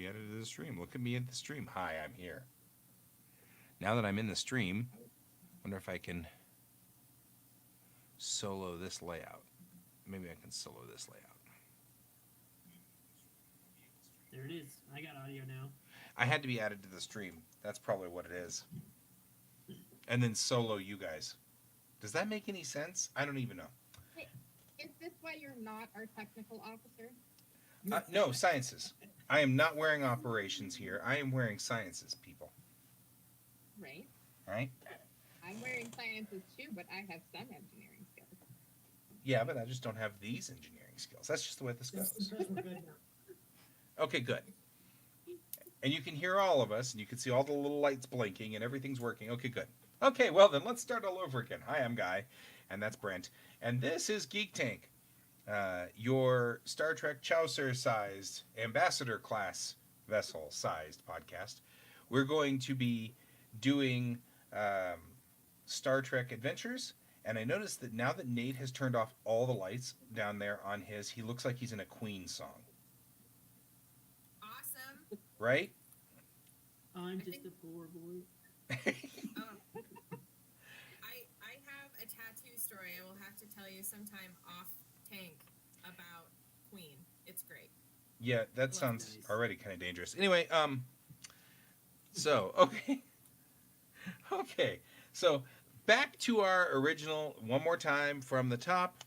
added to the stream. Look at me in the stream. Hi, I'm here. Now that I'm in the stream, wonder if I can solo this layout. Maybe I can solo this layout. There it is. I got audio now. I had to be added to the stream. That's probably what it is. And then solo you guys. Does that make any sense? I don't even know. Hey, is this why you're not our technical officer? No, sciences. I am not wearing operations here. I am wearing sciences, people. Right. Right? I'm wearing sciences too, but I have some engineering skills. Yeah, but I just don't have these engineering skills. That's just the way this That's goes. because we're good now. Okay, good. And you can hear all of us, and you can see all the little lights blinking, and everything's working. Okay, good. Okay, well then, let's start all over again. Hi, I'm Guy, and that's Brent. And this is Geek Tank, your Star Trek Chaucer-sized, ambassador class vessel-sized podcast. We're going to be doing Star Trek Adventures, and I noticed that now that Nate has turned off all the lights down there on his, he looks like he's in a Queen song. Awesome. Right? I'm just a poor boy. I have a tattoo story I will have to tell you sometime off tank about Queen. It's great. Yeah, that sounds nice. already kind of dangerous. Anyway, so, okay. Okay. So, back to our original, one more time from the top.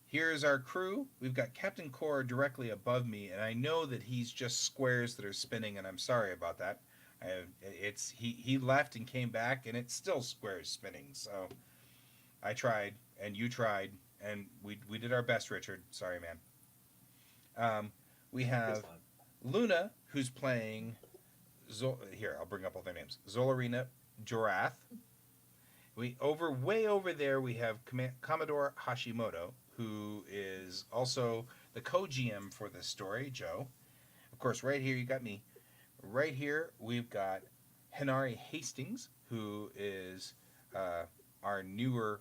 Here's our crew. We've got Captain Core directly above me, and I know that he's just squares that are spinning, and I'm sorry about that. He left and came back, and it's still squares spinning. So I tried, and you tried, and we did our best, Richard. Sorry, man. We have Luna, who's playing. Here, I'll bring up all their names. Zolarina Jorath. Way over there, we have Commodore Hashimoto, who is also the co-GM for this story, Joe. Of course, right here you got me. Right here we've got Henari Hastings, who is our newer,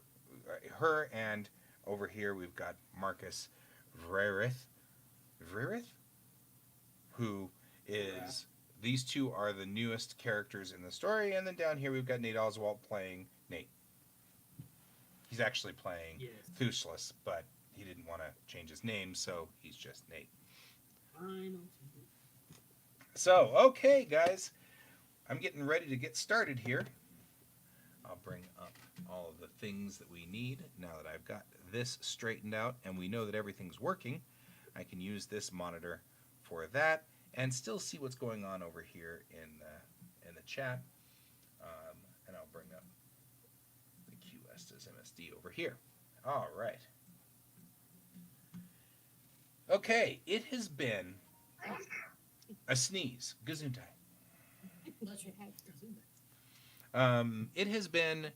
her, and over here we've got Marcus Vrerith, who is, these two are the newest characters in the story, and then down here we've got Nate Oswalt playing Nate. He's actually playing Thuslis, but he didn't want to change his name, so he's just Nate. Final. So, okay, guys, I'm getting ready to get started here. I'll bring up all of the things that we need now that I've got this straightened out and we know that everything's working. I can use this monitor for that and still see what's going on over here in the chat. And I'll bring up the QSTAS MSD over here. All right. Okay, it has been a sneeze. Gesundheit. It has been,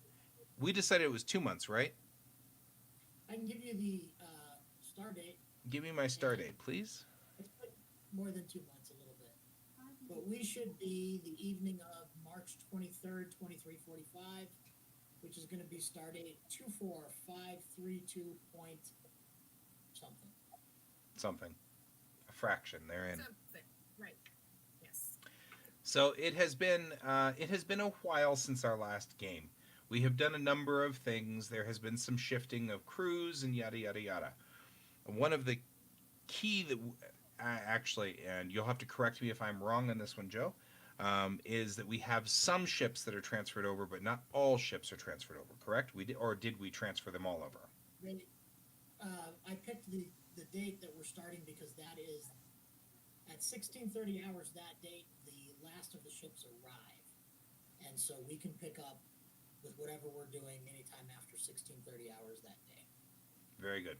we decided it was 2 months, right? I can give you the star date. Give me my star date, please. It's like more than 2 months, a little bit. But we should be the evening of March 23rd, 2345, which is going to be star date 24532 point something. Something. A fraction therein. Something. Right. Yes. So it has been a while since our last game. We have done a number of things. There has been some shifting of crews and yada yada yada. One of the key that actually, and you'll have to correct me if I'm wrong on this one, Joe, is that we have some ships that are transferred over, but not all ships are transferred over. Correct? Did we transfer them all over? I picked the date that we're starting because that is at 16:30 hours that date. The last of the ships arrive, and so we can pick up with whatever we're doing anytime after 16:30 hours that day. Very good.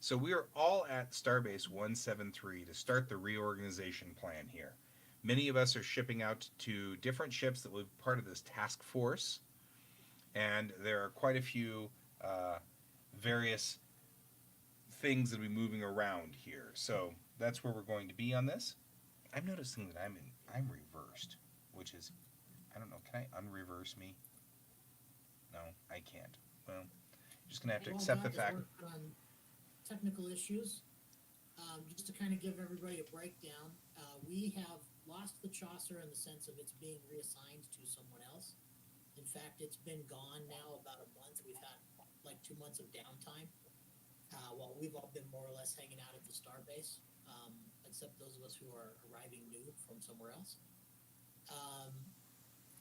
So we are all at Starbase 173 to start the reorganization plan here. Many of us are shipping out to different ships that will be part of this task force, and there are quite a few various things that will be moving around here. So that's where we're going to be on this. I'm noticing that I'm reversed, which is, I don't know, can I unreverse me? No, I can't. Well, I'm just going to have to accept the fact. On technical issues, just to kind of give everybody a breakdown, we have lost the Chaucer in the sense of it's being reassigned to someone else. In fact, it's been gone now about a month. We've had like 2 months of downtime, while we've all been more or less hanging out at the starbase, except those of us who are arriving new from somewhere else.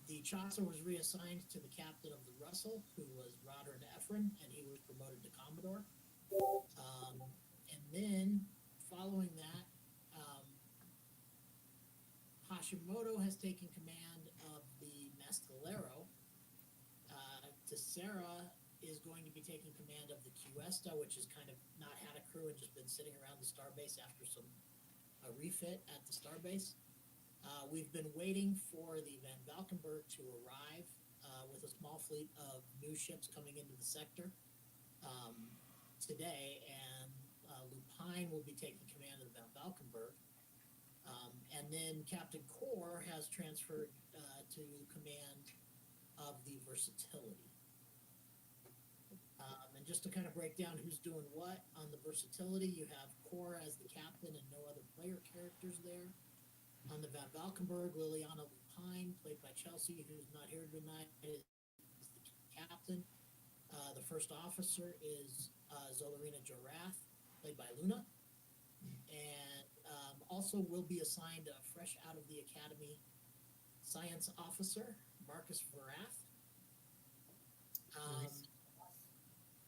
The Chaucer was reassigned to the captain of the Russell, who was Roderick Efren, and he was promoted to Commodore. And then, following that, Hashimoto has taken command of the Mescalero. Tessera is going to be taking command of the Cuesta, which has kind of not had a crew and just been sitting around the starbase after a refit at the starbase. We've been waiting for the Van Valkenburg to arrive with a small fleet of new ships coming into the sector today, and Lupine will be taking command of the Van Valkenburg. And then Captain Core has transferred to command of the Versatility. And just to kind of break down who's doing what on the Versatility, you have Core as the captain and no other player characters there. On the Van Valkenburg, Liliana Lupine, played by Chelsea, who's not here tonight, is the captain. The first officer is Zolarina Jorath, played by Luna. And also will be assigned a fresh out of the academy science officer, Marcus Verath. Nice.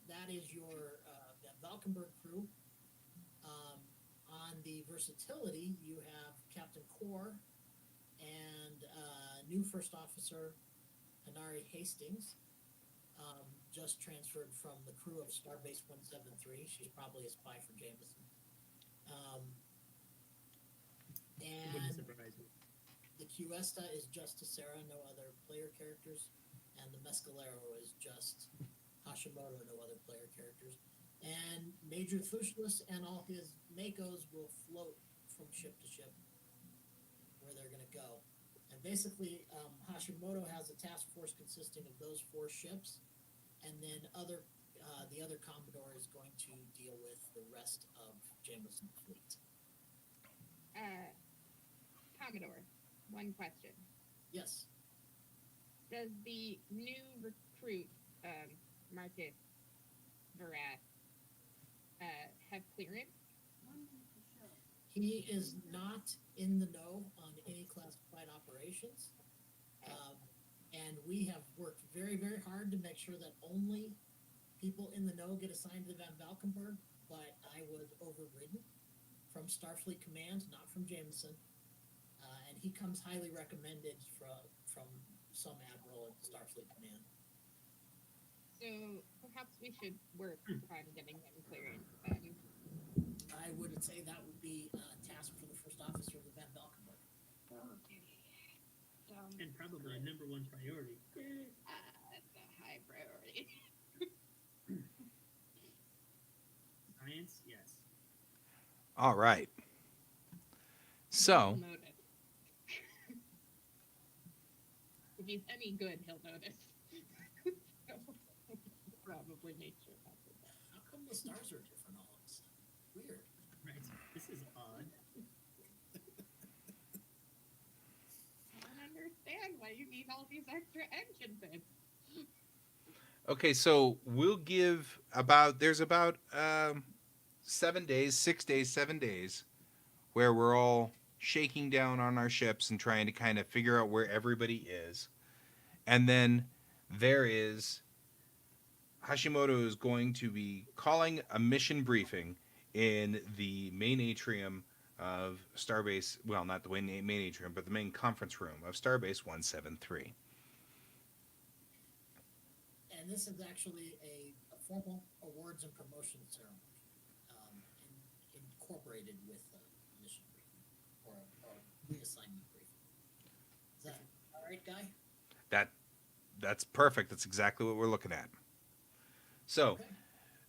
That is your Van Valkenburg crew. On the Versatility, you have Captain Core and new first officer, Hanari Hastings, just transferred from the crew of Starbase 173. She's probably a spy for Jameson. Wouldn't And surprise me. the Cuesta is just Tessera, no other player characters, and the Mescalero is just Hashimoto, no other player characters. And Major Thushlis and all his Makos will float from ship to ship where they're going to go. And basically, Hashimoto has a task force consisting of those 4 ships, and then the other Commodore is going to deal with the rest of Jameson's fleet. Commodore, one question. Yes. Does the new recruit, Marcus Verath, have clearance? He is not in the know on any classified operations. And we have worked very, very hard to make sure that only people in the know get assigned to the Van Valkenburg, but I was overridden from Starfleet Command, not from Jameson. And he comes highly recommended from some admiral at Starfleet Command. So perhaps we should work on getting him clearance. I would say that would be a task for the first officer of the Van Valkenburg. And probably a number 1 priority. That's a high priority. Science, yes. All right. So, Notice. If he's any good, he'll notice. Probably make sure that's it. How come the stars are different all of a sudden? Weird. Right. This is odd. I don't understand why you need all these extra engine bits. okay, so we'll give there's about 7 days, 6 days, 7 days where we're all shaking down on our ships and trying to kind of figure out where everybody is. And then there is Hashimoto is going to be calling a mission briefing in the main atrium of Starbase, well, not the main atrium, but the main conference room of Starbase 173. And this is actually a formal awards and promotion ceremony, incorporated with the mission briefing or reassignment briefing. Is that all right, Guy? That's perfect. That's exactly what we're looking at. So, Okay.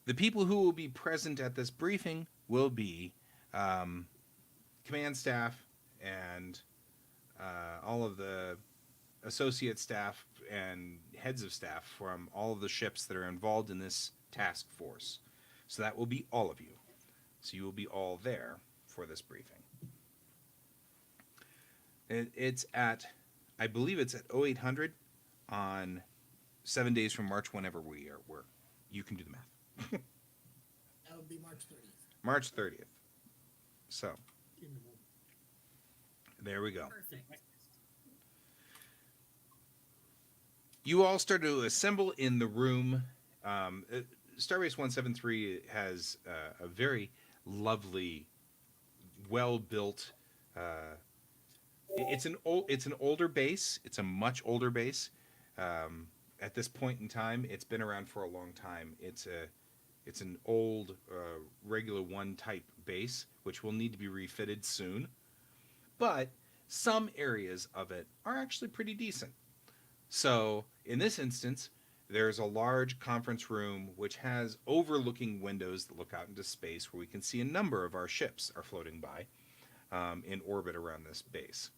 the people who will be present at this briefing will be command staff and all of the associate staff and heads of staff from all of the ships that are involved in this task force. So that will be all of you. So you will be all there for this briefing. It's at, I believe it's at 0800 on 7 days from March, whenever we are. You can do the math. That would be March 30th. March 30th. So In the morning. there we go. Perfect. You all start to assemble in the room. Starbase 173 has a very lovely, well-built. It's an older base. It's a much older base. At this point in time, it's been around for a long time. It's an old regular one type base, which will need to be refitted soon. But some areas of it are actually pretty decent. So in this instance, there's a large conference room which has overlooking windows that look out into space, where we can see a number of our ships are floating by in orbit around this base.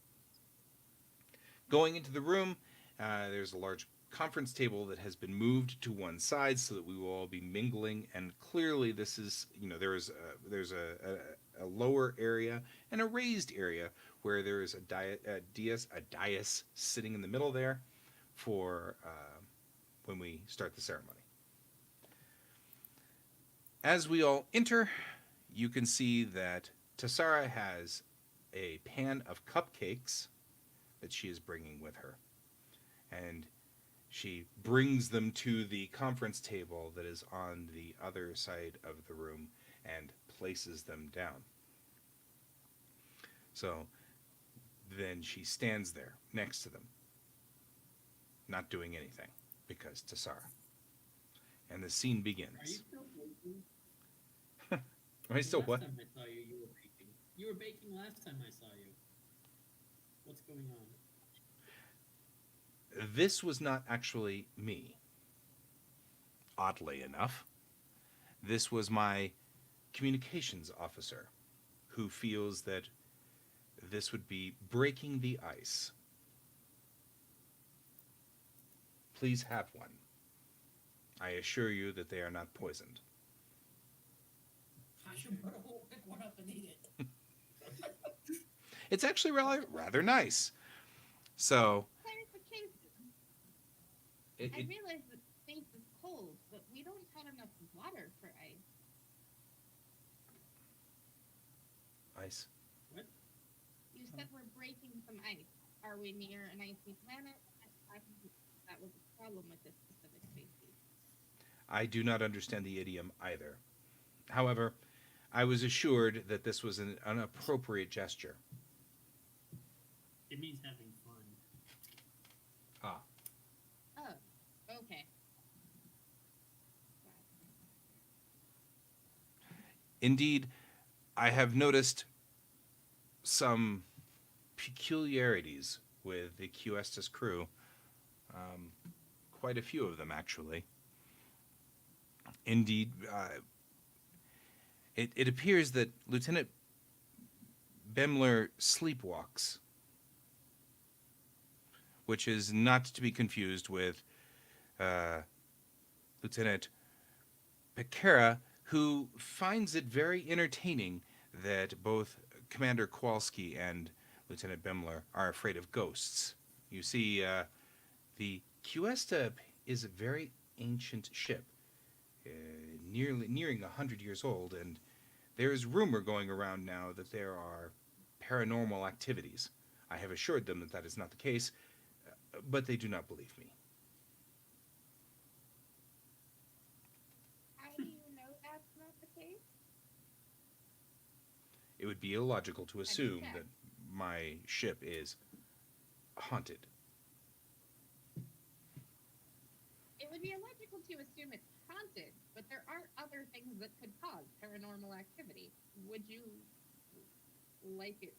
Going into the room, there's a large conference table that has been moved to one side so that we will all be mingling. And clearly, this is, there's a lower area and a raised area where there is a dais sitting in the middle there for when we start the ceremony. As we all enter, you can see that Tassara has a pan of cupcakes that she is bringing with her. And she brings them to the conference table that is on the other side of the room and places them down. So then she stands there next to them, not doing anything, because Tassara. And the scene Are you begins. still baking? Am I still what? Last time I saw you, you were baking. You were baking last time I saw you. What's going on? This was not actually me. Oddly enough, this was my communications officer, who feels that this would be breaking the ice. Please have one. I assure you that they are not poisoned. I should pick one up and eat it. It's actually rather nice. So, Clarification. I realize that space is cold, but we don't have enough water for ice. ice. What? You said we're breaking some ice. Are we near an icy planet? I think that was a problem with this specific species. I do not understand the idiom either. However, I was assured that this was an appropriate gesture. It means having fun. Ah. Oh, okay. Indeed, I have noticed some peculiarities with the QSTS crew. Quite a few of them, actually. Indeed, it appears that Lieutenant Bemler sleepwalks, which is not to be confused with Lieutenant Pekara, who finds it very entertaining that both Commander Kowalski and Lieutenant Bemler are afraid of ghosts. You see, the QSTA is a very ancient ship, nearing 100 years old, and there is rumor going around now that there are paranormal activities. I have assured them that that is not the case, but they do not believe me. How do you know that's not the case? It would be illogical to assume check. that my ship is haunted. It would be illogical to assume it's haunted, but there are other things that could cause paranormal activity. Would you like it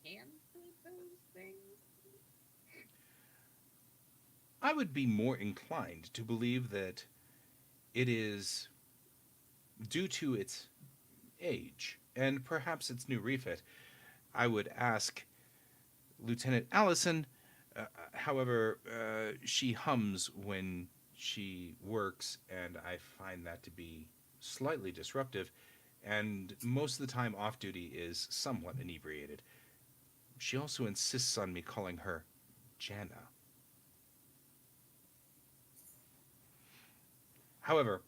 answer those things? I would be more inclined to believe that it is due to its age and perhaps its new refit. I would ask Lieutenant Allison. However, she hums when she works, and I find that to be slightly disruptive, and most of the time off duty is somewhat inebriated. She also insists on me calling her Jana. However,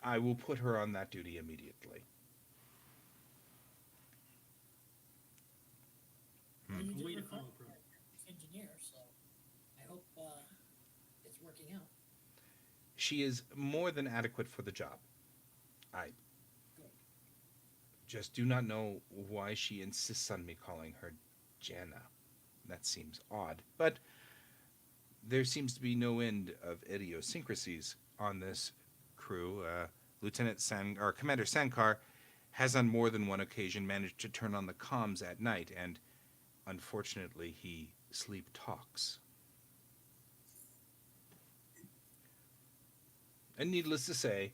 I will put her on that duty immediately. Well, you Way did to refer follow, bro. engineer, so I hope it's working out. She is more than adequate for the job. I Good. just do not know why she insists on me calling her Jana. That seems odd, but there seems to be no end of idiosyncrasies on this crew. Commander Sankar has on more than one occasion managed to turn on the comms at night, and unfortunately, he sleep talks. And needless to say,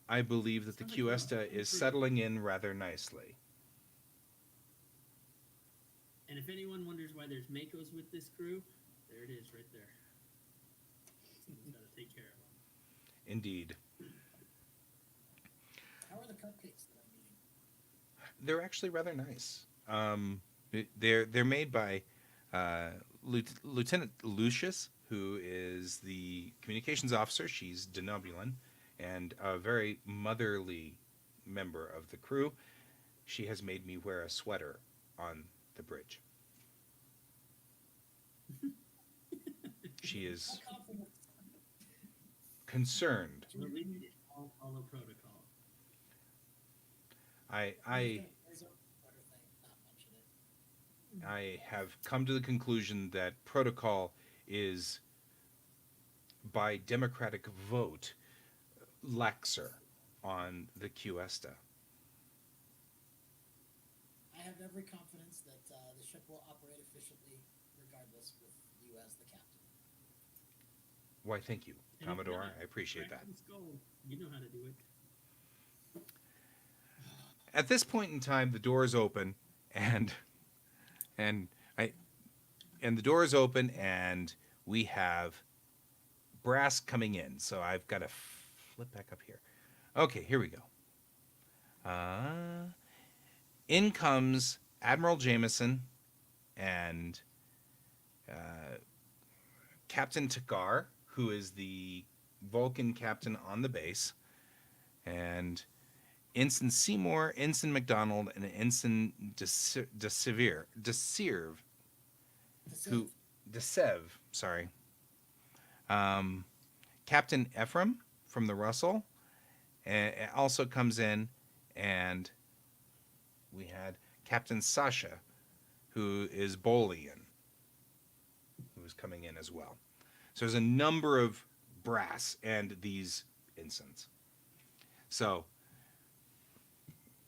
I believe that the Sounds like you're Cuesta is pretty- settling in rather nicely. And if anyone wonders why there's Makos with this crew, there it is, right there. Someone's got to take care of them. Indeed. How are the cupcakes that I'm eating? They're actually rather nice. They're made by Lieutenant Lucius, who is the communications officer. She's Denobulan, and a very motherly member of the crew. She has made me wear a sweater on the bridge. She is How confident? concerned. So we need to all follow protocol. I There's a butter thing, not mention it. I have come to the conclusion that protocol is, by democratic vote, laxer on the Cuesta. I have every confidence that the ship will operate efficiently, regardless, with you as the captain. Why, thank you, And if Commodore. not, I appreciate that. Let's go. You know how to do it. At this point in time, the doors open, and the doors open, and we have brass coming in. So I've got to flip back up here. Okay, here we go. In comes Admiral Jameson and Captain Takar, who is the Vulcan captain on the base, and Ensign Seymour, Ensign McDonald, and Ensign Desirve, who Desev, sorry. Captain Ephraim from the Russell also comes in, and we had Captain Sasha, who is Bolian, who's coming in as well. So there's a number of brass and these ensigns. So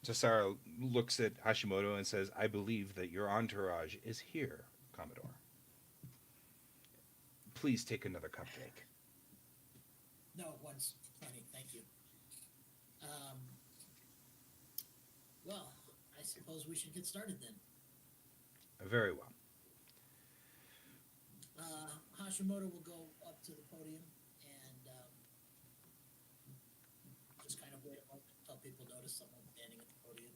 Tassara looks at Hashimoto and says, "I believe that your entourage is here, Commodore. Please take another cupcake." No, one's plenty, thank you. Well, I suppose we should get started then. Very well. Hashimoto will go up to the podium and just kind of wait a moment until people notice someone standing at the podium.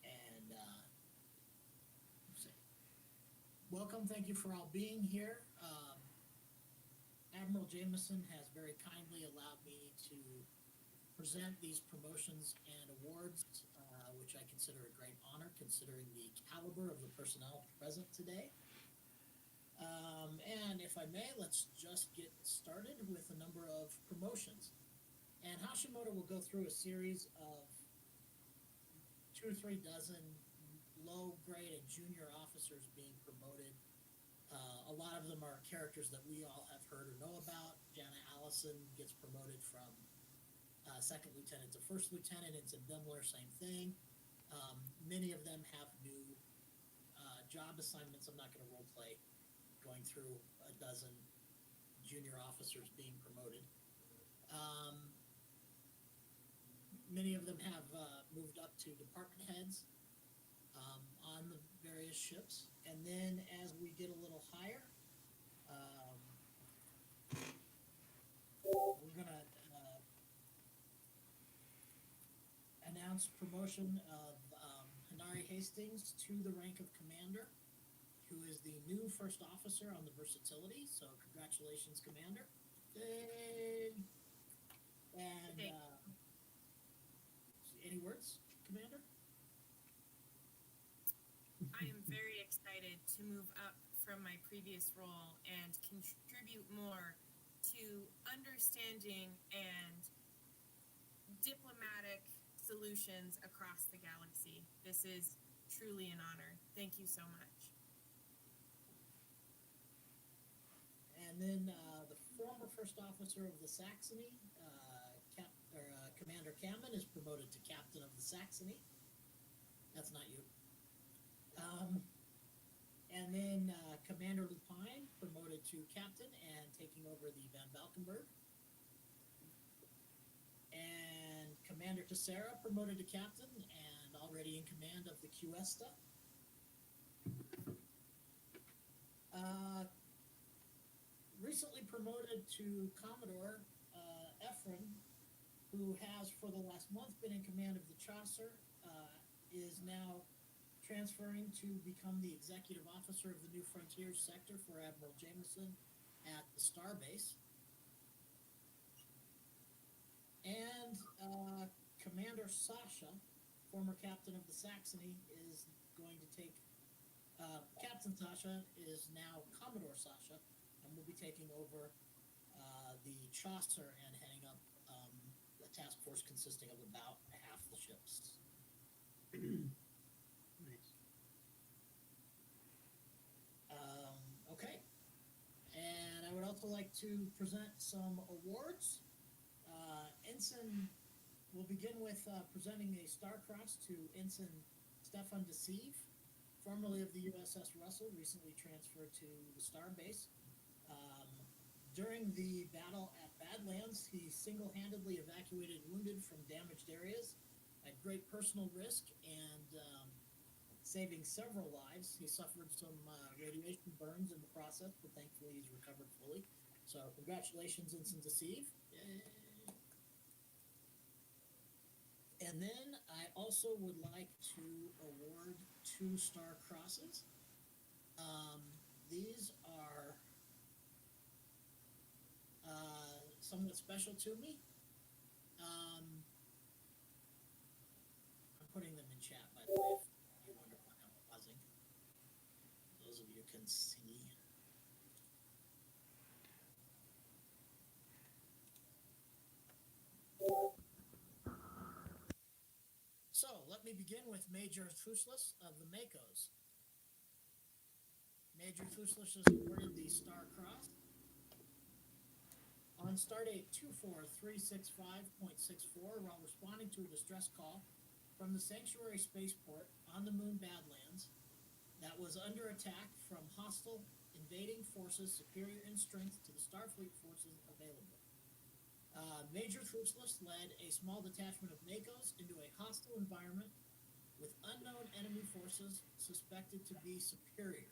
And say, welcome, thank you for all being here. Admiral Jameson has very kindly allowed me to present these promotions and awards, which I consider a great honor considering the caliber of the personnel present today. And if I may, let's just get started with a number of promotions. And Hashimoto will go through a series of 2 or 3 dozen low-grade and junior officers being promoted. A lot of them are characters that we all have heard or know about. Jana Allison gets promoted from second lieutenant to first lieutenant. Ensign Bimler, same thing. Many of them have new job assignments. I'm not going to role play going through a dozen junior officers being promoted. Many of them have moved up to department heads on the various ships. And then as we get a little higher, we're going to announce promotion of Hanai Azari Hastings to the rank of commander, who is the new first officer on the Versatility. So congratulations, Commander. Yay. And Thank any words, Commander? I am very excited to move up from my previous role and contribute more to understanding and diplomatic solutions across the galaxy. This is truly an honor. Thank you so much. And then the former first officer of the Saxony, Commander Cameron, is promoted to captain of the Saxony. That's not you. And then Commander Lupine promoted to captain and taking over the Van Valkenburg. And Commander Tessera promoted to captain and already in command of the Cuesta. Recently promoted to Commodore Ephraim, who has for the last month been in command of the Chaucer, is now transferring to become the executive officer of the New Frontiers sector for Admiral Jameson at the Starbase. And Commander Sasha, former captain of the Saxony, is going to take Captain Sasha is now Commodore Sasha and will be taking over the Chaucer and heading up a task force consisting of about half the ships. Nice. Okay. And I would also like to present some awards. Ensign will begin with presenting a Star Cross to Ensign Stefan Deceive, formerly of the USS Russell, recently transferred to the Starbase. During the battle at Badlands, he single-handedly evacuated wounded from damaged areas at great personal risk and saving several lives. He suffered some radiation burns in the process, but thankfully he's recovered fully. So congratulations, Ensign Deceive. Yay. And then I also would like to award 2 Star Crosses. These are somewhat special to me. I'm putting them in chat, by the way, if you wonder why I'm buzzing. Those of you can see. So, let me begin with Major Thusless of the Makos. Major Thusless is awarded the Star Cross. On Stardate 24365.64, while responding to a distress call from the Sanctuary Spaceport on the moon Badlands that was under attack from hostile invading forces superior in strength to the Starfleet forces available. Major Thusless led a small detachment of Makos into a hostile environment with unknown enemy forces suspected to be superior.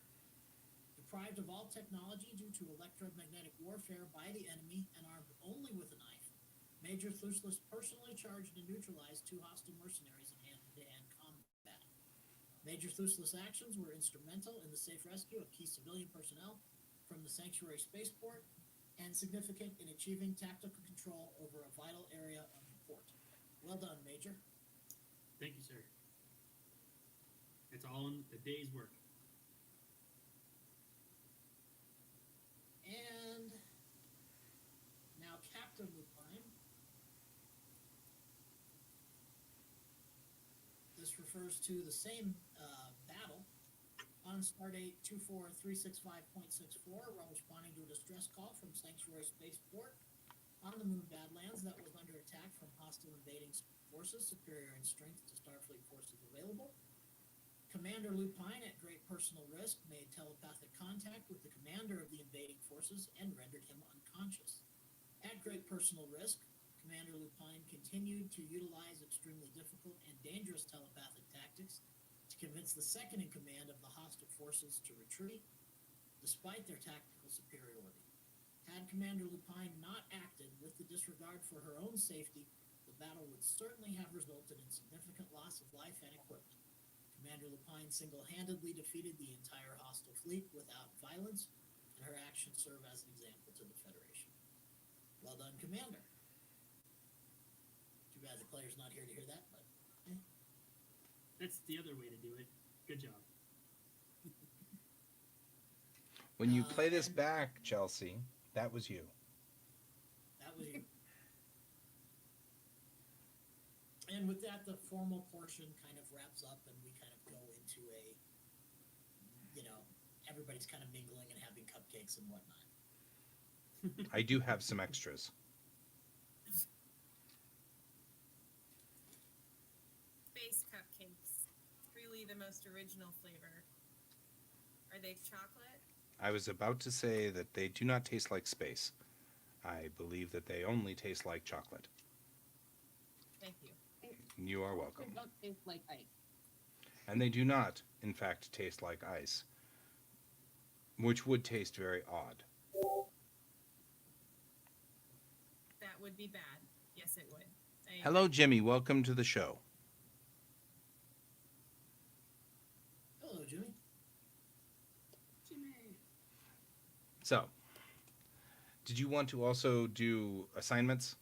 Deprived of all technology due to electromagnetic warfare by the enemy and armed only with a knife, Major Thusless personally charged and neutralized 2 hostile mercenaries in hand-to-hand combat. Major Thusless' actions were instrumental in the safe rescue of key civilian personnel from the Sanctuary Spaceport and significant in achieving tactical control over a vital area of the port. Well done, Major. Thank you, sir. It's all in a day's work. And now Captain Lupine. This refers to the same battle on Stardate 24365.64 while responding to a distress call from Sanctuary Spaceport on the moon Badlands that was under attack from hostile invading forces superior in strength to Starfleet forces available. Commander Lupine, at great personal risk, made telepathic contact with the commander of the invading forces and rendered him unconscious. At great personal risk, Commander Lupine continued to utilize extremely difficult and dangerous telepathic tactics to convince the second in command of the hostile forces to retreat, despite their tactical superiority. Had Commander Lupine not acted with the disregard for her own safety, the battle would certainly have resulted in significant loss of life and equipment. Commander Lupine single-handedly defeated the entire hostile fleet without violence, and her actions serve as an example to the Federation. Well done, Commander. Too bad the player's not here to hear that, but That's the other way to do it. Good job. When you play this back, Chelsea, that was you. that was you. And with that, the formal portion kind of wraps up, and we kind of go into a, everybody's kind of mingling and having cupcakes and whatnot. I do have some extras. Space cupcakes. Truly the most original flavor. Are they chocolate? I was about to say that they do not taste like space. I believe that they only taste like chocolate. Thank you. You are They welcome. don't taste like ice. And they do not, in fact, taste like ice, which would taste very odd. That would be bad. Yes, it would. Hello, Jimmy. Welcome to the show. Hello, Jimmy. So, did you want to also do assignments?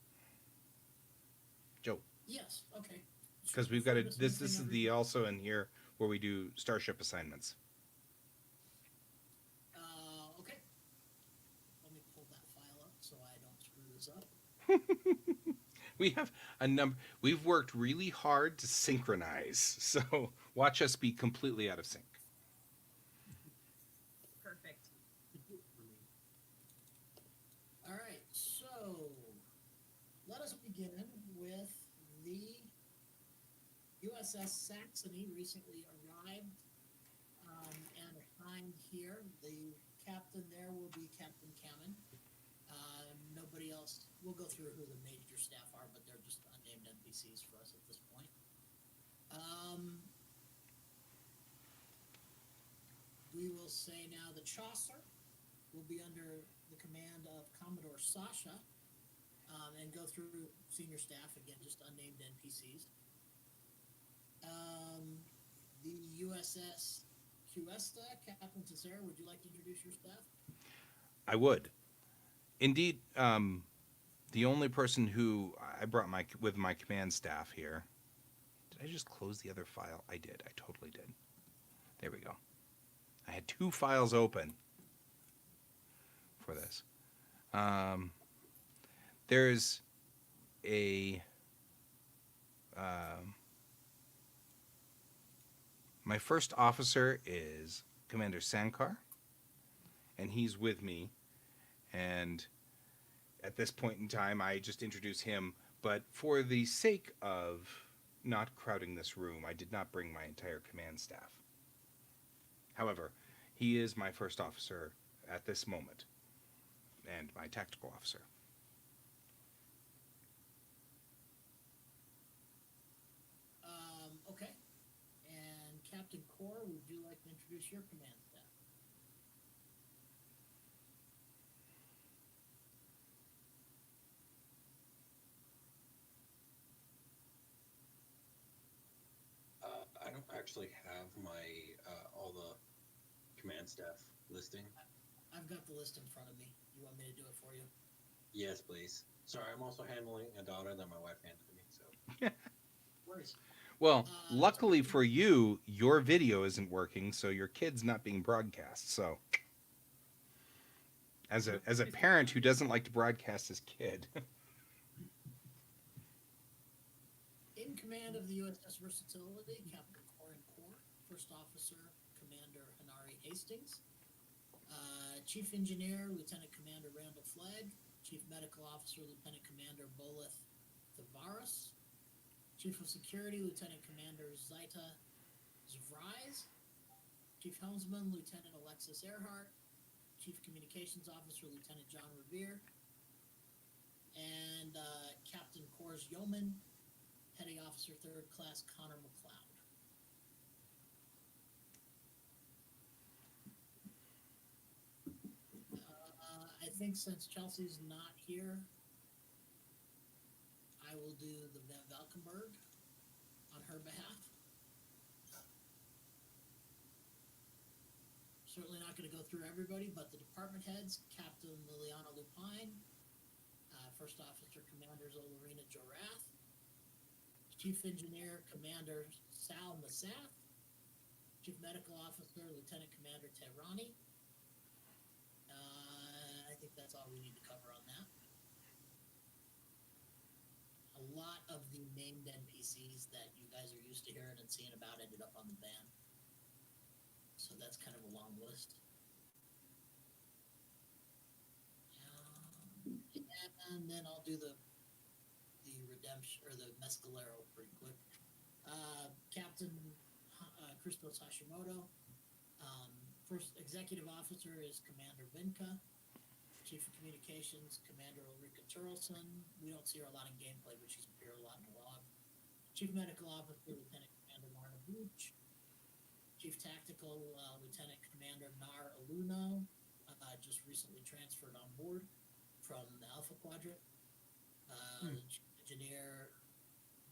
Joe, Yes. Okay. because we've got to. This This one is thing the also in here where we do Starship assignments. Okay. Let me pull that file up so I don't screw this up. We have a number. We've worked really hard to synchronize, so watch us be completely out of sync. Perfect. All right. So let us begin with the USS Saxony recently arrived and assigned here. The captain there will be Captain Kamen. Nobody else. We'll go through who the major staff are, but they're just unnamed NPCs for us at this point. We will say now the Chaucer will be under the command of Commodore Sasha, and go through senior staff again, just unnamed NPCs. The USS Cuesta, Captain Cesare, would you like to introduce your staff? I would. Indeed, the only person who I brought with my command staff here. Did I just close the other file? I did. I totally did. There we go. I had two files open for this. There's a my first officer is Commander Sankar, and he's with me. And at this point in time, I just introduce him. But for the sake of not crowding this room, I did not bring my entire command staff. However, he is my first officer at this moment, and my tactical officer. Okay. And Captain Core, would you like to introduce your command staff? I don't actually have my all the command staff listing. I've got the list in front of me. You want me to do it for you? Yes, please. Sorry, I'm also handling a daughter that my wife handed to me. So Worries. Well, luckily for you, your video isn't working, so your kid's not being broadcast. So, as a parent who doesn't like to broadcast his kid, In command of the USS Versatility, Captain Corin Core, First Officer, Commander Hanari Hastings, Chief Engineer, Lieutenant Commander Randall Flagg, Chief Medical Officer, Lieutenant Commander Boleth Tavares, Chief of Security, Lieutenant Commander Zaita Zvrais, Chief Helmsman, Lieutenant Alexis Earhart, Chief Communications Officer, Lieutenant John Revere, and Captain Core's Yeoman, Petty Officer 3rd Class Connor McLeod. I think since Chelsea's not here, I will do the Van Valkenburg on her behalf. certainly not going to go through everybody, but the department heads, Captain Liliana Lupine, First Officer Commander Zolarina Jorath, Chief Engineer Commander Sal Massath, Chief Medical Officer Lieutenant Commander Tehrani. I think that's all we need to cover on that. A lot of the named NPCs that you guys are used to hearing and seeing about ended up on the ban. So that's kind of a long list. And then I'll do the redemption or the Mescalero pretty quick. Captain Christos Hashimoto. First executive officer is Commander Vinka. Chief of Communications, Commander Ulrika Turlson. We don't see her a lot in gameplay, but she's appeared a lot in the log. Chief Medical Officer, Lieutenant Commander Marna Buch. Chief Tactical, Lieutenant Commander Nar Aluno, just recently transferred on board from the Alpha Quadrant. Chief Engineer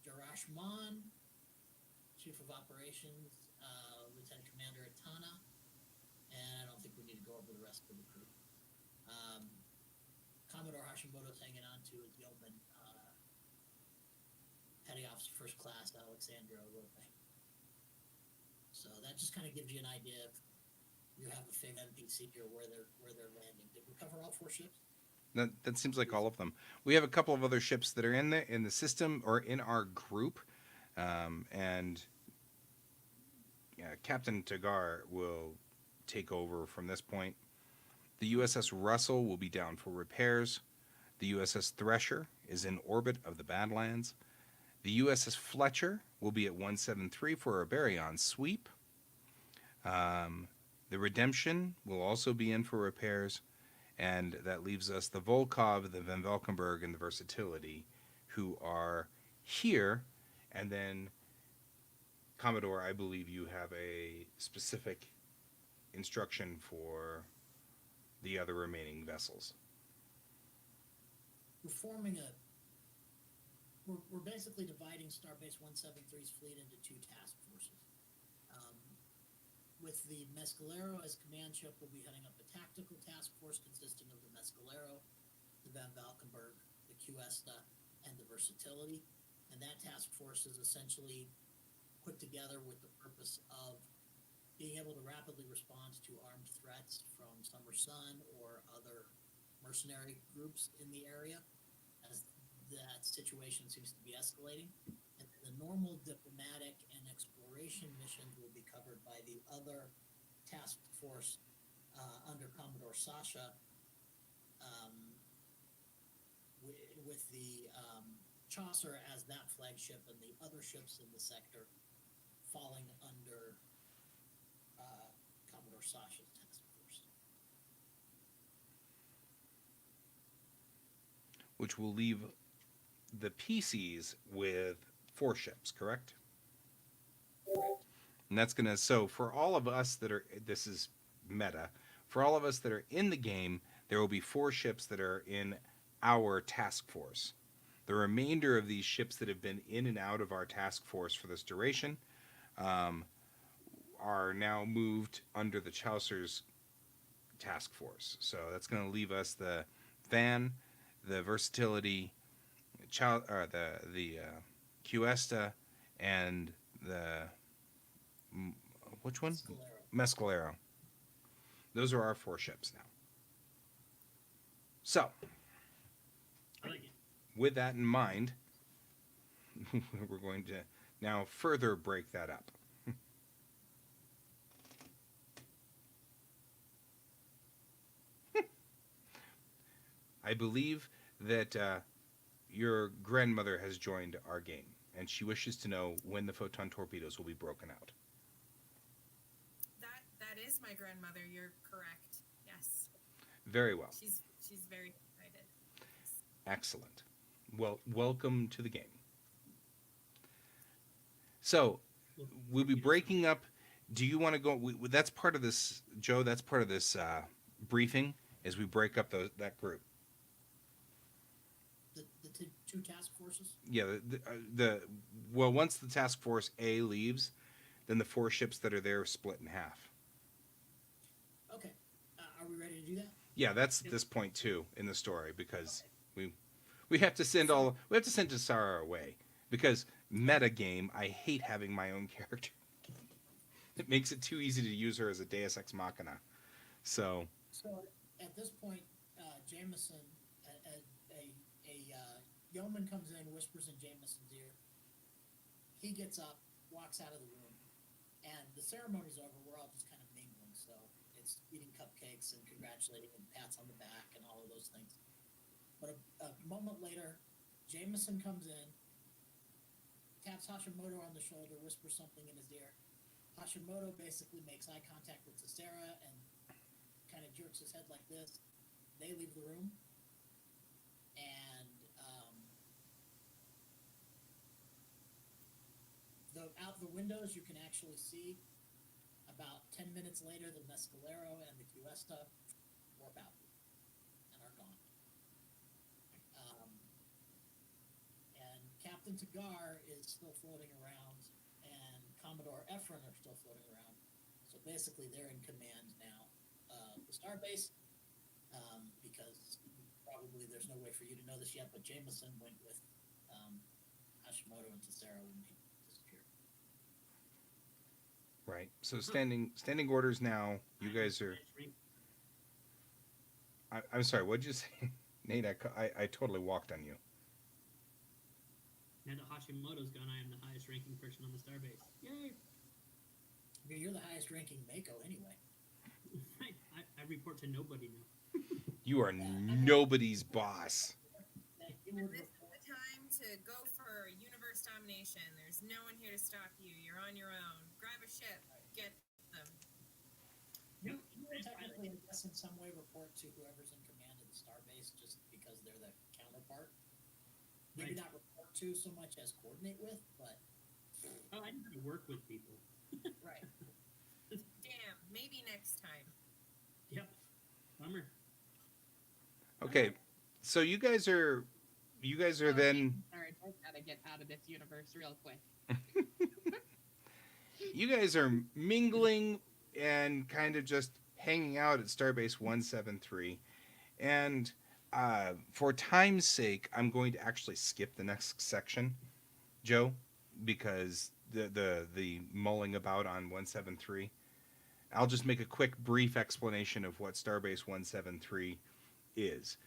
Jarash Maan. Chief of Operations, Lieutenant Commander Atana. And I don't think we need to go over the rest of the crew. Commodore Hashimoto's hanging on to his yeoman, Petty Officer First Class Alexandra Rope. So that just kind of gives you an idea if you have a favorite NPC or where they're landing. Did we cover all 4 ships? That seems like all of them. We have a couple of other ships that are in the system or in our group, and Captain Tagar will take over from this point. The USS Russell will be down for repairs. The USS Thresher is in orbit of the Badlands. The USS Fletcher will be at 173 for a Baryon sweep. The Redemption will also be in for repairs. And that leaves us the Volkov, the Van Valkenburg, and the Versatility, who are here. And then, Commodore, I believe you have a specific instruction for the other remaining vessels. We're basically dividing Starbase 173's fleet into 2 task forces. With the Mescalero as command ship, we'll be heading up a tactical task force consisting of the Mescalero, the Van Valkenburg, the Cuesta, and the Versatility. And that task force is essentially put together with the purpose of being able to rapidly respond to armed threats from Summer Sun or other mercenary groups in the area as that situation seems to be escalating. And the normal diplomatic and exploration missions will be covered by the other task force under Commodore Sasha, with the Chaucer as that flagship and the other ships in the sector falling under Commodore Sasha's task force. Which will leave the PCs with 4 ships, correct? Correct. And that's going to, so for all of us that are, this is meta, for all of us that are in the game, there will be 4 ships that are in our task force. The remainder of these ships that have been in and out of our task force for this duration are now moved under the Chaucer's task force. So that's going to leave us the Van, the Versatility, the Cuesta, and the which one? Mescalero. Those are our 4 ships now. So, I like it. with that in mind, we're going to now further break that up. I believe that your grandmother has joined our game, and she wishes to know when the photon torpedoes will be broken out. That is my grandmother. You're correct. Yes. Very well. She's very excited. Excellent. Well, welcome to the game. So, we'll be breaking up. Do you want to go? That's part of this, Joe. That's part of this briefing. As we break up that group. The 2 task forces. Yeah. Well, once the task force A leaves, then the 4 ships that are there split in half. are we ready to do that? Yeah, that's this point too in the story because we have to send Dasara away because meta game. I hate having my own character. It makes it too easy to use her as a Deus Ex Machina. So So at this point, Jameson, yeoman comes in, whispers in Jameson's ear. He gets up, walks out of the room, and the ceremony's over. We're all just kind of mingling, so it's eating cupcakes and congratulating and pats on the back and all of those things. But a moment later, Jameson comes in, taps Hashimoto on the shoulder, whispers something in his ear. Hashimoto basically makes eye contact with Tessera and kind of jerks his head like this. They leave the room, and out the windows you can actually see about 10 minutes later the Mescalero and the Cuesta warp out and are gone. And Captain Tagar is still floating around, and Commodore Ephron are still floating around. So basically, they're in command now of the starbase, because probably there's no way for you to know this yet, but Jameson went with Hashimoto and Tessera when they disappeared. right. So standing orders now. You guys are. I'm sorry. What'd you say, Nate? I totally walked on you. Now that Hashimoto's gone, I am the highest ranking person on the starbase. Yay! I mean, you're the highest ranking Mako anyway. Right. I report to nobody now. You are nobody's boss. And this is the time to go for universe domination. There's no one here to stop you. You're on your own. Grab a ship. Get them. You would technically, I guess, in some way report to whoever's in command of the starbase, just because they're the counterpart. Maybe Right. not report to so much as coordinate with, but Oh, I need to work with people. right. Damn. Maybe next time. Yep. Bummer. Okay, so you guys are then. Sorry, I gotta get out of this universe real quick. You guys are mingling and kind of just hanging out at Starbase 173. And for time's sake, I'm going to actually skip the next section, Joe, because the mulling about on 173. I'll just make a quick, brief explanation of what Starbase 173 is.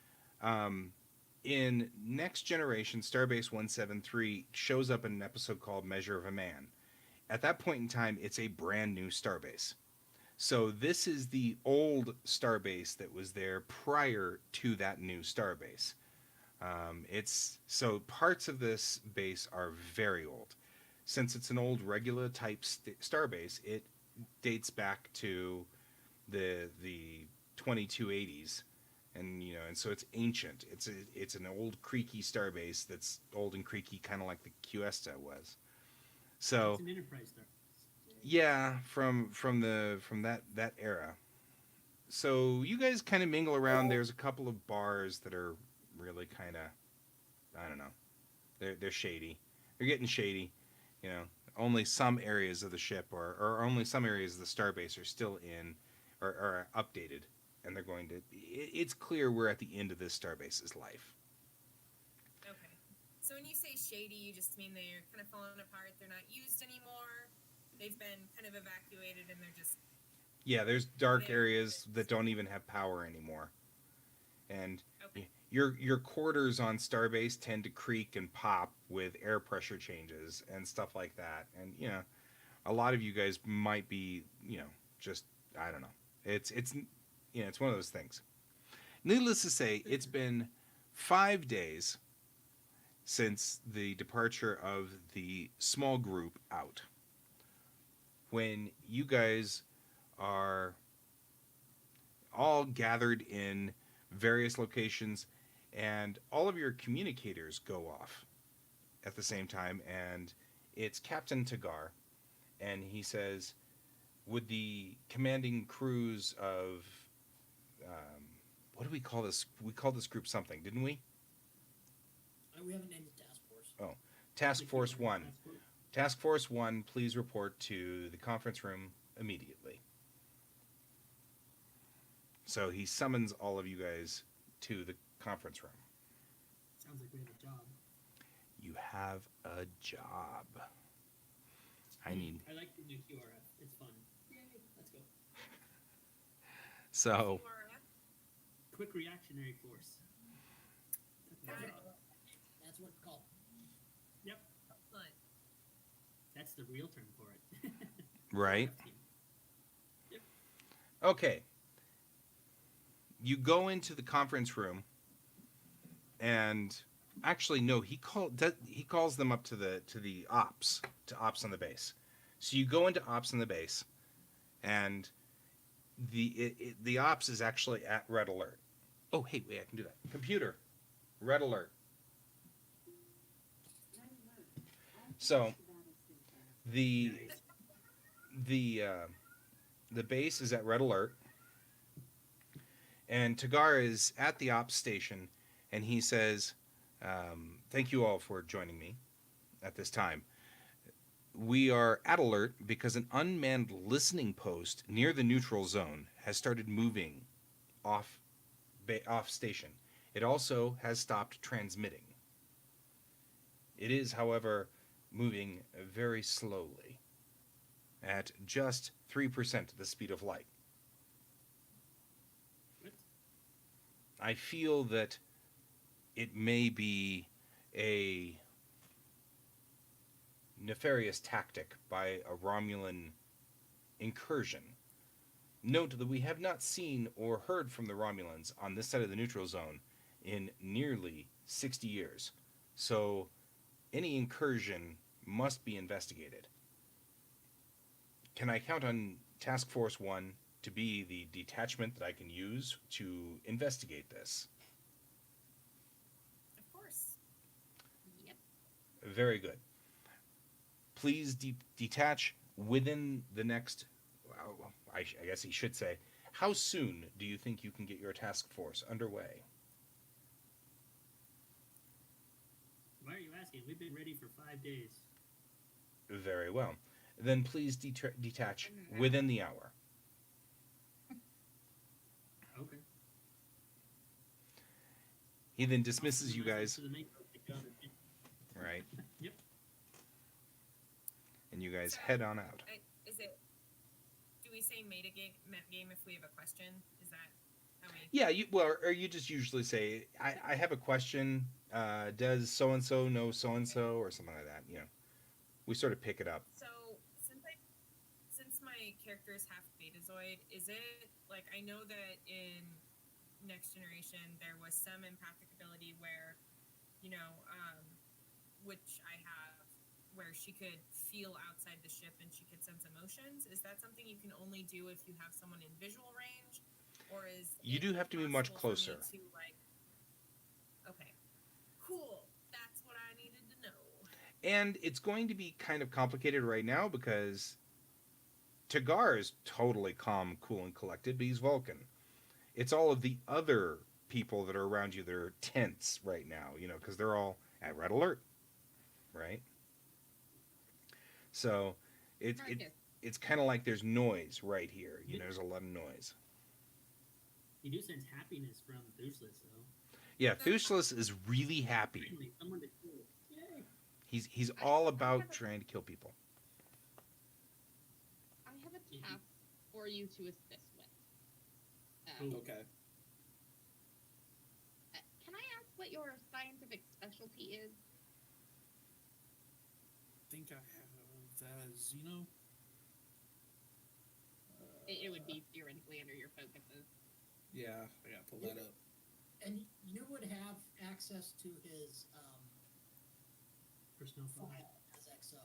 In Next Generation, Starbase 173 shows up in an episode called Measure of a Man. At that point in time, it's a brand new starbase. So this is the old starbase that was there prior to that new starbase. So parts of this base are very old. Since it's an old Regula type starbase, it dates back to the 2280s, and so it's ancient. It's an old creaky starbase that's old and creaky, kind of like the Cuesta was. So It's an enterprise star. yeah, from that era. So you guys kind of mingle around. There's a couple of bars that are really kind of, I don't know, they're shady. They're getting shady. Only some areas of the ship or only some areas of the starbase are still in or are updated, and they're going to. It's clear we're at the end of this starbase's life. Okay. So when you say shady, you just mean they're kind of falling apart. They're not used anymore. They've been kind of evacuated, and they're just. Yeah, there's dark areas that don't even have power anymore, and Okay. your quarters on Starbase tend to creak and pop with air pressure changes and stuff like that. And a lot of you guys might be just, I don't know. It's one of those things. Needless to say, it's been 5 days since the departure of the small group out. When you guys are all gathered in various locations, and all of your communicators go off at the same time, and it's Captain Tagar, and he says, would the commanding crews of what do we call this? We called this group something, didn't we? We haven't named the task force. Oh, Task Force 1. Task Force 1, please report to the conference room immediately. So he summons all of you guys to the conference room. Sounds like we have a job. You have a job. I need. I like the new QRF. It's fun. Yay! Let's go. So, QRF? Quick reactionary force. That's my Got it. job. That's what it's called. Yep. Excellent. That's the real term for it. right? Yep. Okay. You go into the conference room, and actually, no, he calls them up to the ops on the base. So you go into ops on the base, and the ops is actually at red alert. Oh, hey, wait, I can do that. Computer, red alert. So the base is at red alert, and Tagar is at the ops station, and he says, "Thank you all for joining me at this time. We are at alert because an unmanned listening post near the neutral zone has started moving off station. It also has stopped transmitting. It is, however, moving very slowly, at just 3% the speed of light. What? I feel that it may be a nefarious tactic by a Romulan incursion. Note that we have not seen or heard from the Romulans on this side of the neutral zone in nearly 60 years. So any incursion must be investigated. Can I count on Task Force 1 to be the detachment that I can use to investigate this? Of course. Yep. Very good. Please detach within the next, well, I guess he should say, how soon do you think you can get your task force underway? Why are you asking? We've been ready for 5 days. Very well. Then please detach within the hour. Okay. He then dismisses you Unless guys, it's to the Mako, take on it. right? Yep. And you guys So, head on out. Is it? Do we say meta game if we have a question? Is that how we? Yeah, or you just usually say, I have a question. Does so and so know so and so, or something like that. You know, we sort of pick it up. So since my character is half Betazoid, is it like I know that in Next Generation there was some empathic ability where, which I have, where she could feel outside the ship and she could sense emotions. Is that something you can only do if you have someone in visual range, or is You it do have to be much possible for me closer. Okay, cool. That's what I needed to know. And it's going to be kind of complicated right now because Tagar is totally calm, cool, and collected, but he's Vulcan. It's all of the other people that are around you that are tense right now, because they're all at red alert, right? So Marcus, it's kind of like there's noise right here. There's a lot of noise. You do sense happiness from Thusless, though. Yeah, Thusless is really happy. Finally, someone to kill. Yay! He's all about trying to kill people. I have a task for you to assist with. Ooh. Okay. Can I ask what your scientific specialty is? I think I have that as Xeno. It would be theoretically under your focuses. Yeah, I gotta pull that up. And you would have access to his Personal phone. file as XO.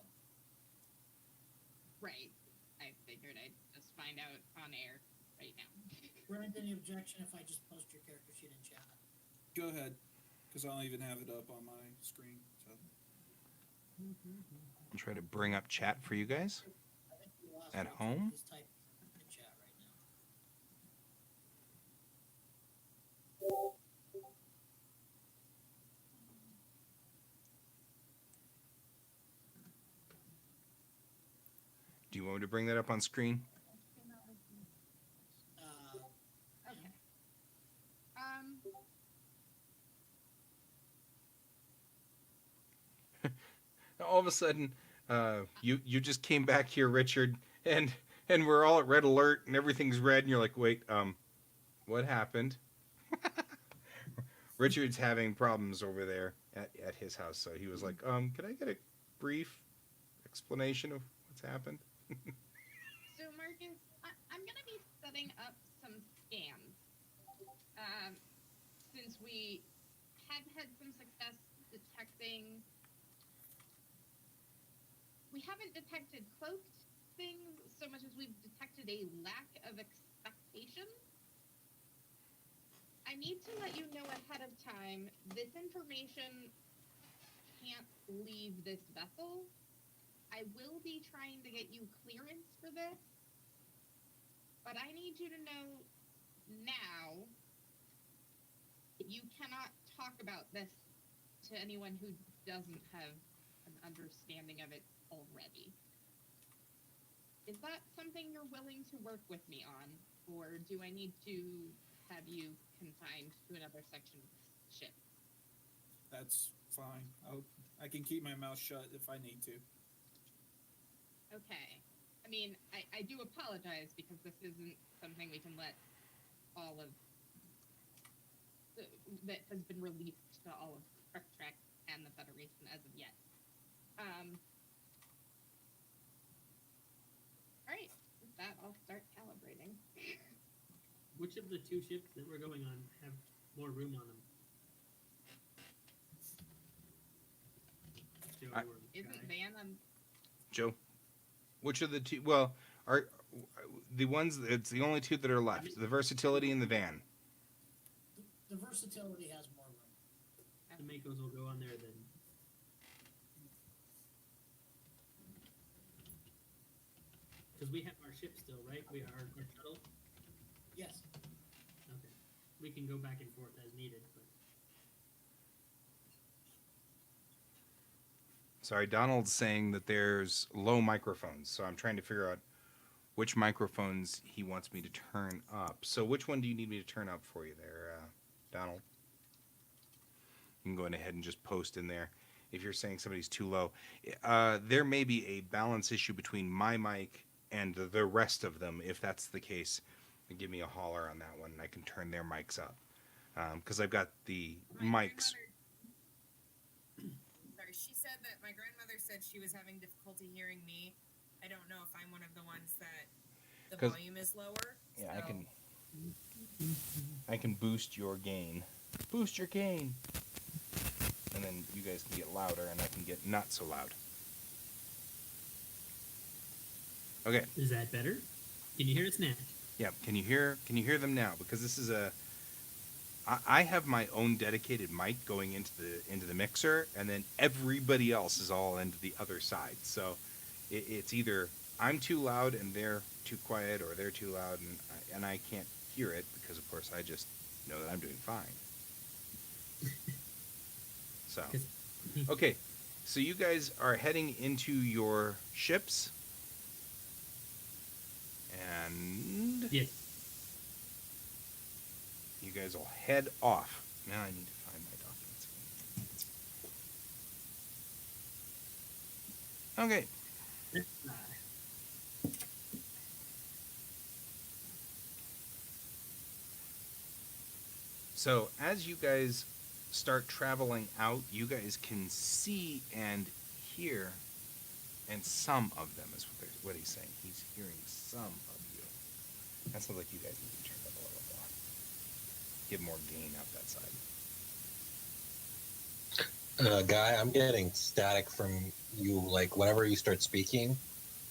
Right. I figured I'd just find out on air right now. Weren't any objection if I just post your character sheet in chat? Go ahead, because I don't even have it up on my screen. So I'll try to bring up chat for you guys. I think you lost At me. home? Just type in chat right now. Do you want me to bring that up on screen? Uh, Okay. all of a sudden, you just came back here, Richard, and we're all at red alert and everything's red, and you're like, wait, what happened? Richard's having problems over there at his house, so he was like, can I get a brief explanation of what's happened? So, Marcus, I'm going to be setting up some scans. Since we have had some success detecting. We haven't detected cloaked things so much as we've detected a lack of expectation. I need to let you know ahead of time this information can't leave this vessel. I will be trying to get you clearance for this, but I need you to know now that you cannot talk about this to anyone who doesn't have an understanding of it already. Is that something you're willing to work with me on, or do I need to have you confined to another section of the ship? That's fine. I can keep my mouth shut if I need to. Okay. I mean, I do apologize because this isn't something we can let all of that has been released to all of Trek and the Federation as of yet. Alright, with that, I'll start calibrating. Which of the two ships that we're going on have more room on them? Joe or Isn't Guy? Van on... Joe, which of the two? Well, are the ones? It's the only two that are left: the versatility and the van. The versatility has more room. The Makos will go on there then. Because we have our ship still, right? We are our shuttle. Yes. Okay. We can go back and forth as needed, but Sorry, Donald's saying that there's low microphones, so I'm trying to figure out which microphones he wants me to turn up. So which one do you need me to turn up for you there, Donald? You can go ahead and just post in there if you're saying somebody's too low. There may be a balance issue between my mic and the rest of them. If that's the case, then give me a holler on that one, and I can turn their mics up. Because I've got the My mics. Sorry, she said that my grandmother said she was having difficulty hearing me. I don't know if I'm one of the ones that the 'Cause- volume is lower. Yeah, so- I can boost your gain. Boost your gain. And then you guys can get louder, and I can get not so loud. Okay. is that better? Can you hear it now? Yeah. Can you hear them now? Because this is I have my own dedicated mic going into the mixer, and then everybody else is all into the other side. So it's either I'm too loud and they're too quiet, or they're too loud and I can't hear it, because of course I just know that I'm doing fine. So, 'Cause- okay, so you guys are heading into your ships, and Yes. you guys will head off. Now I need to find my documents. Okay, so as you guys start traveling out, you guys can see and hear, and some of them is what he's saying. He's hearing some of you. That sounds like you guys need to turn up a little more. Give more gain out that side. Guy, I'm getting static from you. Like whenever you start speaking,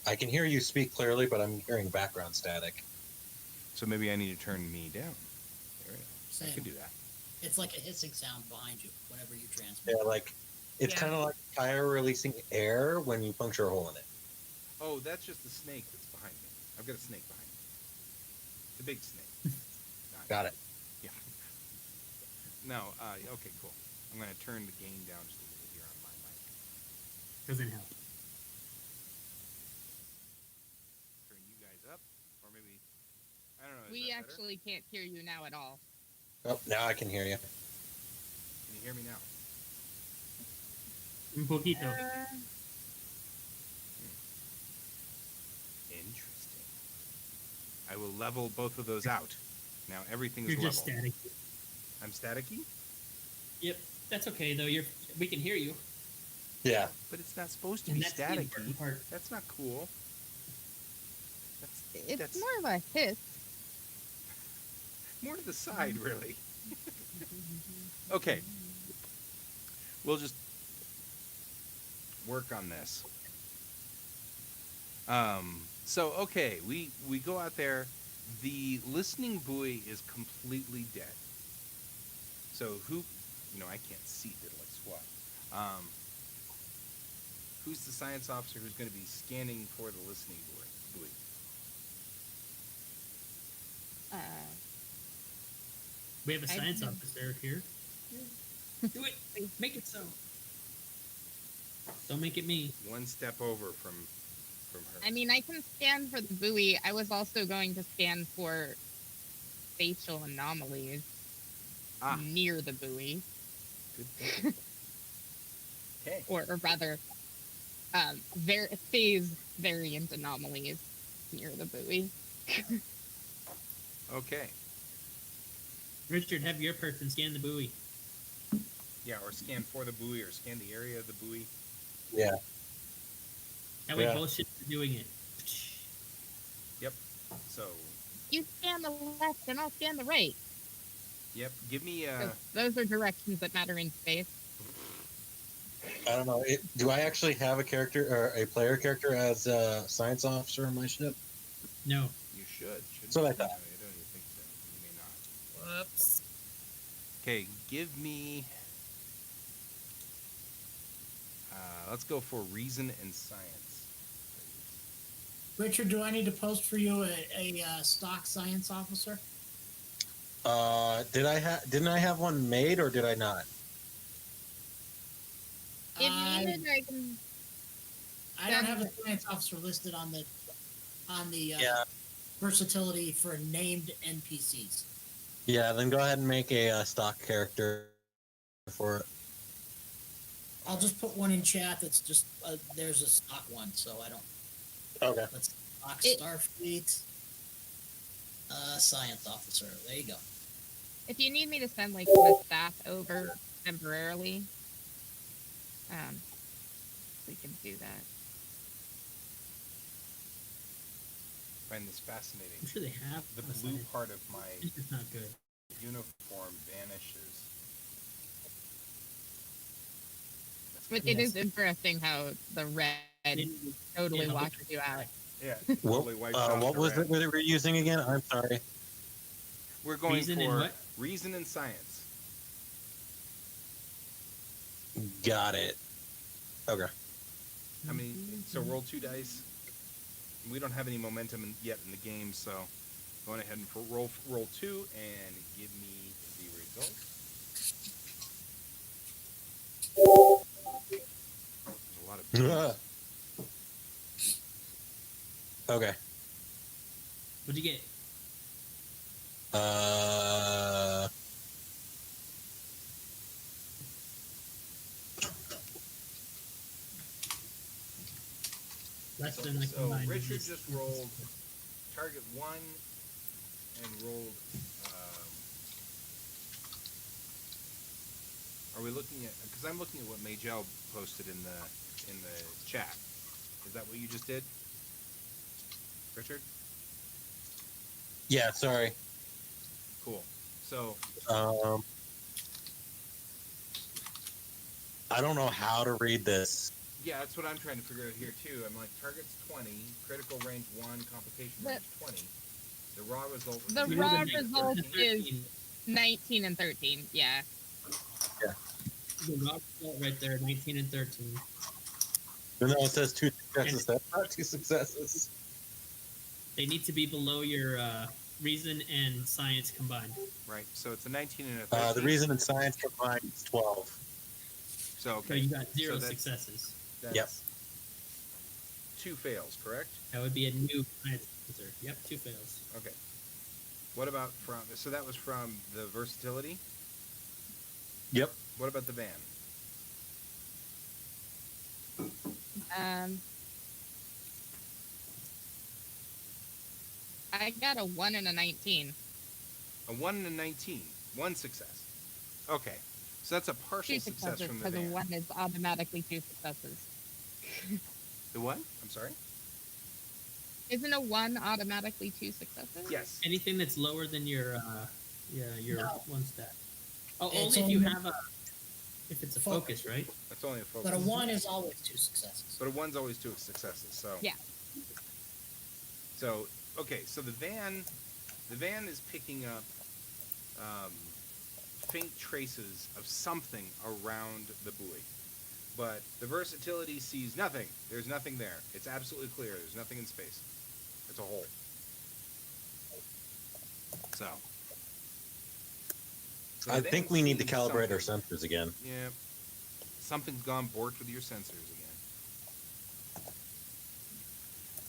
I can hear you speak clearly, but I'm hearing background static. So maybe I need to turn me down. There we go. I Same. can do that. It's like a hissing sound behind you whenever you transmit. Yeah, like it's Yeah. kind of like a tire releasing air when you puncture a hole in it. Oh, that's just the snake that's behind me. I've got a snake behind me. The big snake. Got it. Yeah. No, okay, cool. I'm going to turn the gain down just a little here on my mic. Doesn't help. Turn you guys up, or maybe, I don't know. Is We that better? actually can't hear you now at all. Oh, now I can hear you. Can you hear me now? Un poquito. I will level both of those out. Now everything is You're level. just static. I'm staticky, Yep, that's okay though. We can hear you. Yeah. but it's not supposed to And be that's the staticky. important part. That's not cool. It's That's more of a hiss. more to the side, really. Okay. We'll just work on this. So okay, we go out there. The listening buoy is completely dead. So who, I can't see diddly squat. Who's the science officer who's going to be scanning for the listening buoy? We have a I science didn't- officer here. Do it. Make it so. Don't make it me. One step over from her. I mean, I can scan for the buoy. I was also going to scan for spatial anomalies near the buoy, Good thing. Okay. or rather, phase variant anomalies near the buoy. Okay. Richard, have your person scan the buoy. Yeah, or scan for the buoy, or scan the area of the buoy. Yeah. That way Yeah. both ships are doing it. So, You scan the left, and I'll scan the right. yep. Give me 'Cause those are directions that matter in space. I don't know. Do I actually have a character or a player character as a science officer on my ship? No. You should. That's what I thought. No, I don't even think so. You may not. Whoops. Okay, give me. Let's go for reason and science. Richard, do I need to post for you a stock science officer? Didn't I have one made or did I not? If you need it, I can. I don't have a science officer listed on the Yeah. versatility for named NPCs. Yeah, then go ahead and make a stock character for it. I'll just put one in chat. That's just there's a stock one, so I don't. Okay. Let's stock It- Starfleet science officer. There you go. If you need me to send like the staff over temporarily, we can do that. I find this fascinating. I'm sure they have The a blue science. part of my It's just not good. uniform vanishes. But Yes. it is interesting how the red totally Yeah. washes you out. Yeah, What, totally wipes out what the was red. it that we were using again? I'm sorry. We're going Reason and for what? reason and science. Got it. Okay. I mean, so roll 2 dice. We don't have any momentum yet in the game, so go on ahead and roll 2 and give me the result. There's a lot of twos. Okay. What'd you get? Less than the So combined. Richard just rolled target 1 and rolled. Are we looking at? Because I'm looking at what Majel posted in the chat. Is that what you just did, Richard? Yeah, sorry. Cool. So I don't know how to read this. yeah, that's what I'm trying to figure out here too. I'm like target's 20, critical range 1, complication The- range 20. The raw result. was The You 0 raw rolled to a result 13. is 19 and 13. Yeah. The raw result right there, 19 and 13. No, it says 2 successes. That's not 2 successes. They need to be below your reason and science combined. right. So it's a 19 and a 13. The reason in science combined is 12. So So okay. you got 0 So that's- successes. That's Yep. 2 fails, correct? That would be a new science officer. Yep, 2 fails. Okay. What about from? So that was from the versatility. Yep. What about the van? I I got a 1 and a 19. A 1 and a 19. One success. Okay. So that's a partial 2 success successes from the because a van. 1 is automatically 2 successes. The what? I'm sorry? Isn't a 1 automatically 2 successes? Yes. Anything that's lower than your your No. 1 stat. Oh, It's only if you only- have a if it's a focus, right? That's only a focus. But a 1 is always 2 successes. But a 1's always 2 successes. So Yeah. So okay, so the van is picking up faint traces of something around the buoy. But the versatility sees nothing. There's nothing there. It's absolutely clear. There's nothing in space. It's a hole. So the I van think we need to sees calibrate our something. sensors again. Yeah. Something's gone borked with your sensors again.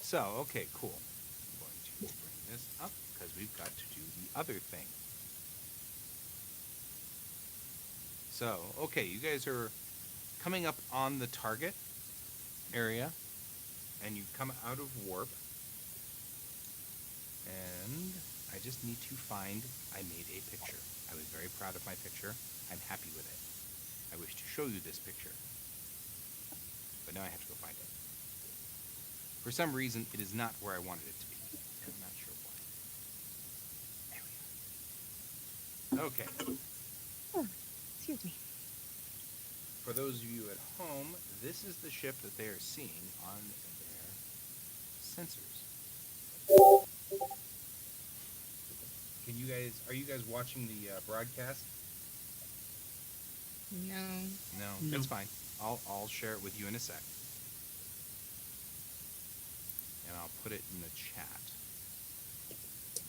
So, okay, cool. I'm going to bring this up because we've got to do the other thing. So, okay, you guys are coming up on the target area, and you come out of warp. And I just need to find, I made a picture. I was very proud of my picture. I'm happy with it. I wish to show you this picture. But now I have to go find it. For some reason, it is not where I wanted it to be. I'm not sure why. There we are. Okay. Oh, excuse me. For those of you at home, this is the ship that they are seeing on their sensors. Are you guys watching the broadcast? No. No, No. that's fine. I'll share it with you in a sec. And I'll put it in the chat.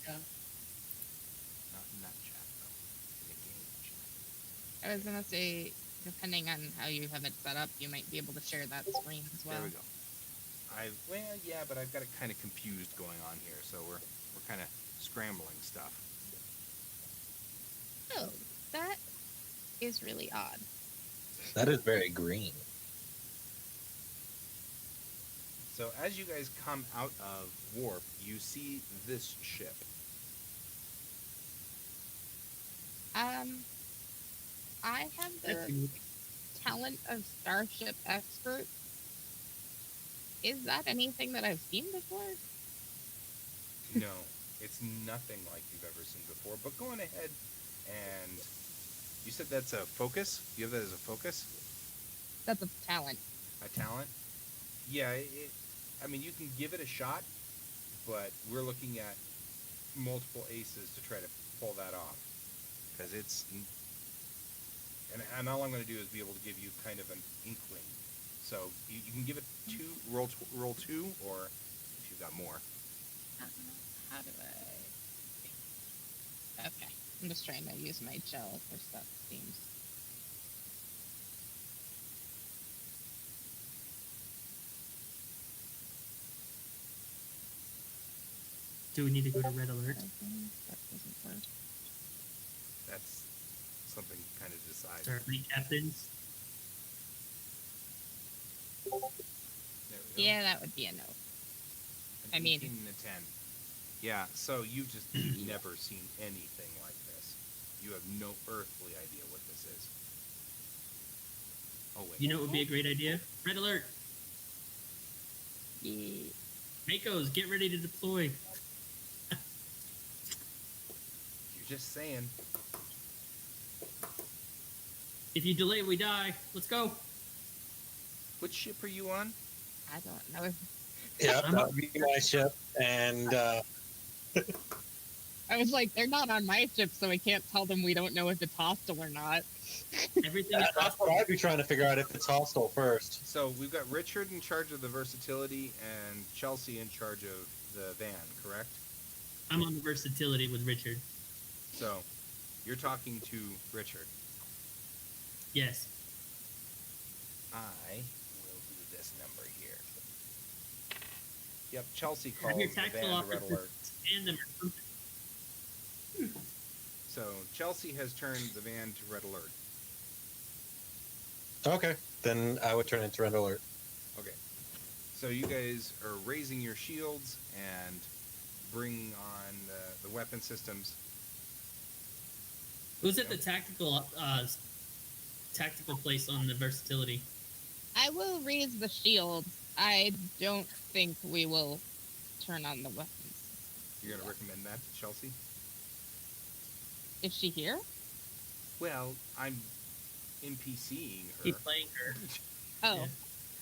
Yeah. Not in that chat, though. In the game chat. I was gonna say, depending on how you have it set up, you might be able to share that screen as well. There we go. Yeah, but I've got it kind of confused going on here, so we're kind of scrambling stuff. Oh, that is really odd. That is very green. So as you guys come out of warp, you see this ship. I have That's the unique. talent of Starship Expert. Is that anything that I've seen before? No, it's nothing like you've ever seen before. But go on ahead and you said that's a focus? You have that as a focus? That's a talent. A talent? Yeah, I mean, you can give it a shot, but we're looking at multiple aces to try to pull that off. Because it's... And all I'm going to do is be able to give you kind of an inkling. So you can give it roll two, or if you've got more. How do I... Okay. I'm just trying to use my gel for stuff, seems. Do we need to go to red alert? That doesn't work. That's something kind of decide. Start fleet captains. There we go. Yeah, that would be a no. An I mean- 18 and a 10. Yeah, so you've just never seen anything like this. You have no earthly idea what this is. Oh, wait. You know what would be a great idea? Red alert. Yeah. Makos, get ready to deploy. You're just saying. If you delay, we die. Let's go. Which ship are you on? I don't know. Yeah, that would be my ship. And I was like, they're not on my ship, so I can't tell them we don't know if it's hostile or not. Everything is that's what I'd be trying to figure out if it's hostile first. So we've got Richard in charge of the versatility and Chelsea in charge of the van, correct? I'm on the versatility with Richard. So you're talking to Richard. Yes. I will do this number here. Yep, Chelsea Have calls your the tactical van to red officer alert. stand them or something. So Chelsea has turned the van to red alert. Okay, then I would turn into red alert. Okay. So you guys are raising your shields, and bring on the weapon systems. Who's at the tactical place on the versatility? I will raise the shield. I don't think we will turn on the weapons. You're going to recommend that to Chelsea? Is she here? Well, I'm NPCing her. Keep playing her. Oh.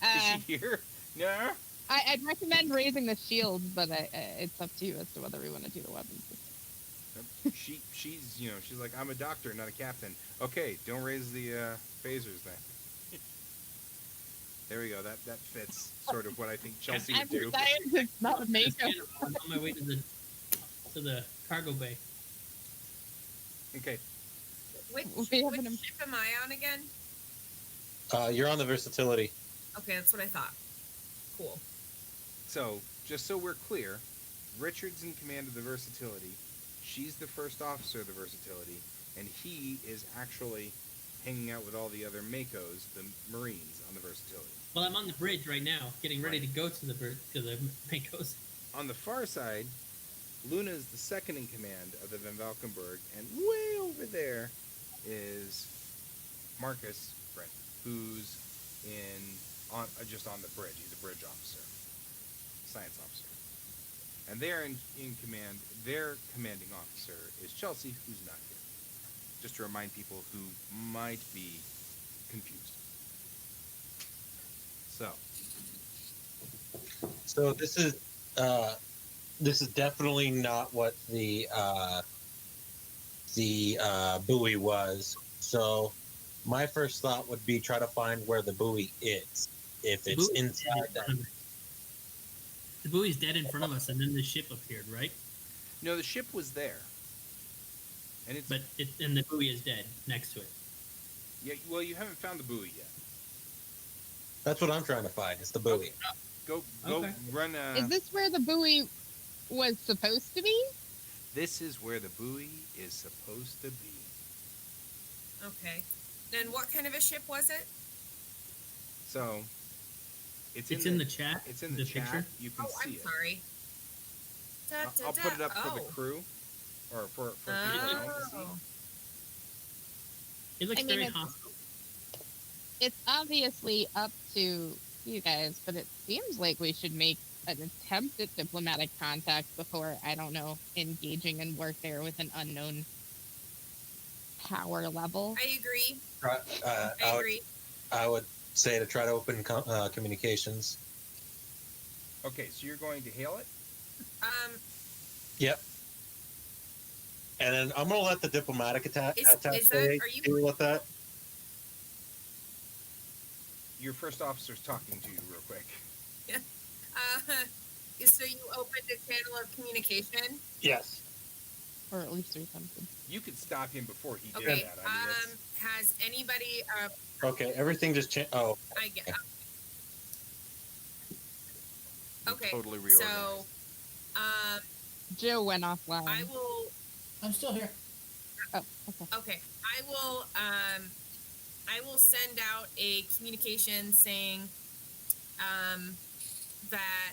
Is she here? No? I'd recommend raising the shield, but it's up to you as to whether we want to do the weapons. She's like, I'm a doctor, not a captain. Okay, don't raise the phasers then. There we go. That fits sort of what I think Chelsea would do. Scientist, not a makeup. I'm on my way to the cargo bay. Okay. Which We have an- ship am I on again? You're on the versatility. Okay, that's what I thought. Cool. So, just so we're clear, Richard's in command of the versatility. She's the first officer of the versatility, and he is actually hanging out with all the other Makos, the Marines, on the versatility. Well, I'm on the bridge right now, getting ready to go to the Makos. On the far side, Luna is the second in command of the Van Valkenburg, and way over there is Marcus Brent, who's just on the bridge. He's a bridge officer, science officer. And they're in command. Their commanding officer is Chelsea, who's not here. Just to remind people who might be confused. So this is definitely not what the buoy was. So my first thought would be try to find where the buoy is. If it's inside that. The buoy's dead in front of us, and then the ship appeared, right? No, the ship was there, and And the buoy is dead next to it. Yeah. Well, you haven't found the buoy yet. That's what I'm trying to find. It's the buoy. Go Okay. run. Is this where the buoy was supposed to be? This is where the buoy is supposed to be. Okay. Then what kind of a ship was it? So, it's in the chat. It's in the chat. picture. You can Oh, see I'm it. sorry. I'll put it up for the crew, or for people who want to see. Oh. It looks I mean, very it's- hostile. It's obviously up to you guys, but it seems like we should make an attempt at diplomatic contact before, I don't know, engaging in warfare with an unknown power level. I agree. I I agree. would say to try to open communications. Okay, so you're going to hail it. Yep. And then I'm gonna let the diplomatic Is that- attaché are you- deal with that. Your first officer's talking to you real quick. So you opened a channel of communication. Yes. Or at least attempted. You could stop him before he did Okay. that. I mean, it's, Has anybody? Okay. Everything just changed. Oh. I get. he Okay. totally reorganized. So, Joe went offline. I will. I'm still here. Oh, okay. Okay, I will. I will send out a communication saying that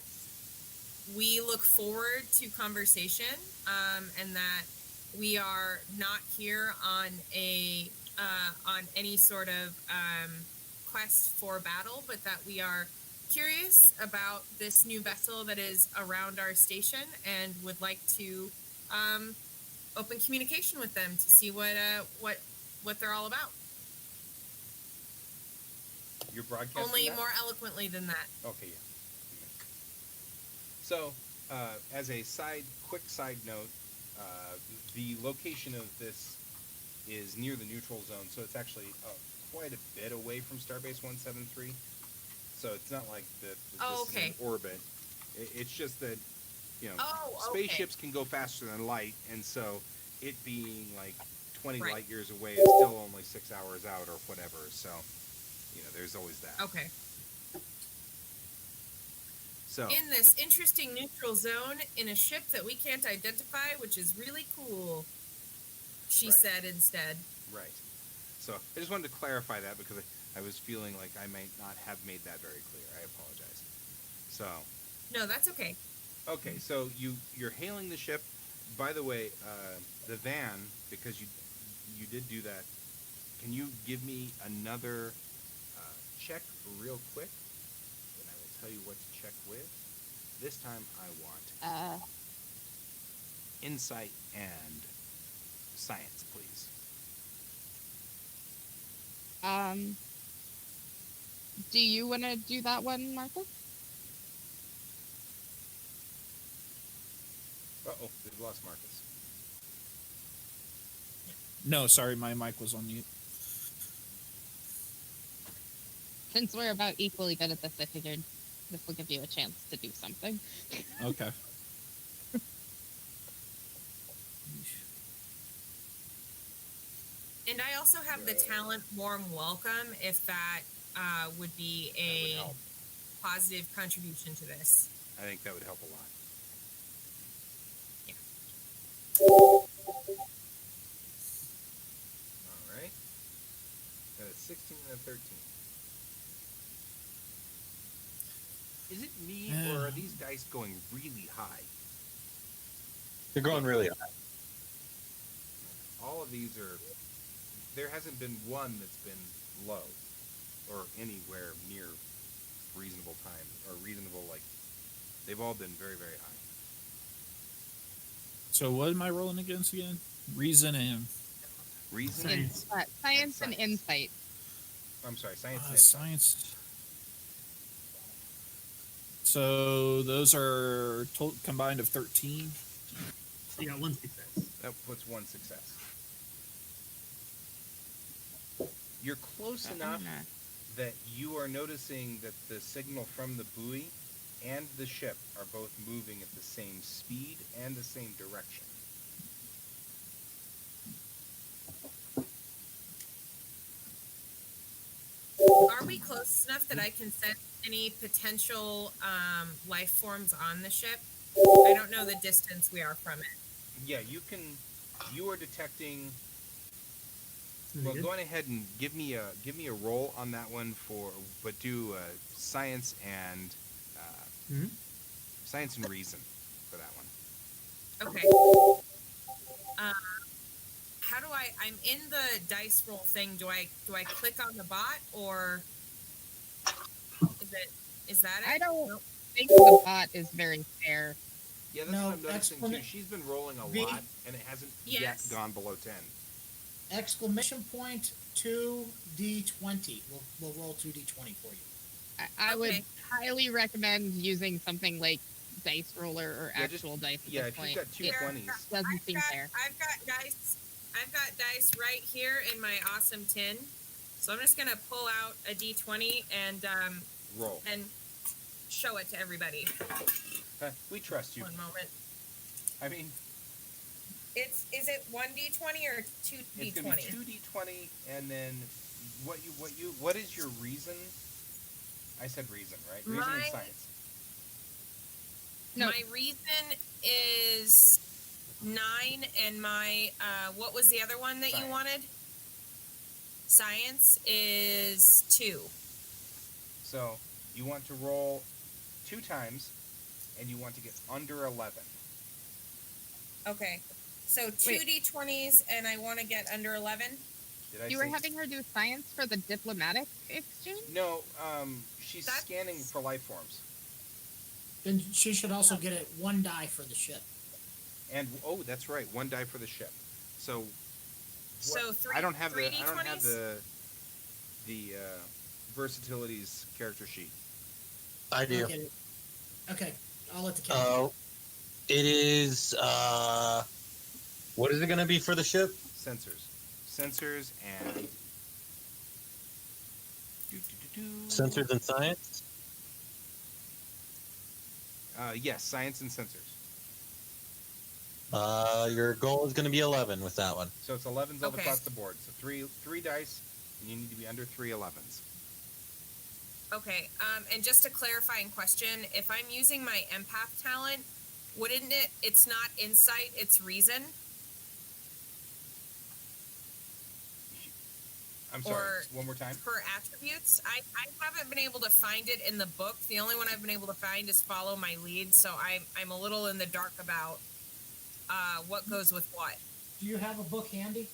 we look forward to conversation, and that we are not here on any sort of quest for battle, but that we are curious about this new vessel that is around our station and would like to open communication with them to see what they're all about. You're broadcasting Only that? more eloquently than that. Okay, yeah. So, as a quick side note, the location of this is near the neutral zone, so it's actually quite a bit away from Starbase 173. So it's not like this okay. is in orbit. It's just that, Oh, spaceships can go faster than light, and so it being like 20 Right. light years away is still only 6 hours out or whatever. So, there's always that. Okay. So, In this interesting neutral zone in a ship that we can't identify, which is really cool, she Right. said instead. right. So I just wanted to clarify that because I was feeling like I might not have made that very clear. I apologize. So, No, that's okay. Okay, so you're hailing the ship. By the way, the van, because you did do that. Can you give me another check real quick? And I will tell you what to check with. This time I want insight and science, please. Do you want to do that one, Martha? Uh-oh, we've lost Marcus. No, sorry, my mic was on mute. Since we're about equally good at this, I figured this will give you a chance to do something. Okay. And I also have the talent warm welcome if that would be That would a help. positive contribution to this. I think that would help a lot. All right. Got a 16 and a 13. Is it me, or are these dice going really high? You're going really high. All of these are. There hasn't been one that's been low, or anywhere near reasonable time, or reasonable, like. They've all been very, very high. So what am I rolling against again? Reason and Reason. Science. Science and Science. insight. I'm sorry, science and insight. science. So those are combined of 13. So you got one success. That puts one success. You're close enough that you are noticing that the signal from the buoy and the ship are both moving at the same speed and the same direction. Are we close enough that I can sense any potential life forms on the ship? I don't know the distance we are from it. Yeah, you are detecting. Very Well, good. go on ahead and give me a roll on that one but do science and Mhm. science and reason for that one. Okay. How do I'm in the dice roll thing. Do I click on the bot, or is that it? I don't Nope. think the bot is very fair. Yeah, that's No, what I'm noticing too. exclamation- She's been rolling a V- lot, and it hasn't Yes. yet gone below 10. Exclamation point 2d20. We'll roll 2d20 for you. I would Okay. highly recommend using something like Dice Roller or Yeah, just- actual dice at Yeah, this if you've point. got two It 20s. doesn't seem fair. I've got dice right here in my awesome tin. So I'm just gonna pull out a D20 and Roll. show it to everybody. We trust you. One moment. I mean, Is it 1D20 or two it's gonna be D20? 2d20, and then what is your reason? I said reason, right? Reason and My- science. No. My reason is 9, and my what was the other one that you Science. wanted? Science is 2. So you want to roll 2 times, and you want to get under 11. Okay. So 2 D20s, and I want to get under 11. Did I You were say? having her do science for the diplomatic exchange? No, she's That's- scanning for life forms. Then she should also get it 1 die for the ship. And oh, that's right, 1 die for the ship. So So 3 I don't have three the I don't have D20s? the versatilities character sheet. I do. Okay, I'll let the cat. Oh, it is. What is it going to be for the ship? Sensors and Sensors and science. Yes, science and sensors. Your goal is going to be 11 with that one. So it's 11s all Okay. across the board. So three dice, and you need to be under 3 11s. Okay. And just a clarifying question: if I'm using my empath talent, wouldn't it? It's not insight; it's reason. I'm sorry. or One more time. her attributes. I haven't been able to find it in the book. The only one I've been able to find is follow my lead. So I'm a little in the dark about what goes with what. Do you have a book handy?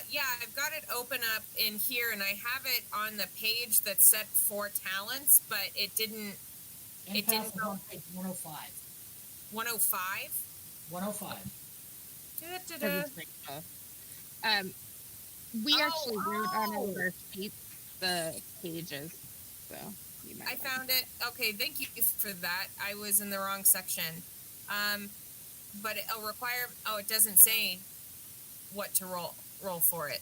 Yeah, I've got it open up in here, and I have it on the page that's set for talents, but it didn't. It didn't Empath is on page 105. 105. 105. We Oh, actually wrote on oh. our sheet the pages, so you might. I found it. Okay, thank you for that. I was in the wrong section. But it'll require. Oh, it doesn't say what to roll for it.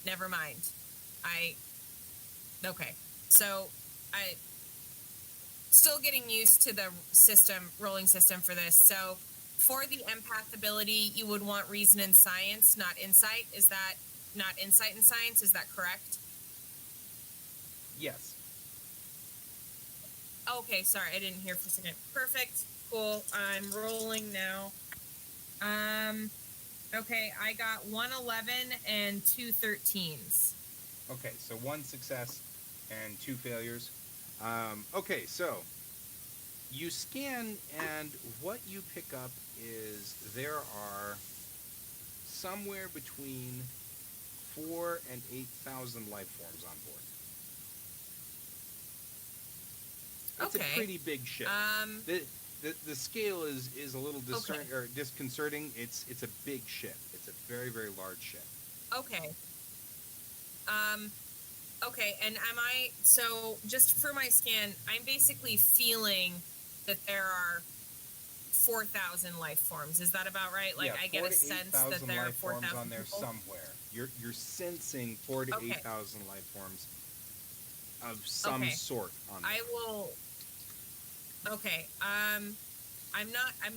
Never mind. Okay. So I still getting used to the rolling system for this. So for the empath ability, you would want reason and science, not insight. Is that not insight and science? Is that correct? Yes. Okay, sorry, I didn't hear for a second. Perfect. Cool. I'm rolling now. Okay, I got 111 and 2 13s. Okay, so 1 success and 2 failures. Okay, so you scan, and what you pick up is there are somewhere between 4 and 8,000 life forms on board. It's Okay. a pretty big ship. The scale is a little or disconcerting. It's a big ship. It's a very, very large ship. Okay. Okay, and so just for my scan, I'm basically feeling that there are 4,000 life forms. Is that about right? Like, yeah, I get a sense that there are life forms 4,000 on there people? somewhere. You're sensing 4,000 to Okay. 8,000 life forms of some Okay. sort on there. I will. Okay. I'm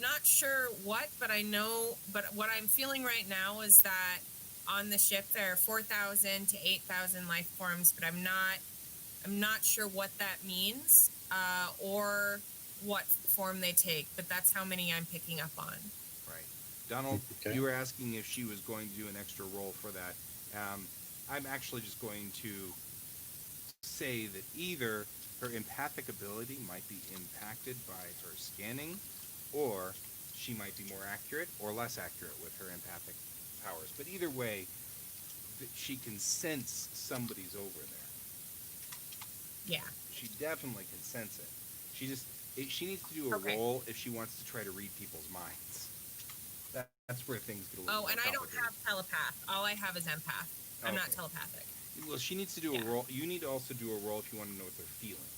not sure what, but I know. But what I'm feeling right now is that on the ship there are 4,000 to 8,000 life forms, but I'm not sure what that means, or what form they take. But that's how many I'm picking up on. Right. Donald, Okay. you were asking if she was going to do an extra roll for that. I'm actually just going to say that either her empathic ability might be impacted by her scanning, or she might be more accurate or less accurate with her empathic powers. But either way, she can sense somebody's over there. Yeah. She definitely can sense it. She needs to do a Okay. roll if she wants to try to read people's minds. That's where things get a little Oh, more and I don't complicated. have telepath. All I have is empath. I'm not Okay. telepathic. Well, she needs to do Yeah. a roll. You need to also do a roll if you want to know what they're feeling.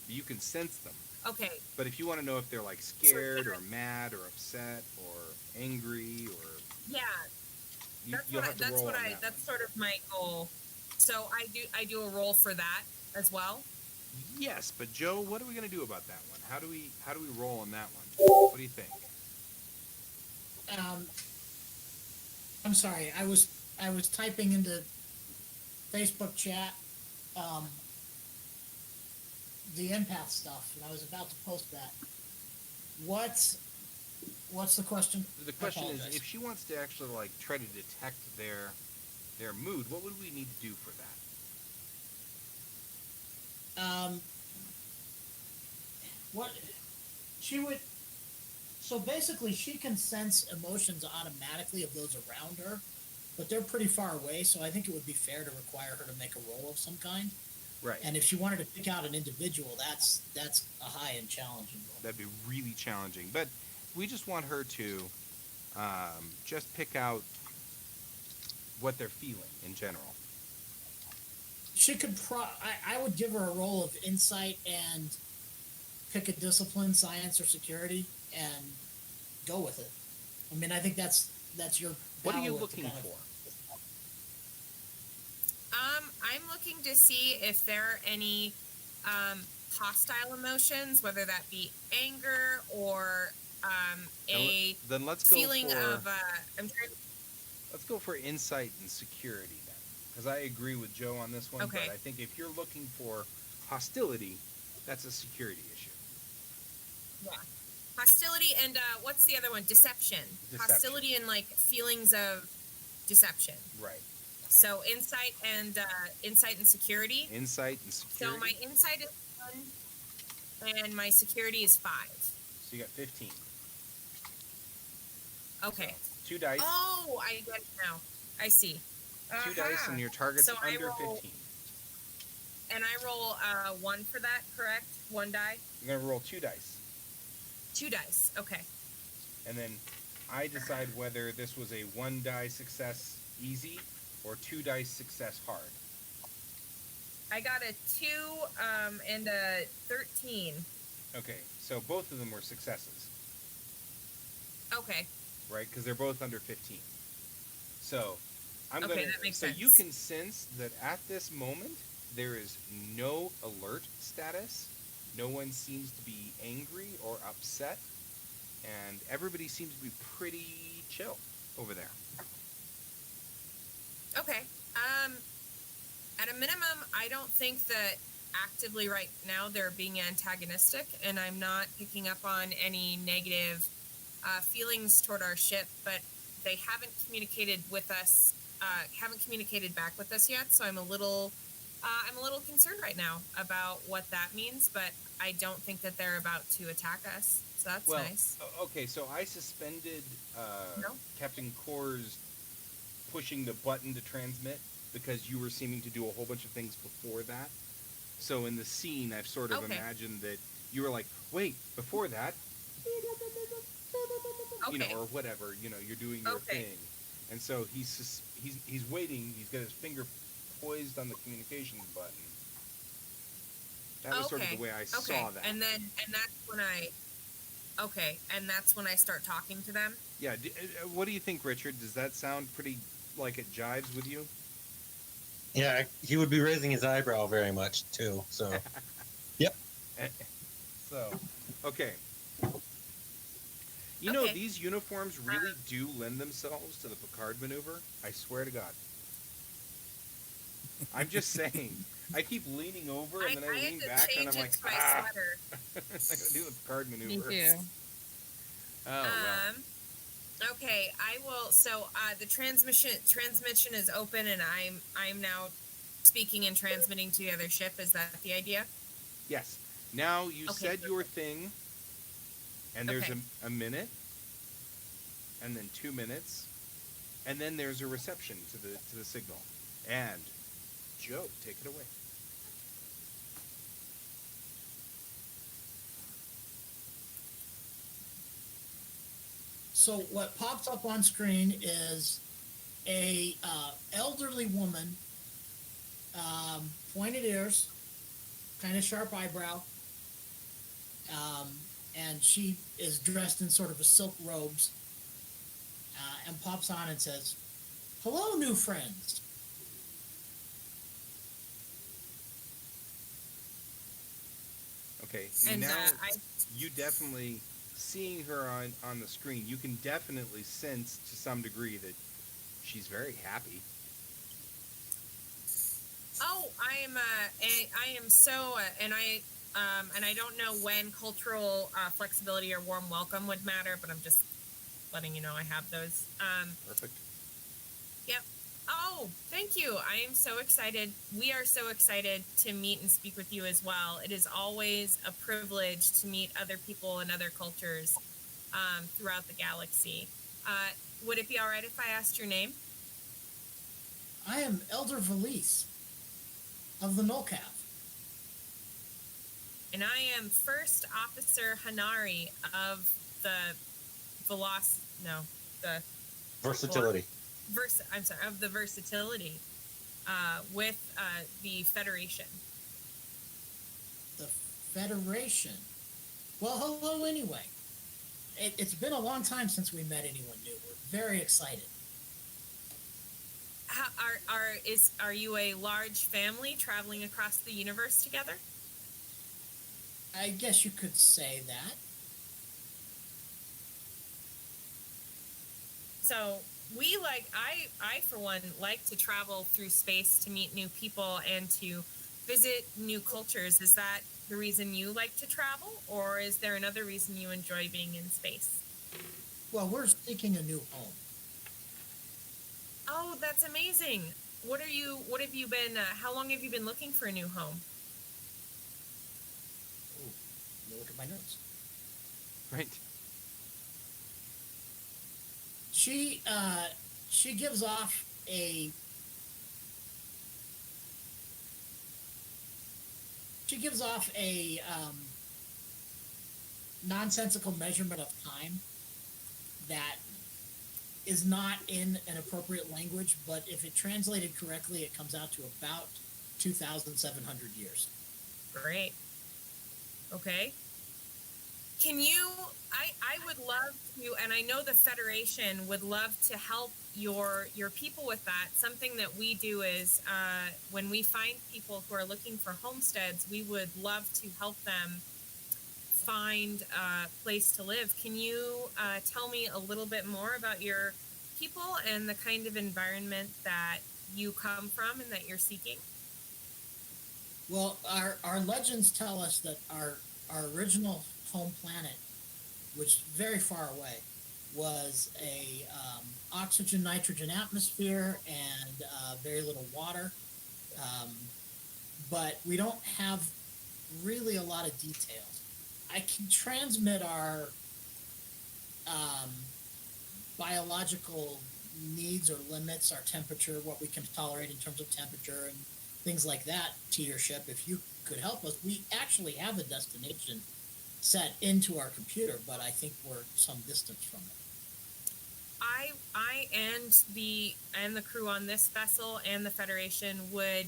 You can sense them, Okay. but if you want to know if they're like scared or mad or upset or angry or Yeah. you'll have to roll on that That's one. sort of my goal. So I do a roll for that as well. Yes, but Joe, what are we going to do about that one? How do we roll on that one? What do you think? I'm sorry. I was typing into Facebook chat the empath stuff, and I was about to post that. What's the question? The question is, apologize. if she wants to actually like try to detect their mood, what would we need to do for that? What she would. So basically, she can sense emotions automatically of those around her, but they're pretty far away. So I think it would be fair to require her to make a roll of some kind. Right. And if she wanted to pick out an individual, that's a high and challenging roll. That'd be really challenging. But we just want her to just pick out what they're feeling in general. She could I would give her a roll of insight and pick a discipline, science or security, and go with it. I mean, I think that's your. What are you balance to looking kind of- for? I'm looking to see if there are any hostile emotions, whether that be anger or Then let's go feeling for of. I'm trying. let's go for insight and security then, because I agree with Joe on this one. Okay. But I think if you're looking for hostility, that's a security issue. Yeah. Hostility and what's the other one? Deception. Deception. Hostility and like feelings of deception. Right. So insight and security. Insight and security. So my insight is 1, and my security is 5. So you got 15. Okay. So 2 dice. Oh, I get it now. I see. 2 dice, and your target's So I under roll- 15. And I roll 1 for that, correct? 1 die? You're gonna roll 2 dice, 2 dice. Okay. and then I decide whether this was a 1 die success easy or 2 dice success hard. I got a 2 and a 13. Okay, so both of them were successes, Okay. right? Because they're both under 15. So I'm Okay, gonna. that makes so you sense. can sense that at this moment there is no alert status. No one seems to be angry or upset, and everybody seems to be pretty chill over there. Okay. At a minimum, I don't think that actively right now they're being antagonistic, and I'm not picking up on any negative feelings toward our ship, but they haven't communicated with us, haven't communicated back with us yet, so I'm a little concerned right now about what that means, but I don't think that they're about to attack us, so that's Well, nice. okay, so I suspended No? Captain Core's pushing the button to transmit because you were seeming to do a whole bunch of things before that. So in the scene, I've sort of Okay. imagined that you were like, wait, before that, you know, Okay. or whatever, you know, you're doing your Okay. thing. And so he's waiting, he's got his finger poised on the communications button. That was sort of the way I saw that. And that's when I start talking to them. Yeah, what do you think, Richard? Does that sound pretty like it jives with you? Yeah, he would be raising his eyebrow very much too. So So, okay. You know, Okay. these uniforms really do lend themselves to the Picard maneuver. I swear to God. I'm just saying. I keep leaning over and then I had lean to back and I'm change like, into my ah, sweater. I gotta do the Picard maneuver. Me too. Oh, well. Okay, I will. So the transmission is open, and I'm now speaking and transmitting to the other ship. Is that the idea? Yes. Now you Okay, said your thing, and there's Okay. a minute, and then 2 minutes, and then there's a reception to the signal. And Joe, take it away. So what pops up on screen is a elderly woman, pointed ears, kind of sharp eyebrow, and she is dressed in sort of a silk robes, and pops on and says, "Hello, new friends." Okay. And now I you definitely seeing her on the screen, you can definitely sense to some degree that she's very happy. I am so and I don't know when cultural flexibility or warm welcome would matter, but I'm just letting you know I have those. Perfect. Yep. Oh, thank you. I am so excited. We are so excited to meet and speak with you as well. It is always a privilege to meet other people and other cultures throughout the galaxy. Would it be all right if I asked your name? I am Elder Valise of the Nullcav. And I am First Officer Hanari of the versatility. of the Versatility with the Federation. The Federation. Well, hello anyway. It's been a long time since we met anyone new. We're very excited. Are you a large family traveling across the universe together? I guess you could say that. So I for one like to travel through space to meet new people and to visit new cultures. Is that the reason you like to travel, or is there another reason you enjoy being in space? Well, we're seeking a new home. Oh, that's amazing. what have you been? How long have you been looking for a new home? Ooh, let me look at my notes. Right. She gives off a nonsensical measurement of time that is not in an appropriate language, but if it translated correctly, it comes out to about 2,700 years. Great. Okay. Can you? I would love to, and I know the Federation would love to help your people with that. Something that we do is when we find people who are looking for homesteads, we would love to help them find a place to live. Can you tell me a little bit more about your people and the kind of environment that you come from and that you're seeking? Well, our legends tell us that our original home planet, which is very far away, was a oxygen nitrogen atmosphere and very little water, but we don't have really a lot of details. I can transmit our biological needs or limits, our temperature, what we can tolerate in terms of temperature and things like that to your ship. If you could help us, we actually have a destination set into our computer, but I think we're some distance from it. I and the crew on this vessel and the Federation would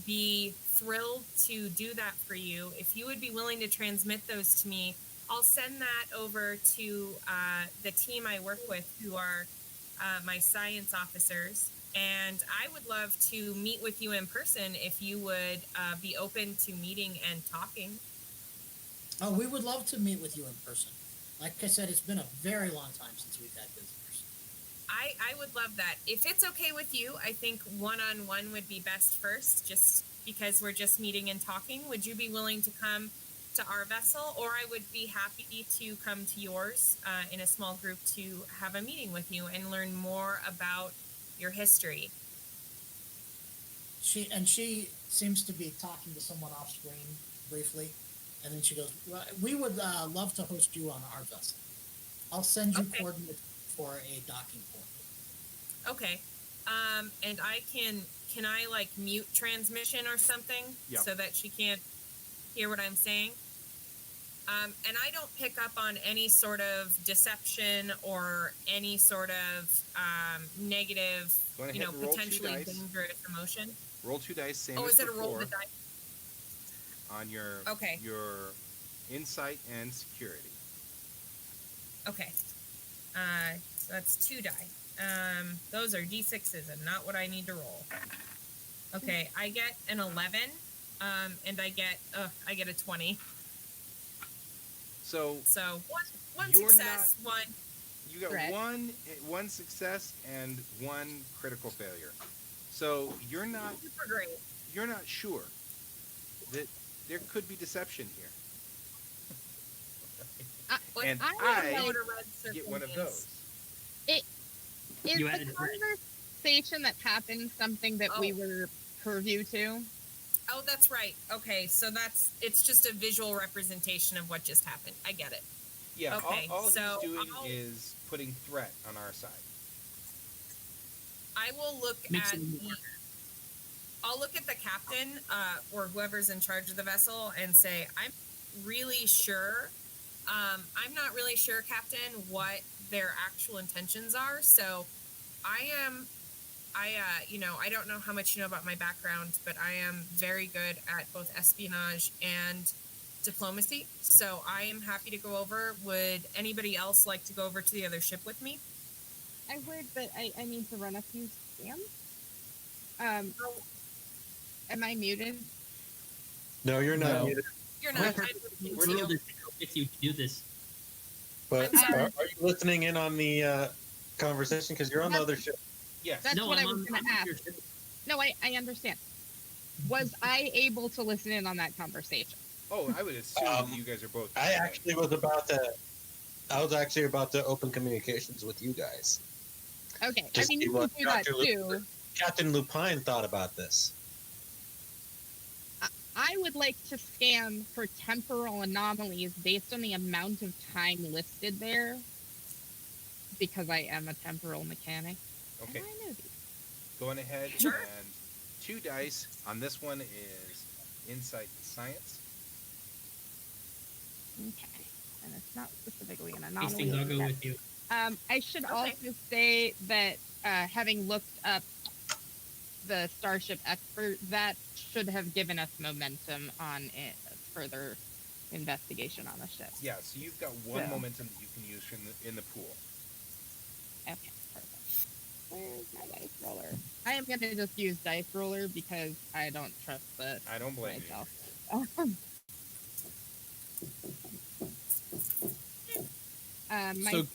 be thrilled to do that for you. If you would be willing to transmit those to me, I'll send that over to the team I work with, who are my science officers. And I would love to meet with you in person if you would be open to meeting and talking. Oh, we would love to meet with you in person. Like I said, it's been a very long time since we've had visitors. I would love that. If it's okay with you, I think one-on-one would be best first, just because we're just meeting and talking. Would you be willing to come to our vessel, or I would be happy to come to yours in a small group to have a meeting with you and learn more about your history? She seems to be talking to someone off screen briefly, and then she goes, well, we would love to host you on our vessel. I'll send you coordinates for a docking port. Okay. And can I like mute transmission or something so that she can't hear what I'm saying? And I don't pick up on any sort of deception or any sort of negative, potentially dangerous emotion. Roll 2 dice, same Oh, as is it a before, roll the dice? on your insight and security. Okay. So that's 2 die. Those are d6s and not what I need to roll. Okay, I get an 11, and I get a 20. So one you're success, one. You got Correct. one success and 1 critical failure. So you're not Super great. you're not sure that there could be deception here. What And I I know what a red circle Get one of means. those. Is You the added red. conversation that happened something that we were purview to? Oh, that's right. Okay, so it's just a visual representation of what just happened. I get it. Yeah, Okay, all so he's doing I'll- is putting threat on our side. I will look Makes at it more. I'll look at the captain or whoever's in charge of the vessel and say, I'm really sure. I'm not really sure, Captain, what their actual intentions are. So I don't know how much you know about my background, but I am very good at both espionage and diplomacy. So I am happy to go over. Would anybody else like to go over to the other ship with me? I would, but I need to run a few scans. Am I muted? No, you're not. No. muted. You're not. We're Roll this if you do this. But I'm sorry. are you listening in on the conversation? Because you're on the other ship. Yes. That's no, what I'm I was on gonna I'm ask. on No, I understand. Was I able to listen in on that conversation? Oh, I would assume you guys are both. I actually was about to. I was actually about to open communications with you guys. Okay, Just I mean, see you what can do that Dr. too. Captain Lupine thought about this. I would like to scan for temporal anomalies based on the amount of time listed there, because I am a temporal mechanic. Okay, And I know these. going ahead Sure. and 2 dice on this one is insight science. Okay, and it's not specifically an These anomaly. things, I'll go yet. with you. I should Okay. also say that having looked up the Starship Expert, that should have given us momentum on it, further investigation on the ship. Yeah, so you've got 1 Yeah. momentum that you can use in the pool. Okay, perfect. Where's my dice roller? I am going to just use dice roller because I don't trust the I don't blame you. myself. So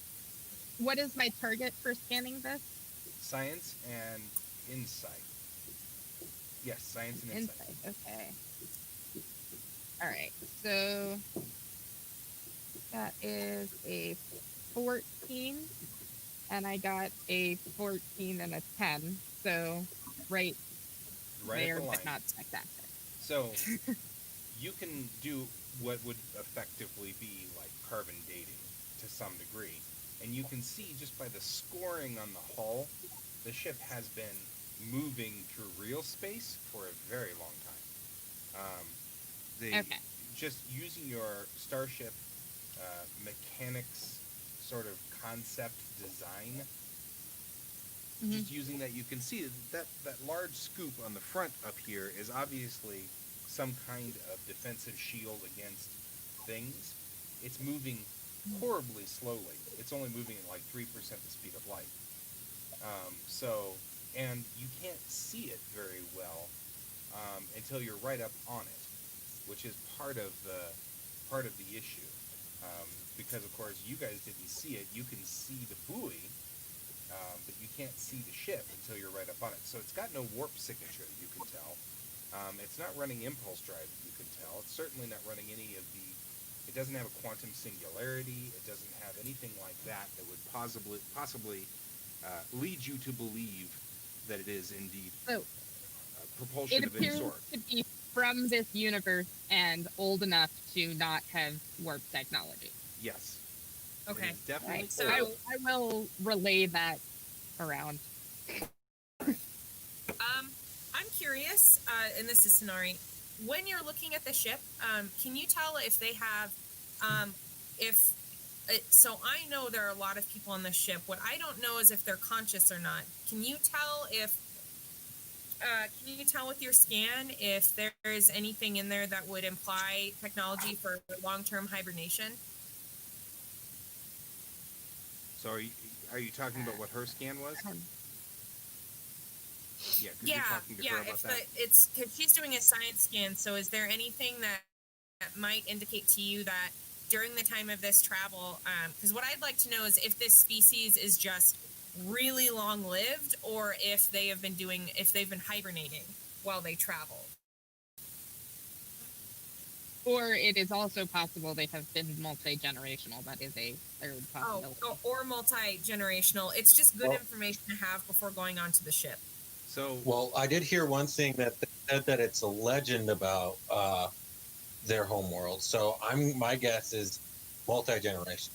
What is my target for scanning this? Science and insight. Yes, science and insight. Insight. Okay. All right. So that is a 14, and I got a 14 and a 10. So right Right there, at the line. but not spectacular. So you can do what would effectively be like carbon dating to some degree, and you can see just by the scoring on the hull, the ship has been moving through real space for a very long time. Okay. Just using your starship mechanics sort of concept design. Mhm. Just using that, you can see that large scoop on the front up here is obviously some kind of defensive shield against things. It's moving horribly slowly. It's only moving at like 3% the speed of light. And you can't see it very well until you're right up on it, which is part of the issue. Because of course you guys didn't see it. You can see the buoy, but you can't see the ship until you're right up on it. So it's got no warp signature that you can tell. It's not running impulse drive that you can tell. It's certainly not running any of the. It doesn't have a quantum singularity. It doesn't have anything like that that would possibly lead you to believe that it is indeed So propulsion it of any appears sort. to be from this universe and old enough to not have warp technology. Yes. Okay. It is definitely Right. So- old. I will relay that around. I'm curious, and this is Sonari. When you're looking at the ship, can you tell if they have, so I know there are a lot of people on the ship. What I don't know is if they're conscious or not. Can you tell with your scan if there is anything in there that would imply technology for long-term hibernation? So are you talking about what her scan was? Yeah, 'cause you're Yeah, talking to her yeah. about If that. it's because she's doing a science scan, so is there anything that might indicate to you that during the time of this travel, because what I'd like to know is if this species is just really long lived, or if they've been hibernating while they travel. Or it is also possible they have been multi-generational. That is a third possibility. Or multi-generational. It's just good Well- information to have before going onto the ship. So Well, I did hear one thing that said that it's a legend about their homeworld. So my guess is multi-generation.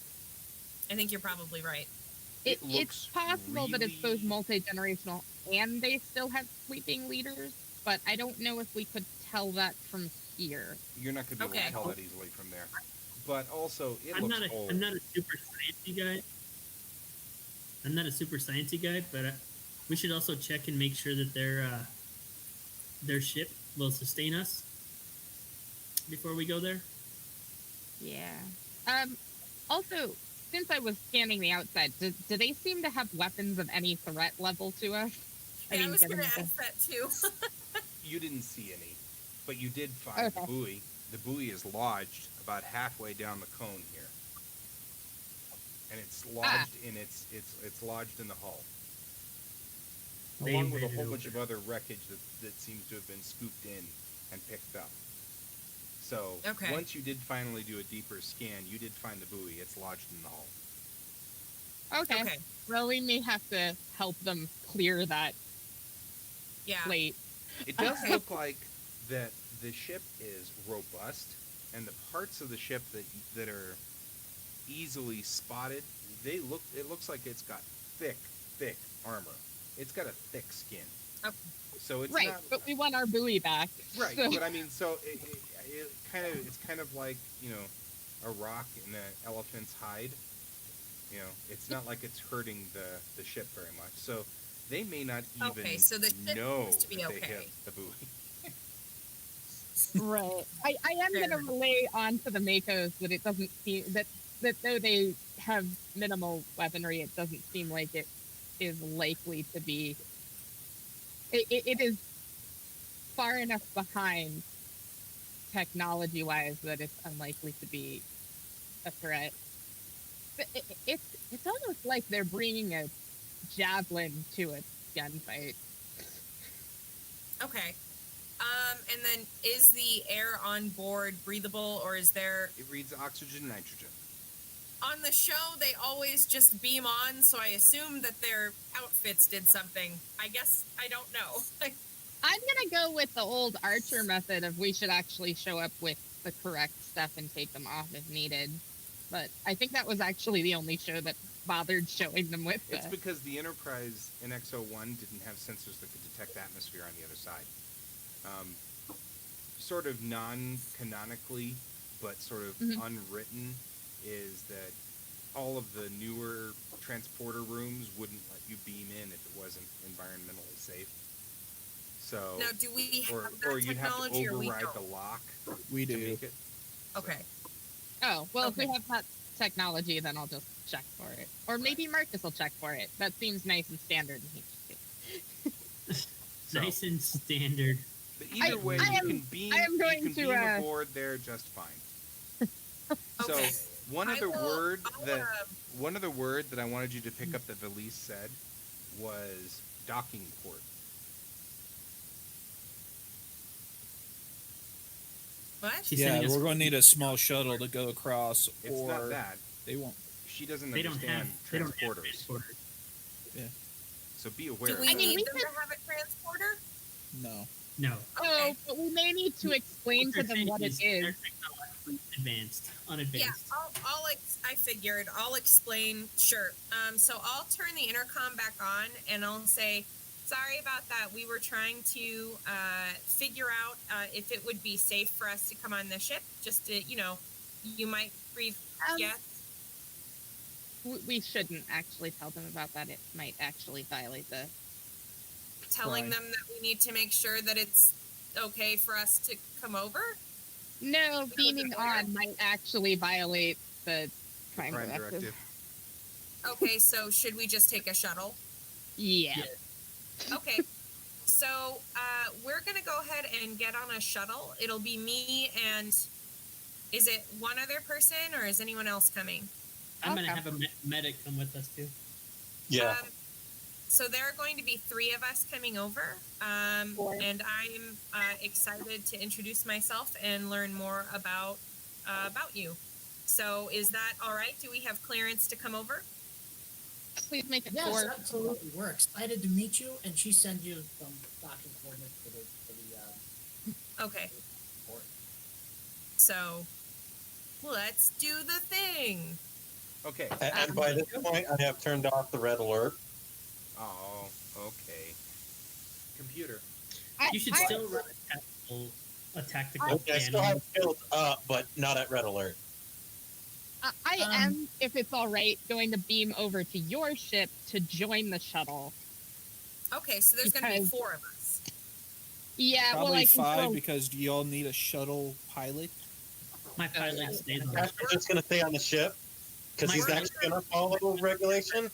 I think you're probably right. It It's looks possible that it's both really- multi-generational and they still have sleeping leaders, but I don't know if we could tell that from here. you're not going to be able Okay. to tell that easily from there. But also, it I'm looks not old. I'm not a super sciencey guy, but we should also check and make sure that their ship will sustain us before we go there. Yeah. Also, since I was scanning the outside, do they seem to have weapons of any threat level to us? Yeah, I was given going to that ask that too. You didn't see any, but you did find the Okay. buoy. The buoy is lodged about halfway down the cone here, and it's lodged in it's lodged in the hull, They along with a invaded whole bunch of over. other wreckage that seems to have been scooped in and picked up. So Okay. once you did finally do a deeper scan, you did find the buoy. It's lodged in the hull. Okay. Okay. Well, we may have to help them clear that Yeah. plate. It does Okay. look like that the ship is robust, and the parts of the ship that are easily spotted, it looks like it's got thick armor. It's got a thick skin. Okay. So it's Right, not but we want our buoy back. right. so- But I mean, so it's kind of like, you know, a rock in an elephant's hide. You know, it's not like it's hurting the ship very much. So they may not even Okay, so the ship know seems to be that they okay. hit the buoy. Right. I am Fair. going to relay on to the Makos that it doesn't seem that though they have minimal weaponry, it doesn't seem like it is likely to be. It is far enough behind technology-wise that it's unlikely to be a threat. But it's almost like they're bringing a javelin to a gunfight. Okay. And then is the air on board breathable, or is there It reads oxygen, nitrogen. on the show they always just beam on, so I assume that their outfits did something. I guess I don't know. I'm gonna go with the old Archer method of we should actually show up with the correct stuff and take them off if needed. But I think that was actually the only show that bothered showing them with It's the... because the Enterprise in XO1 didn't have sensors that could detect atmosphere on the other side. Sort of non-canonically, but sort of unwritten, is that all of the newer transporter rooms wouldn't let you beam in if it wasn't environmentally safe. So, Now, do we have or that you'd have to technology, or we override the don't? lock We to do. make it. Okay. Oh, well, if we Okay. have that technology, then I'll just check for it. Or maybe Marcus will check for it. That seems nice and standard in HQ. So- Nice and standard. But either way, I you am- can beam. I am going you can to, beam aboard there just fine. Okay. So one I other will- word I'll, that one other word that I wanted you to pick up that Valise said was docking port. What? She's Yeah, sending us- we're going to need a small shuttle to go across, It's or not that. they won't. She doesn't They don't have. understand They don't have transporters. transporters. So be aware. Do of we that. need we them could- to have a transporter? No. No. Okay. Oh, but we may need to explain to them what it They're is. technologically advanced, Yeah, unadvanced. I figured. I'll explain. Sure. So I'll turn the intercom back on and I'll say, sorry about that. We were trying to figure out if it would be safe for us to come on the ship. Just to, you might breathe. Yes. We shouldn't actually tell them about that. It might actually violate the... Telling Right. them that we need to make sure that it's okay for us to come over. No, beaming on might actually violate the Prime Prime Directive. directive. Okay, so should we just take a shuttle? Yeah. Okay. So we're going to go ahead and get on a shuttle. It'll be me and is it one other person or is anyone else coming? I'm gonna Okay. have a medic come with us too. Yeah. So there are going to be 3 of us coming over. Four. And I'm excited to introduce myself and learn more about you. So is that all right? Do we have clearance to come over? Please make it Yes, 4. absolutely. We're excited to meet you, and she sent you some docking coordinates for the Okay. port. So let's do the thing. Okay. And by this point, I have turned off the red alert. Oh, okay. Computer. You should still run a tactical Okay, I still cannon. have skills up, but not at red alert. I am, if it's all right, going to beam over to your ship to join the shuttle. Okay, so there's going to be Because- 4 of us. Yeah, Probably well, I can 5 throw... because y'all need a shuttle pilot. My pilot stays on. Casper's just going to stay on the ship because he's My- actually going to follow regulation.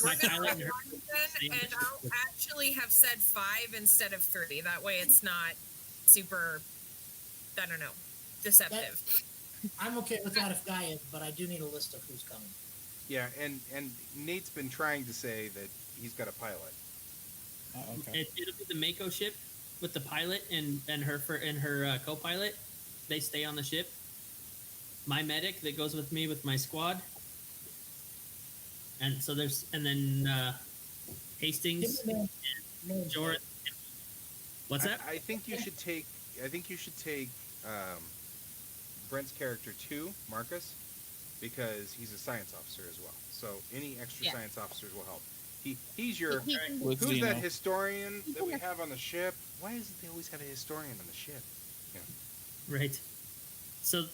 My We're gonna pilot and her run then, and I'll actually have said 5 instead of 3. That way it's not super, I don't know, deceptive. I'm okay with that if Guy is, but I do need a list of who's coming. Yeah, and Nate's been trying to say that he's got a pilot. Oh, okay. It'll be the Mako ship with the pilot and her co-pilot. They stay on the ship. My medic that goes with me with my squad. And so then Give Hastings, me the name. Jordan, What's that? I think you should take. I think you should take Brent's character too, Marcus, because he's a science officer as well. So any extra Yeah. science officers will help. He's your. He can- With Who's Zeno. that historian that we have on the ship? Why is it they always have a historian on the ship? Right. So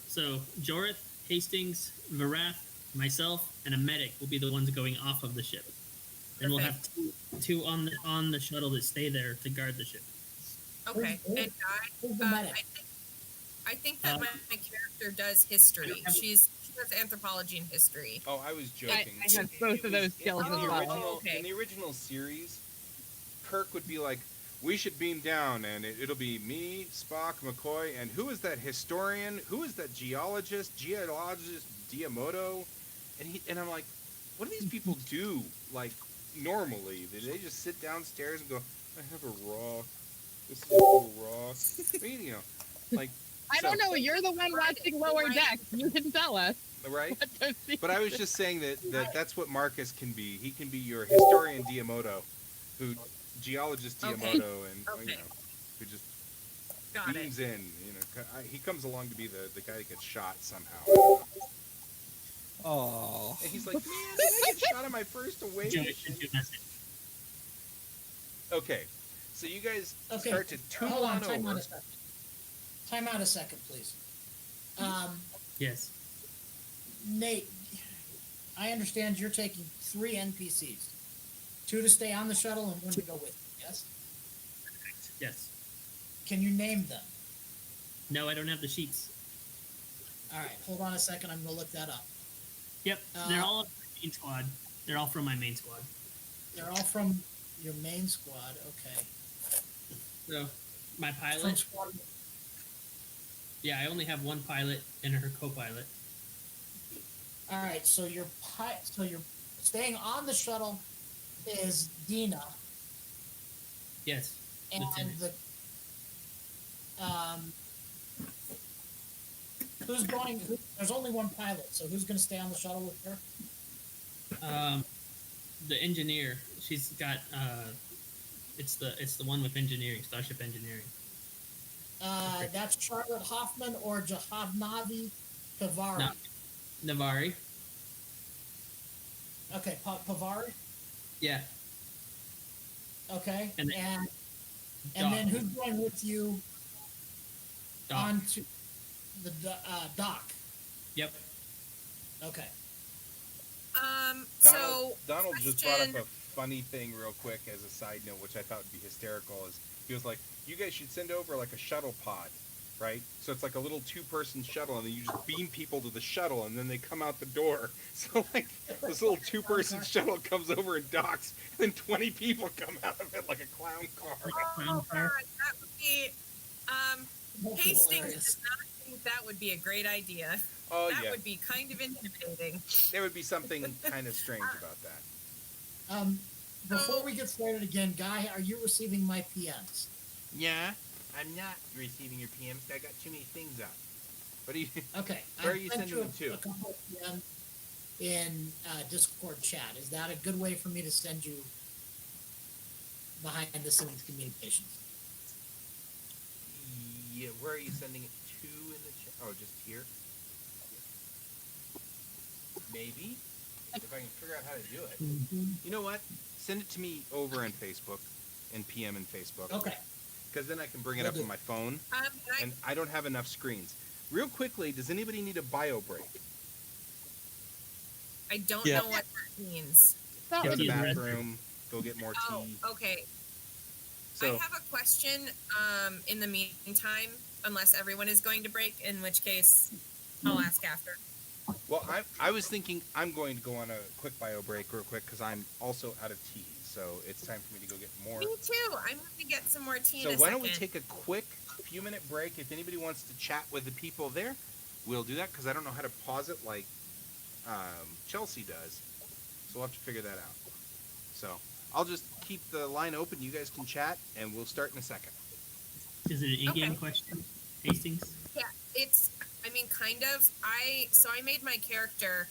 Jorith, Hastings, Varath, myself, and a medic will be the ones going off of the ship, and we'll have two on the shuttle that stay there to guard the ship. Okay. Who's- And Who's the I medic? think that my character does history. She does anthropology and history. Oh, I was joking. I have both of those skills in as the well. original, Okay. In the original series, Kirk would be like, "We should beam down, and it'll be me, Spock, McCoy, and who is that historian? Who is that geologist Diamoto?" And I'm like, "What do these people do? Like normally? Do they just sit downstairs and go, I have a rock. This is a cool rock. I mean, like." I don't know. You're the one watching Lower Decks. You can tell us. Right? What those things But I was just saying that's what Marcus can be. He can be your historian Diamoto, geologist Okay. Diamoto, and Okay. who just Got it. beams in. He comes along to be the guy that gets shot somehow. Oh. And he's like, "Man, did I get shot on my first away Joe, mission?" should you message? Okay, so you guys Okay. start to tune Hold on, on time out over. a second. Time out a second, please. Yes. Nate, I understand you're taking 3 NPCs. 2 to stay on the shuttle and 1 to go with you, yes? Yes. Can you name them? No, I don't have the sheets. Alright, hold on a second, I'm gonna look that up. Yep. They're all from my main squad. They're all from my main squad. They're all from your main squad, okay. So my From pilot. squad, Yeah, I only have one pilot and her co-pilot. alright, so your staying on the shuttle is Dina, Yes. and Lieutenant. there's only one pilot, so who's gonna stay on the shuttle with her? The engineer. She's got. It's the one with engineering, Starship Engineering. Okay. That's Charlotte Hoffman or Jahavnavi Pavari. No. Navari. Okay, Pavari. Yeah. Okay, And and Doc. then who's going with you Doc. on to the dock? Yep. Okay. Donald just brought question- up a funny thing real quick as a side note, which I thought would be hysterical. Is he was like, "You guys should send over like a shuttle pod, right? So it's like a little 2-person shuttle, and then you just beam people to the shuttle, and then they come out the door. So like this little 2-person shuttle comes over and docks, and then 20 people come out of it like a clown car." Like a clown Oh, car. God, that would be. That's Hastings hilarious. does not think that would be a great idea. Oh That yeah, would be kind of intimidating. there would be something kind of strange about that. Before we get started again, Guy, are you receiving my PMs? Yeah, I'm not receiving your PMs. I got too many things up. What do you? Okay. Where are I've you sent sending them to? A couple of PMs in Discord chat. Is that a good way for me to send you behind the scenes communications? Yeah, where are you sending it to in the chat? Oh, just here? Maybe. If I can figure out how to do it. You know what? Send it to me over in Facebook, in PM in Facebook. Okay. Because then I can bring it Will up do. on my phone, I, and I don't have enough screens. Real quickly, does anybody need a bio break? I don't Yeah. know what that means. That Go Yeah, to would the be red. bathroom, go get more Oh, tea. okay. So, I have a question in the meantime, unless everyone is going to break, in which case I'll ask after. well, I was thinking I'm going to go on a quick bio break real quick because I'm also out of tea. So it's time for me to go get more. Me too. I'm going to get some more tea So in a why second. don't we take a quick few-minute break? If anybody wants to chat with the people there, we'll do that because I don't know how to pause it like Chelsea does. So we'll have to figure that out. So I'll just keep the line open. You guys can chat, and we'll start in a second. Is it an in-game Okay. question? Hastings. Yeah, it's. I mean, kind of. I made my character,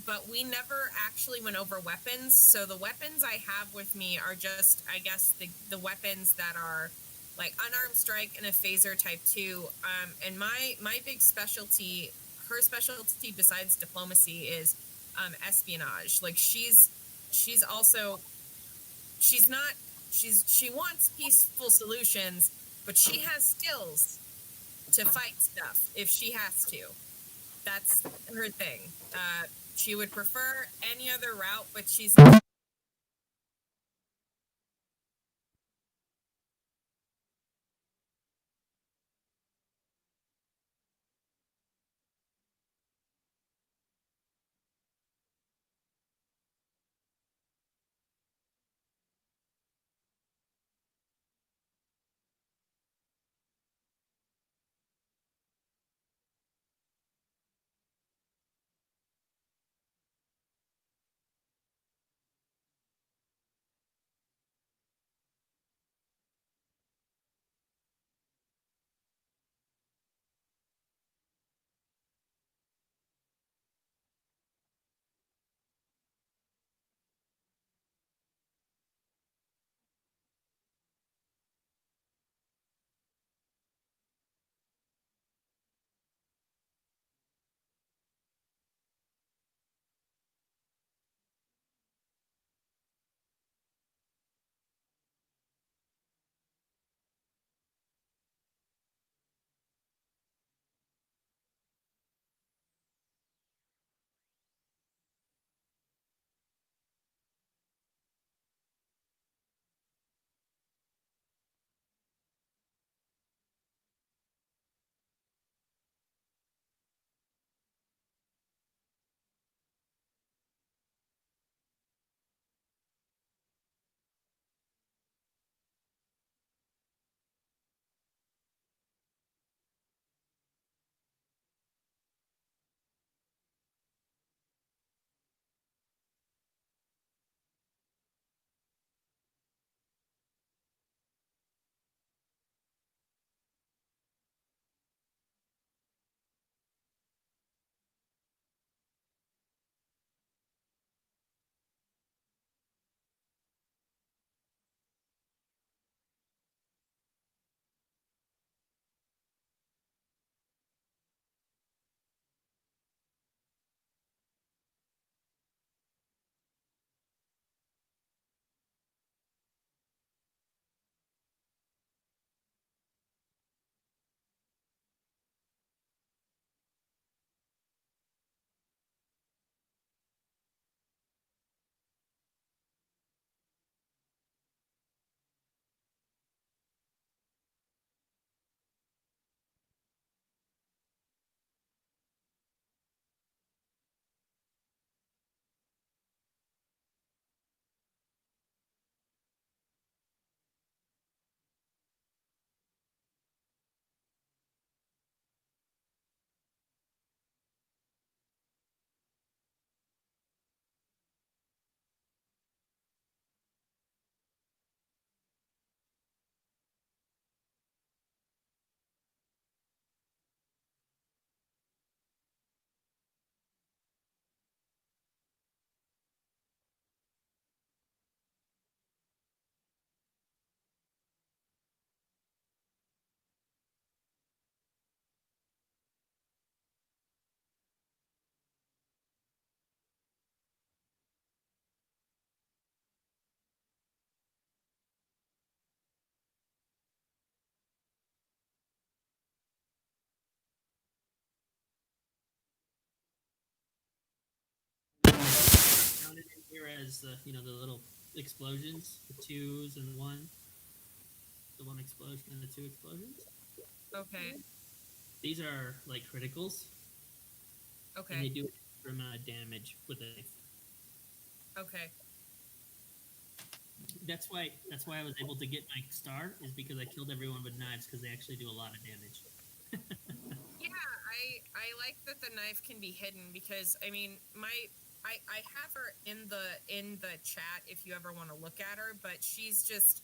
but we never actually went over weapons. So the weapons I have with me are just, I guess, the weapons that are like unarmed strike and a phaser type 2. And my big specialty, her specialty besides diplomacy is espionage. Like she wants peaceful solutions, but she has skills to fight stuff if she has to. That's her thing. She would prefer any other route, but she's counted in here as the the little explosions, the twos and one, the one explosion and the two explosions. okay. These are like criticals, and they Okay. do a certain amount of damage with a knife. Okay. That's why I was able to get my star is because I killed everyone with knives because they actually do a lot of damage. Yeah, I like that the knife can be hidden because I mean I have her in the chat if you ever want to look at her, but she's just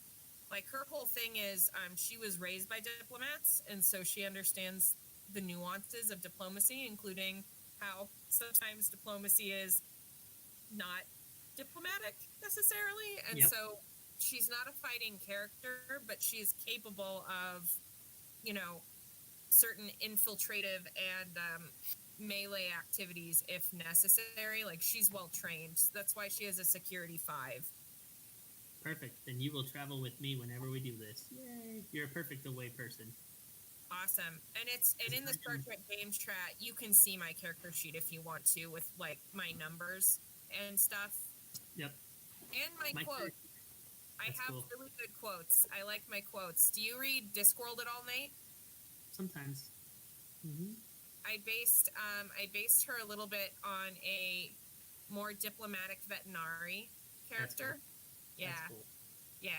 like her whole thing is she was raised by diplomats and so she understands the nuances of diplomacy, including how sometimes diplomacy is not diplomatic necessarily, and Yep. so she's not a fighting character, but she is capable of, you know, certain infiltrative and melee activities if necessary. Like, she's well trained. That's why she has a security 5. Perfect. Then you will travel with me whenever we do this. Yay! You're a perfect away person. Awesome. And in the Star Trek Games chat, you can see my character sheet if you want to, with like my numbers and stuff. Yep. And my quotes. I That's have cool. really good quotes. I like my quotes. Do you read Discworld at all, Nate? Sometimes. Mm-hmm. I based her a little bit on a more diplomatic Vetinari character. Cool. Yeah. That's cool. Yeah.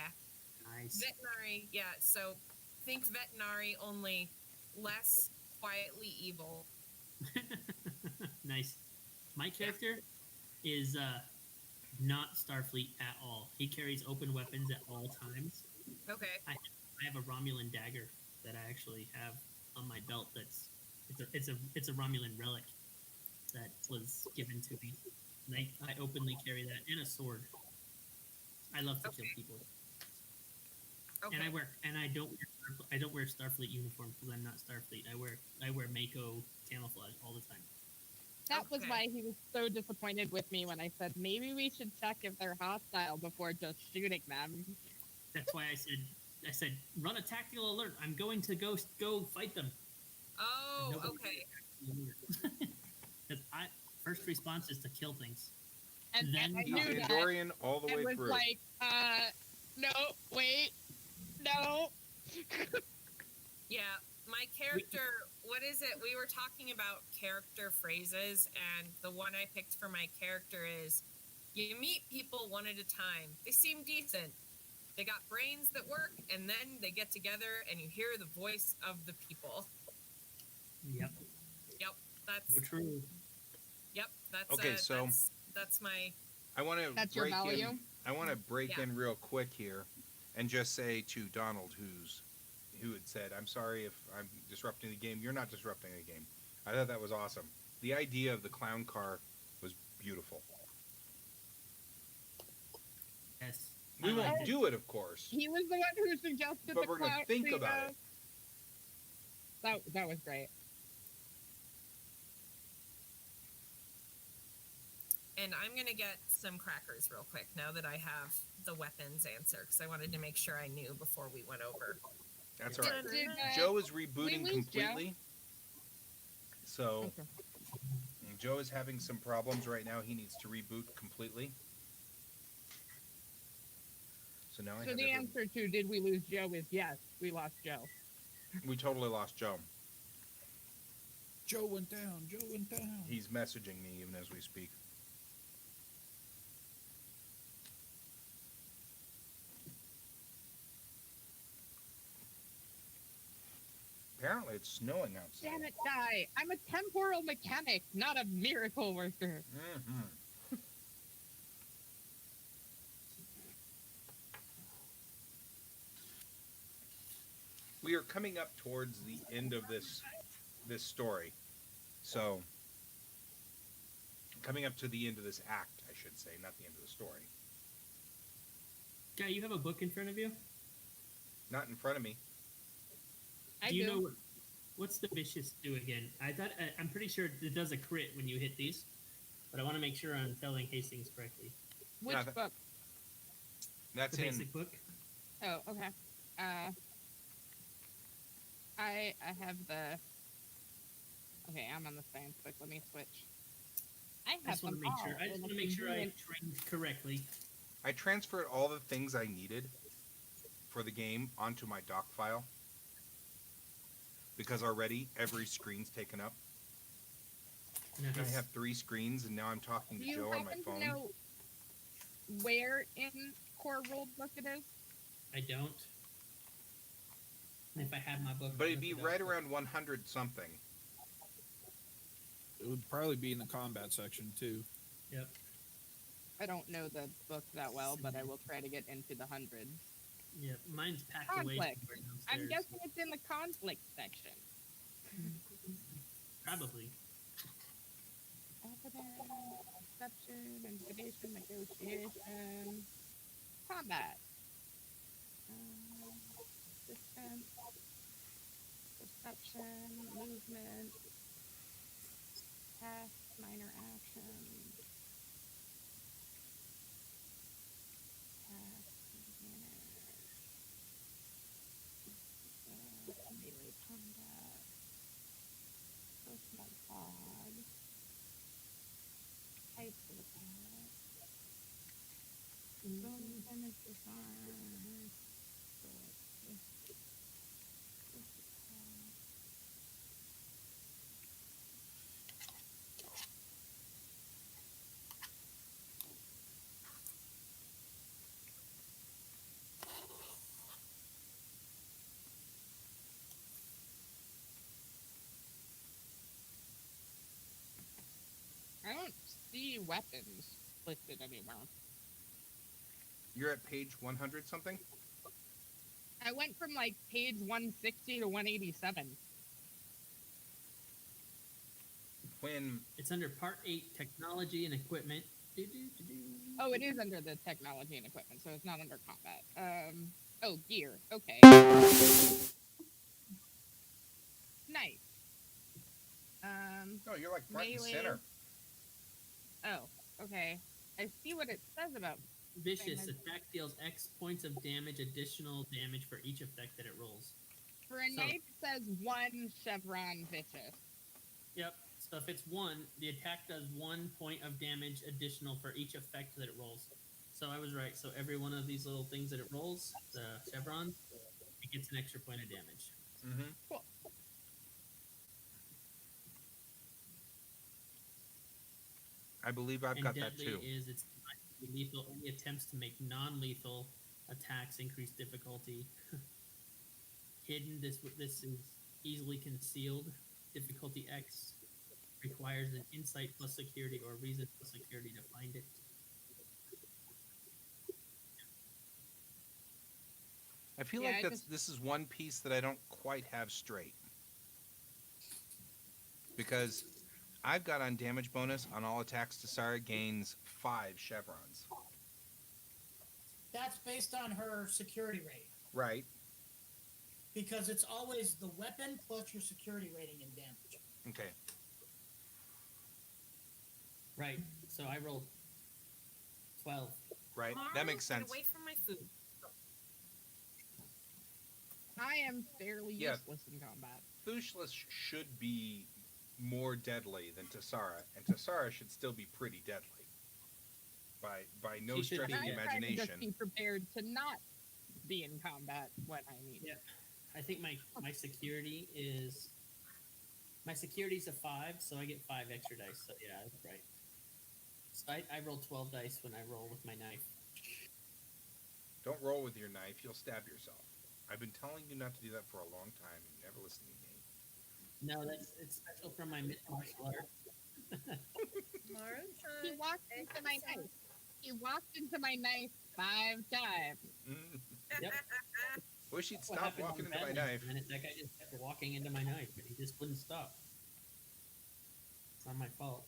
Nice. Vetinari, yeah, so think Vetinari, only less quietly evil. Nice. My character is not Starfleet at all. He carries open weapons at all times. Okay. I have a Romulan dagger that I actually have on my belt. It's a Romulan relic that was given to me. And I openly carry that, and a sword. I love to kill people. Okay. And I don't wear Starfleet uniform because I'm not Starfleet. I wear Mako camouflage all the time. That was Okay. why he was so disappointed with me when I said maybe we should check if they're hostile before just shooting them. That's why I said run a tactical alert. I'm going to go fight them. Oh, Nobody okay. Because first response is to kill things. And Then I you knew He's that. Andorian all the way And was through. like, no, wait, no. Yeah, my character, what is it? We were talking about character phrases, and the one I picked for my character is, you meet people one at a time. They seem decent. They got brains that work, and then they get together, and you hear the voice of the people. Yep. Yep, that's... True. Yep, that's Okay, so- that's my... I want to That's your break value? in. I want to break Yeah. in real quick here, and just say to Donald, who had said, "I'm sorry if I'm disrupting the game." You're not disrupting the game. I thought that was awesome. The idea of the clown car was beautiful. Yes. We I won't liked it. do it, of course, He was the one who suggested but the we're gonna clown think thing, about it. That was great. And I'm going to get some crackers real quick now that I have the weapons answer, because I wanted to make sure I knew before we went over. That's all right. Did, Joe is rebooting we lose Joe? completely. So Okay. Joe is having some problems right now. He needs to reboot completely. So now I So have the everyone- answer to did we lose Joe is yes, we lost Joe. We totally lost Joe. Joe went down. Joe went down. He's messaging me even as we speak. Apparently it's snowing outside. Damn it, Guy. I'm a temporal mechanic, not a miracle worker. Mm-hmm. We are coming up towards the end of this story. So coming up to the end of this act, I should say, not the end of the story. Guy, you have a book in front of you? Not in front of me. I do you do. know what's the vicious do again? I'm pretty sure it does a crit when you hit these, but I want to make sure I'm telling Hastings correctly. Which Yeah, that- book? That's The in. basic book. Oh, okay. I have the. Okay, I'm on the science book. Let me switch. I I have just want to them make sure. all I just in want a to make sure I convenient- trained correctly. I transferred all the things I needed for the game onto my doc file because already every screen's taken up. Nice. I have 3 screens, and now I'm talking Do to you Joe on my happen to phone. know where in Core Rulebook it is? I don't. And if I had my book, But I'd it'd be look it right up. around 100 something. It would probably be in the combat section too. Yep. I don't know the book that well, but I will try to get into the hundreds. Yep. Mine's packed away Conflict. somewhere I'm downstairs. guessing it's in the conflict section. Probably. Deception, intimidation, negotiation, combat. distance, perception, movement, task, minor actions, task, advantage, melee combat, personal pod, types of attack, bonus damage, disarm, sword, attack. I don't see weapons listed anywhere. You're at page 100 something? I went from like page 160 to 187. When It's under Part 8, Technology and Equipment. Do-do-do-do. Oh, it is under the technology and equipment, so it's not under combat. Oh, gear. Okay. Nice. oh, you're like front and Melee. center. Oh, okay. I see what it says about. Vicious. Attack deals X points of damage, additional damage for each effect that it rolls. For a So- knife, it says 1 chevron vicious. Yep. So if it's 1, the attack does 1 point of damage additional for each effect that it rolls. So I was right. So every one of these little things that it rolls, the chevrons, it gets an extra point of damage. Mm-hmm. Cool. I believe I've And got that deadly too. is it's lethal. Any attempts to make non-lethal attacks increase difficulty. Hidden. This is easily concealed. Difficulty X requires an insight plus security or reason plus security to find it. I feel Yeah, like I this is one piece that I don't quite have straight. Because I've got on damage bonus on all attacks to Sarah gains 5 chevrons. That's based on her security rating. Right. Because it's always the weapon plus your security rating and damage. Okay. Right. So I rolled 12. Right. Mara, That makes get sense. away from my food. I am fairly Yeah. useless in combat. Fushless should be more deadly than Tassara, and Tassara should still be pretty deadly. By no She should stretch be, of the I try to just imagination. be prepared to not be in combat when I need. Yeah. I think my security is a 5, so I get 5 extra dice. So yeah, that's right. So I roll 12 dice when I roll with my knife. Don't roll with your knife, you'll stab yourself. I've been telling you not to do that for a long time, and you never listen to me. No, it's special from my martial art. He walked into my knife. He walked into my knife 5 times. Yep. Wish he'd What stop happened walking on into my Badlands, knife. And that guy just kept walking into my knife, and he just wouldn't stop. It's not my fault.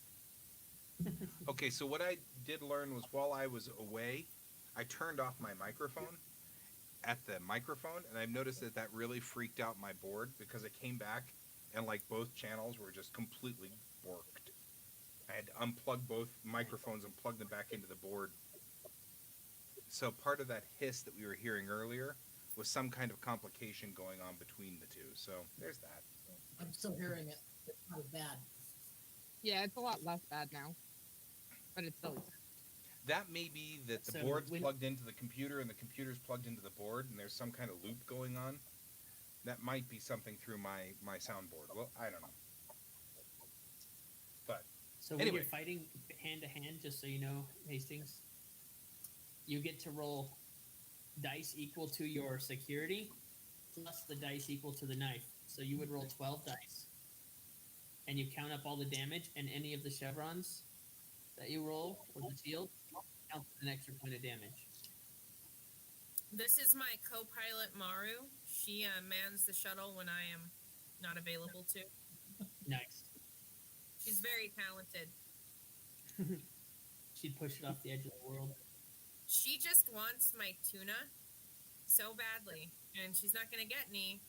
Okay, so what I did learn was while I was away, I turned off my microphone at the microphone, and I've noticed that really freaked out my board because I came back and like both channels were just completely worked. I had to unplug both microphones and plug them back into the board. So part of that hiss that we were hearing earlier was some kind of complication going on between the two. So there's that. I'm still hearing it. It's not as bad. Yeah, it's a lot less bad now, but it's still. That may be that the So board's when- plugged into the computer and the computer's plugged into the board, and there's some kind of loop going on. That might be something through my soundboard. Well, I don't know. But So when Anyway. you're fighting hand to hand, just so you know, Hastings, you get to roll dice equal to your security plus the dice equal to the knife. So you would roll 12 dice. And you count up all the damage, and any of the chevrons that you roll with the shield counts an extra point of damage. This is my co-pilot Maru. She mans the shuttle when I am not available to. Nice. She's very talented. She'd push it off the edge of the world. She just wants my tuna. so badly, and she's not going to get any.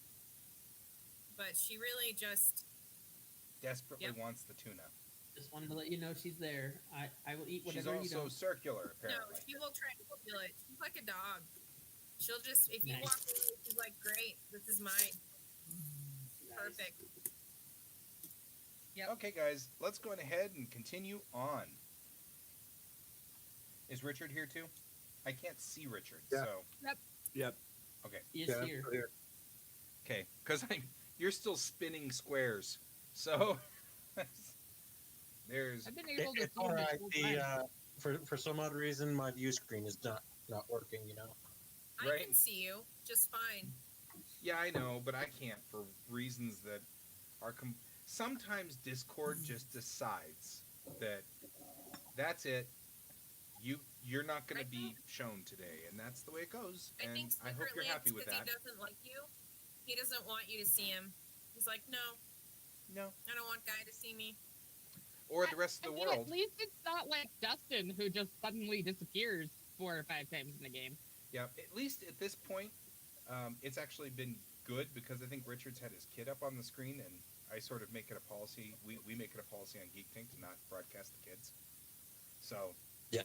But she really just Desperately Yep. wants the tuna. Just wanted to let you know she's there. I will eat She's whatever you also don't. circular, no. apparently. She will try to steal it. She's like a dog. She'll just if you Nice. walk away, she's like, "Great, this is mine. Nice. Perfect." Yep. Okay, guys, let's go ahead and continue on. Is Richard here too? I can't see Richard, Yeah. so Yep. He is here. okay, because you're still spinning squares. So there's I've been able to It's see all this right. whole The time. for some odd reason, my view screen is not working. You know. I Right. can see you just fine. yeah, I know, but I can't for reasons that are sometimes Discord just decides that that's it. You're not going I to be shown today, and that's the way it goes. I And think I hope you're secretly happy it's with because that. he doesn't like you. He doesn't want you to see him. He's like, no, No, I don't want Guy to see me. or the rest I of the mean, world. At least it's not like Dustin, who just suddenly disappears 4 or 5 times in the game. Yeah, at least at this point, it's actually been good because I think Richard's had his kid up on the screen, and I sort of make it a policy. We make it a policy on Geek Tank to not broadcast the kids. So Yeah.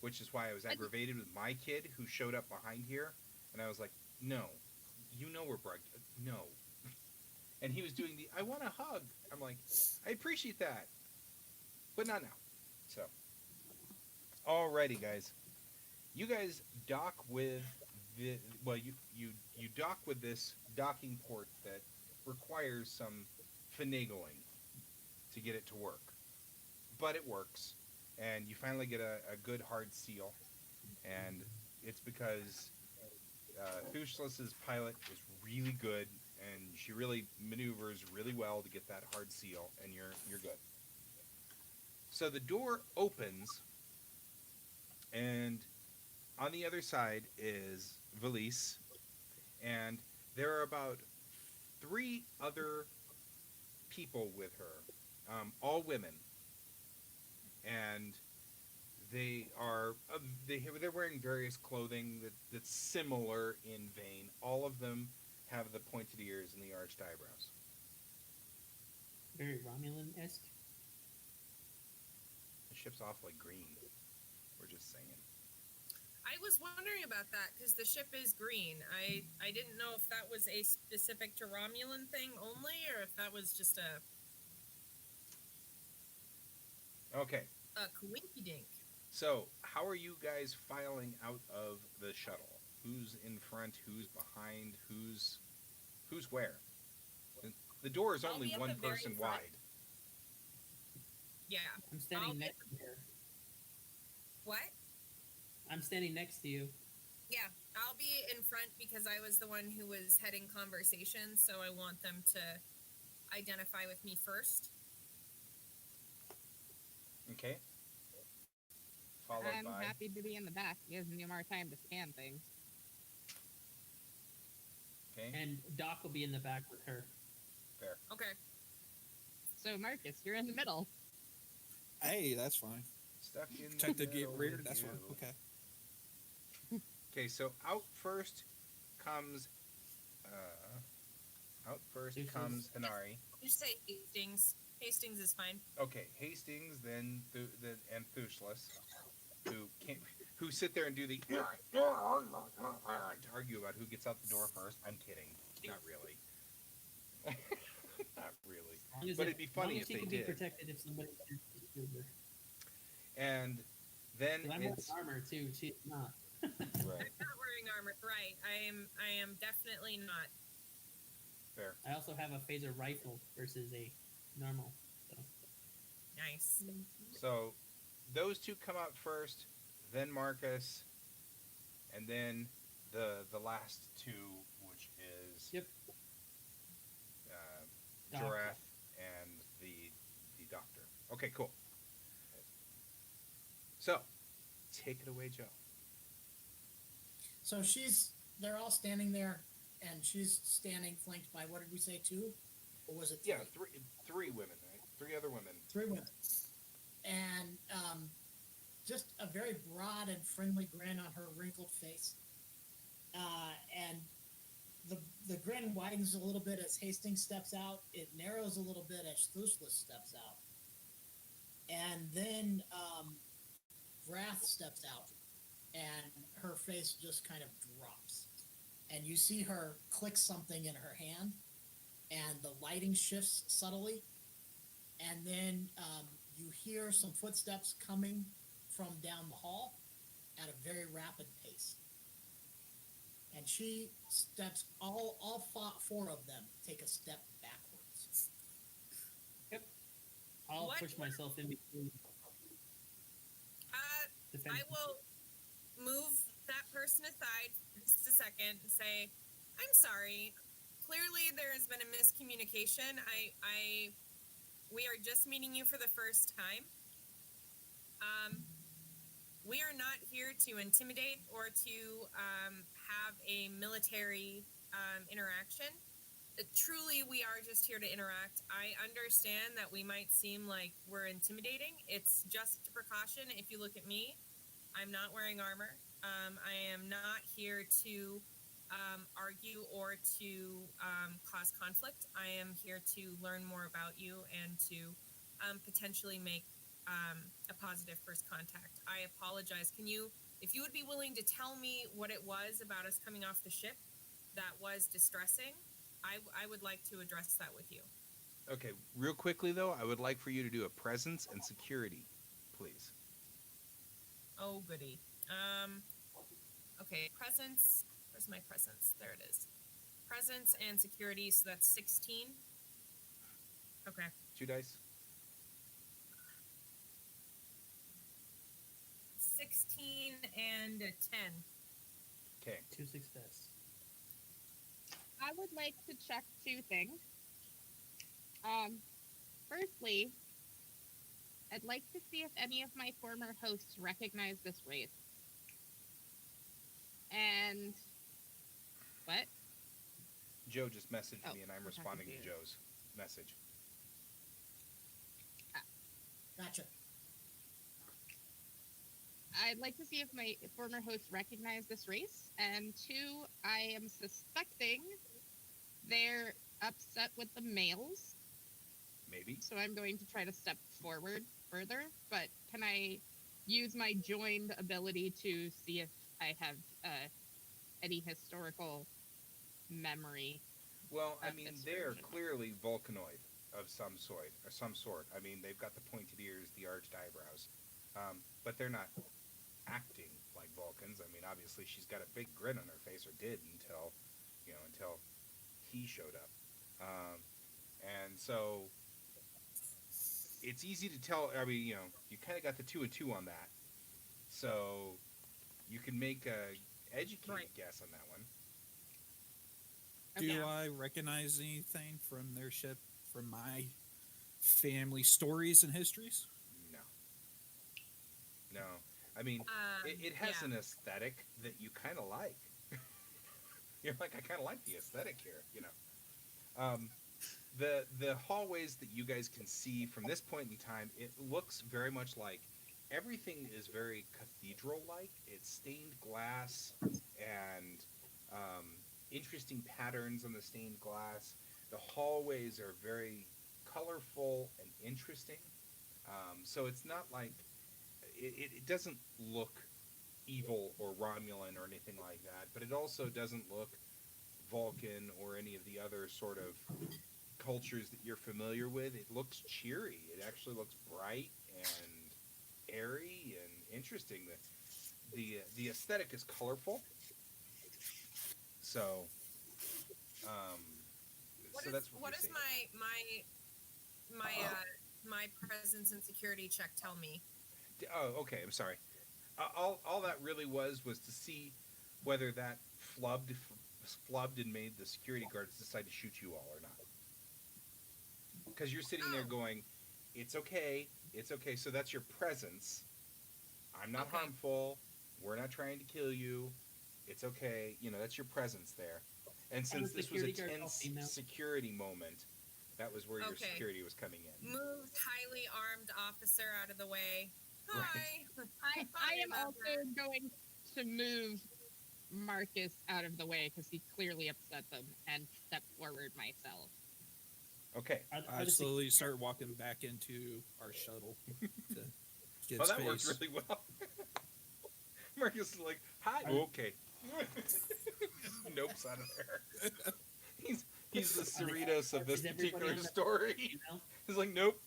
which is why I was aggravated with my kid who showed up behind here, and I was like, "No, you know we're no," and he was doing the "I want a hug." I'm like, "I appreciate that, but not now." So, alrighty, guys, you guys dock with the you dock with this docking port that requires some finagling to get it to work, but it works. And you finally get a good hard seal, and it's because Fushless's pilot is really good, and she really maneuvers really well to get that hard seal, and you're good. So the door opens, and on the other side is Valise, and there are about 3 other people with her, all women. And they are they're wearing various clothing that's similar in vein. All of them have the pointed ears and the arched eyebrows. Very Romulan-esque. The ship's awfully green. We're just saying. I was wondering about that because the ship is green. I didn't know if that was a specific to Romulan thing only, or if that was just a Okay, coinky-dink. so how are you guys filing out of the shuttle? Who's in front? Who's behind? Who's where? The door is I'll only be at one the very person front. wide. Yeah. I'm standing I'll next to her. What? I'm standing next to you. Yeah, I'll be in front because I was the one who was heading conversation, so I want them to identify with me first. Okay. Followed I'm by. happy to be in the back. It gives me more time to scan things. Okay. And Doc will be in the back with her. Fair. Okay. So, Marcus, you're in the middle. Hey, that's fine. Stuck in the Check the gate middle rear. with That's you. fine. Okay. Okay, so out first comes Who's comes Hanari. You say Hastings. Hastings is fine. Okay, Hastings, then and Thushless, who sit there and do the to argue about who gets out the door first. I'm kidding, not really, not really. Long as But it- it'd be funny long as if she they can did. be protected if somebody shoots her. And then 'Cause I'm wearing it's armor too. She's not. right. I'm not wearing armor. Right. I am definitely not. Fair. I also have a phaser rifle versus a normal. So Nice. So those two come out first, then Marcus, and then the last two, which is Yep. Doc. Jorath and the doctor. Okay, cool. So take it away, Joe. So they're all standing there, and she's standing flanked by, what did we say, 2? Or was it 3? Yeah, three women, right? 3 other women. 3 women. And just a very broad and friendly grin on her wrinkled face. and the grin widens a little bit as Hastings steps out. It narrows a little bit as Thuslis steps out, and then Wrath steps out, and her face just kind of drops, and you see her click something in her hand, and the lighting shifts subtly, and then you hear some footsteps coming from down the hall at a very rapid pace. And she steps, all four of them take a step backwards. I'll What? push myself in between. I will move that person aside for just a second and say, I'm sorry. Clearly there has been a miscommunication. We are just meeting you for the first time. We are not here to intimidate or to have a military interaction. Truly, we are just here to interact. I understand that we might seem like we're intimidating. It's just a precaution. If you look at me, I'm not wearing armor. I am not here to argue or to cause conflict. I am here to learn more about you and to potentially make a positive first contact. I apologize. If you would be willing to tell me what it was about us coming off the ship that was distressing, I would like to address that with you. Okay, real quickly though, I would like for you to do a presence and security, please. Oh, goody. Okay, presence. Where's my presence? There it is. Presence and security, so that's 16. Okay. 2 dice. 16 and a 10. Okay. 2 success. I would like to check two things. Firstly, I'd like to see if any of my former hosts recognize this race. And what? Joe just messaged Oh, me and I'm I'm responding to confused. Joe's message. Gotcha. I'd like to see if my former hosts recognize this race. And two, I am suspecting they're upset with the males. Maybe. So I'm going to try to step forward further. But can I use my joined ability to see if I have any historical memory? Well, I Of mean, this they're version. clearly Vulcanoid of some sort. I mean, they've got the pointed ears, the arched eyebrows, but they're not acting like Vulcans. I mean, obviously, she's got a big grin on her face, or did until he showed up, and so it's easy to tell. I mean, you kind of got the 2 and 2 on that, so you can make a educated Right. guess on that one. Do Okay. I recognize anything from their ship from my family stories and histories? No. I mean, it has yeah. an aesthetic that you kind of like. You're like, I kind of like the aesthetic here, The hallways that you guys can see from this point in time, it looks very much like everything is very cathedral-like. It's stained glass and interesting patterns on the stained glass. The hallways are very colorful and interesting. So it's not like it doesn't look evil or Romulan or anything like that, but it also doesn't look Vulcan or any of the other sort of cultures that you're familiar with. It looks cheery. It actually looks bright and airy and interesting. The aesthetic is colorful. So, so that's what what you're does seeing. my presence and security check tell me? Oh, okay. I'm sorry. All that really was to see whether that flubbed and made the security guards decide to shoot you all or not. Because you're sitting there Oh. going, "It's okay, it's okay." So that's your presence. I'm not Okay. harmful. We're not trying to kill you. It's okay. That's your presence there. And since the this was a security guard's all tense female. security moment, that was where your Okay. security was coming in. Moved highly armed officer out of the way. Hi. I Sorry am about also that. going to move Marcus out of the way because he clearly upset them and step forward myself. Okay. I slowly start walking back into our shuttle to get Oh, that space. worked really well. Marcus is like, hi. Okay. Nope's out of there. He's the Cerritos of this Is everybody particular on the- story. You know? He's like, nope.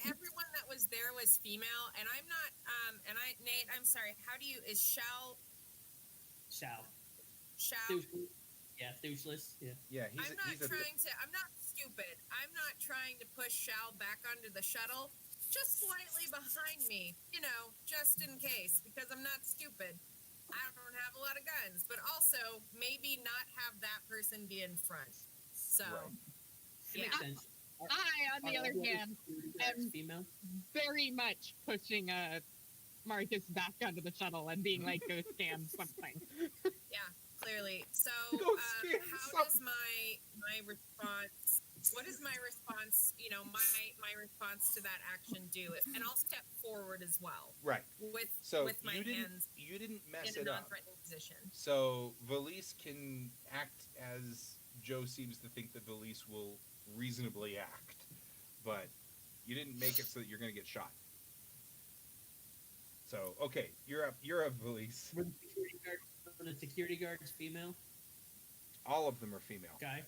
Everyone that was there was female, and I'm not. Nate, I'm sorry. How do you is shall Shall. shall? Yeah, Thuceless. Yeah. Yeah, he's I'm not he's a trying to. I'm not stupid. I'm not trying to push Shal back onto the shuttle. Just slightly behind me, just in case, because I'm not stupid. I don't have a lot of guns, but also maybe not have that person be in front. So, Right. It yeah. makes sense. I, on the other hand, am female. very much pushing Marcus back onto the shuttle and being like, go scan something. Clearly. So, Go scan how does my response? What is my response? My response to that action do? And I'll step forward as well right. with So my hands you didn't mess in a it up. non-threatening position. So Valise can act as Joe seems to think that Valise will reasonably act, but you didn't make it so that you're going to get shot. So okay, you're up, Valise. Were the security guards female? All of them are female. Guy?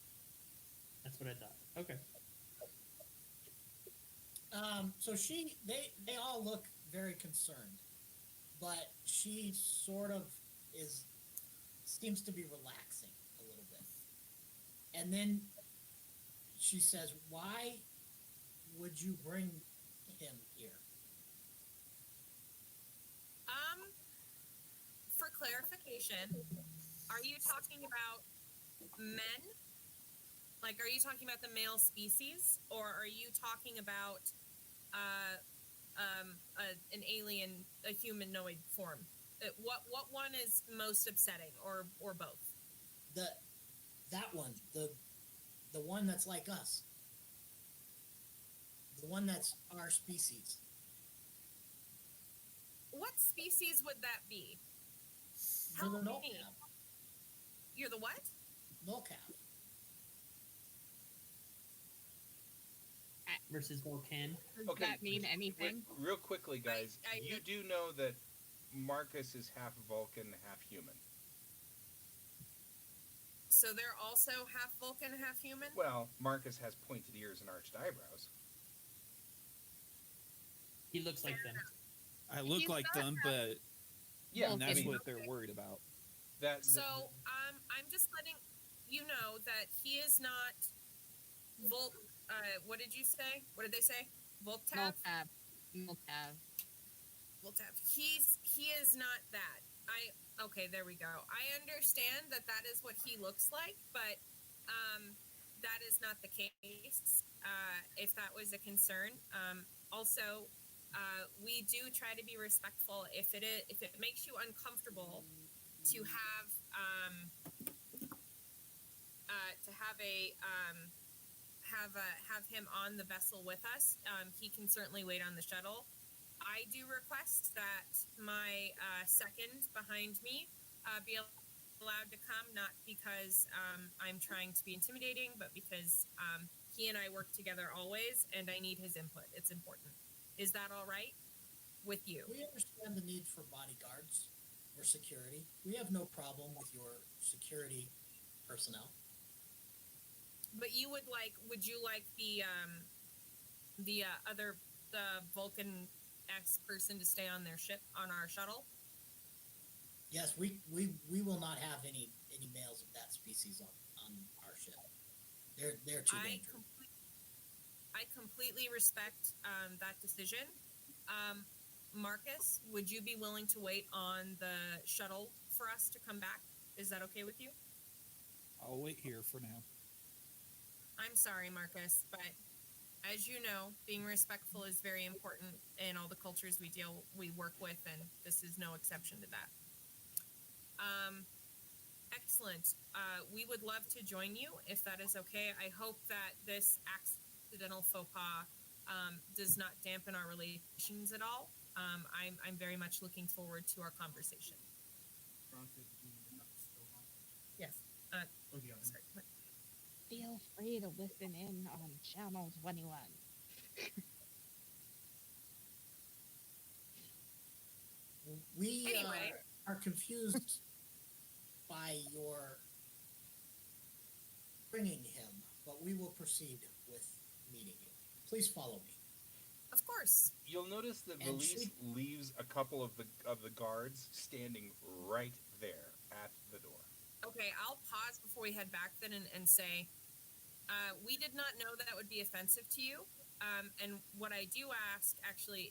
That's what I thought. Okay. So they all look very concerned, but she sort of seems to be relaxing a little bit. And then she says, "Why would you bring him here?" For clarification, are you talking about men? Like, are you talking about the male species, or are you talking about an alien, a humanoid form? What one is most upsetting, or both? That one, the one that's like us, the one that's our species. What species would that be? You're the Help me. nullcap. You're the what? Nullcap. Versus Vulcan. Does Okay. that mean anything? Real quickly, guys, I- you do know that Marcus is half Vulcan, half human. So they're also half Vulcan, half human? Well, Marcus has pointed ears and arched eyebrows. He looks like them. I look He's like not them, that- but Yeah, and that's I mean, what they're worried about. that. So, I'm just letting you know that he is not what did you say? What did they say? Voltav? Multav. Voltav. He is not that. Okay, there we go. I understand that is what he looks like, but that is not the case. If that was a concern. Also, we do try to be respectful. If it makes you uncomfortable to have him on the vessel with us, he can certainly wait on the shuttle. I do request that my second behind me be allowed to come, not because I'm trying to be intimidating, but because he and I work together always, and I need his input. It's important. Is that all right with you? We understand the need for bodyguards or security. We have no problem with your security personnel. But you would you like the Vulcan X person to stay on their ship, on our shuttle? Yes, we will not have any males of that species on our ship. They're too dangerous. I completely respect that decision. Marcus, would you be willing to wait on the shuttle for us to come back? Is that okay with you? I'll wait here for now. I'm sorry, Marcus, but as you know, being respectful is very important in all the cultures we work with, and this is no exception to that. Excellent. We would love to join you if that is okay. I hope that this accidental faux pas does not dampen our relations at all. I'm very much looking forward to our conversation. Yes. Sorry. What? Feel free to listen in on Channel 21. We Anyway. are confused by your bringing him, but we will proceed with meeting you. Please follow me. Of course. You'll notice that And Valise she- leaves a couple of the guards standing right there at the door. Okay, I'll pause before we head back then and say, we did not know that would be offensive to you. And what I do ask, actually,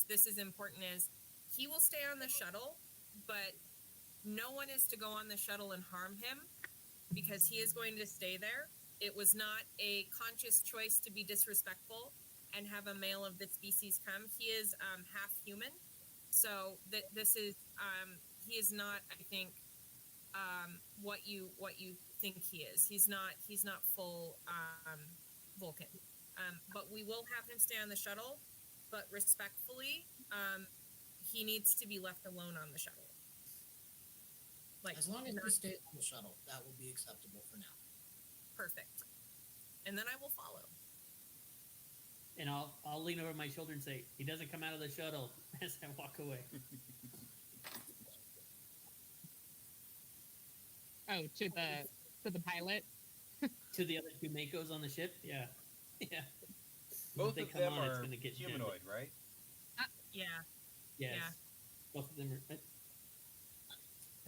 this is important, is he will stay on the shuttle, but no one is to go on the shuttle and harm him because he is going to stay there. It was not a conscious choice to be disrespectful and have a male of the species come. He is half human, so this is he is not, I think, what you think he is. He's not full Vulcan. But we will have him stay on the shuttle, but respectfully, he needs to be left alone on the shuttle. Like, As long as not we stay on the shuttle, that will be acceptable for now. perfect. And then I will follow. And I'll lean over my shoulder and say, "He doesn't come out of the shuttle," as I walk away. Oh, to the pilot. To the other two Makos on the ship, yeah, yeah. Both If they of come them on, it's are gonna get humanoid, right? Yeah. Yes. Yeah. Both of them are. I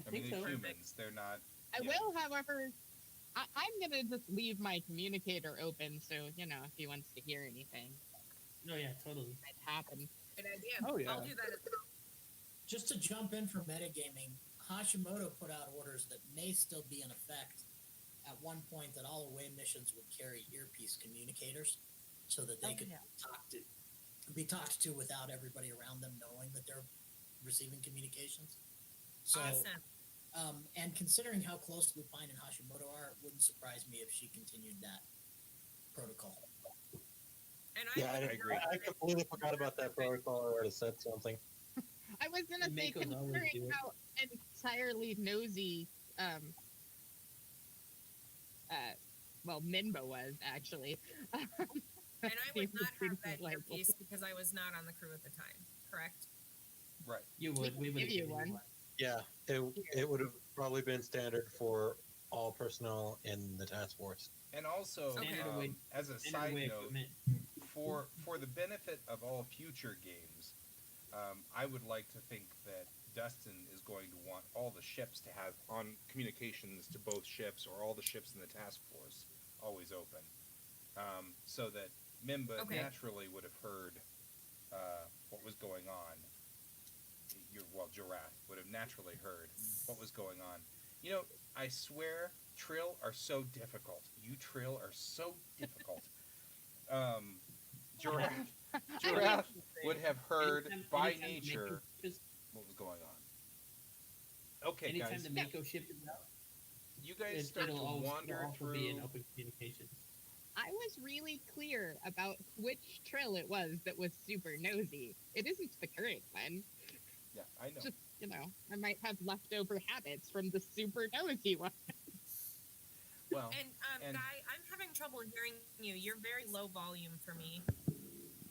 I think mean, they're so. humans. They're not. I Yeah. will, however, I'm gonna just leave my communicator open, so if he wants to hear anything, No, yeah, totally. it happens. Good idea. Oh, yeah. I'll do that as well. Just to jump in for metagaming, Hashimoto put out orders that may still be in effect at one point that all away missions would carry earpiece communicators so that they could be talked to without everybody around them knowing that they're receiving communications. So, Awesome. and considering how close Lupine and Hashimoto are, it wouldn't surprise me if she continued that protocol. And Yeah, I agree. I completely forgot about that protocol. I already said something. I was gonna The say, Makos always do considering it. how entirely nosy, Minbo was actually. And I would not have that Like- earpiece because I was not on the crew at the time, correct? Right. You would. We would give you one. Yeah, it would have probably been standard for all personnel in the task force. And also, Okay. as a Standard side way note, equipment. for the benefit of all future games, I would like to think that Dustin is going to want all the ships to have on communications to both ships or all the ships in the task force always open, so that Mimba Okay. naturally would have heard what was going on. Giraffe would have naturally heard what was going on. You know, I swear, Trill are so difficult. You Trill are so difficult. Giraffe would have heard Anytime- by anytime the nature Mako is- what was going on. Okay, Anytime guys, the Mako ship is out, you guys start to it'll wander also be in through. open communication. I was really clear about which Trill it was that was super nosy. It isn't the current one. Yeah, I know. Just, I might have leftover habits from the super nosy one. Well, And, and- Guy, I'm having trouble hearing you. You're very low volume for me.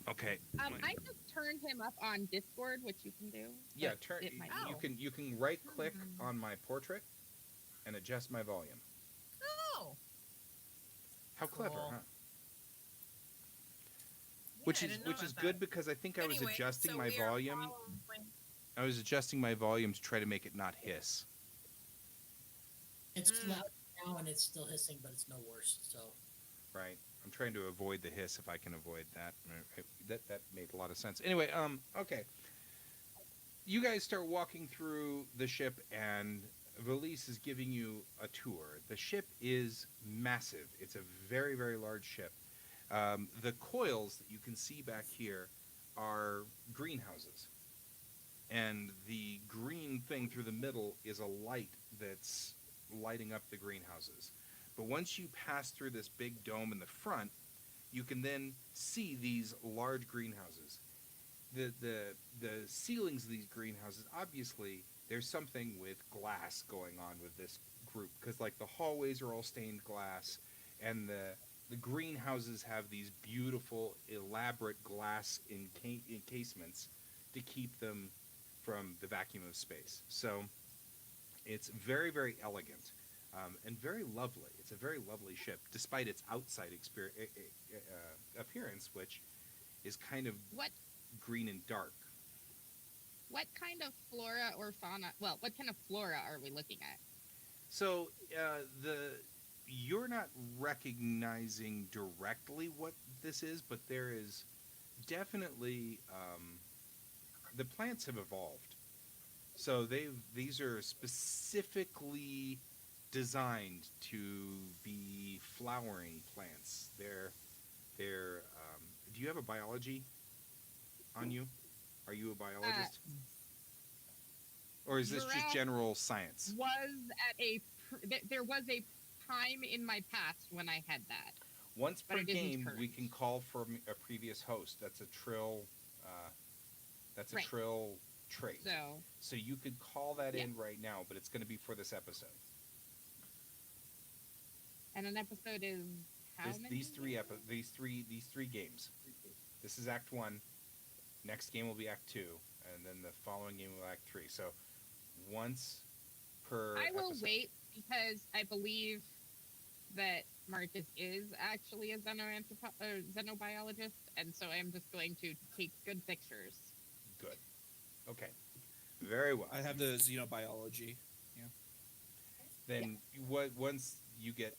okay. I just turned him up on Discord, which you can do. Yeah, but turn. it might- Oh. You can right click Mhm. on my portrait and adjust my volume. Oh. How clever, Cool. huh? Yeah, Which I is didn't know about good that. because I think I was Anyway, adjusting so my we are volume. following- I was adjusting my volume to try to make it not hiss. It's Mm. loud now and it's still hissing, but it's no worse. So Right. I'm trying to avoid the hiss if I can avoid that. That made a lot of sense. Anyway, okay. You guys start walking through the ship, and Valise is giving you a tour. The ship is massive. It's a very, very large ship. The coils that you can see back here are greenhouses. And the green thing through the middle is a light that's lighting up the greenhouses. But once you pass through this big dome in the front, you can then see these large greenhouses. the ceilings of these greenhouses, obviously there's something with glass going on with this group, because like the hallways are all stained glass, and the greenhouses have these beautiful elaborate glass encasements to keep them from the vacuum of space. So it's very, very elegant, and very lovely. It's a very lovely ship, despite its outside appearance, which is kind of What green and dark. what kind of flora or fauna? Well, what kind of flora are we looking at? So you're not recognizing directly what this is, but there is definitely the plants have evolved. So these are specifically designed to be flowering plants. They're do you have a biology on you? Are you a biologist? Or is this just Giraffe general science? There was a time in my past when I had that. Once But per it isn't game, we current. can call for a previous host. That's a trill. That's a Right. trill trait. So So you could call that Yeah. in right now, but it's going to be for this episode. and an episode is how many? These three games. This is Act 1. Next game will be Act 2, and then the following game will be Act 3. So once per I will episode. wait because I believe that Marcus is actually a xenobiologist, and so I'm just going to take good pictures. Good. Okay. Very well. I have the xenobiology. Then once you get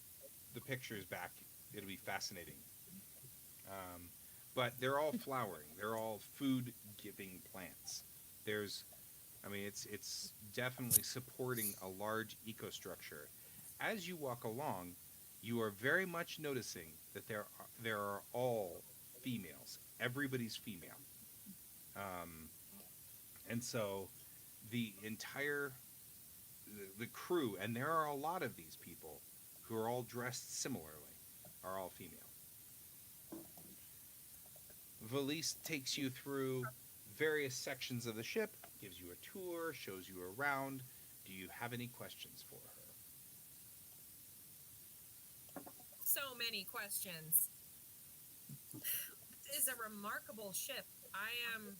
the pictures back, it'll be fascinating. But they're all flowering. They're all food-giving plants. It's definitely supporting a large ecostructure. As you walk along, you are very much noticing that there are all females. Everybody's female, and so the entire the crew, and there are a lot of these people who are all dressed similarly, are all female. Valise takes you through various sections of the ship, gives you a tour, shows you around. Do you have any questions for her? So many questions. This is a remarkable ship. I am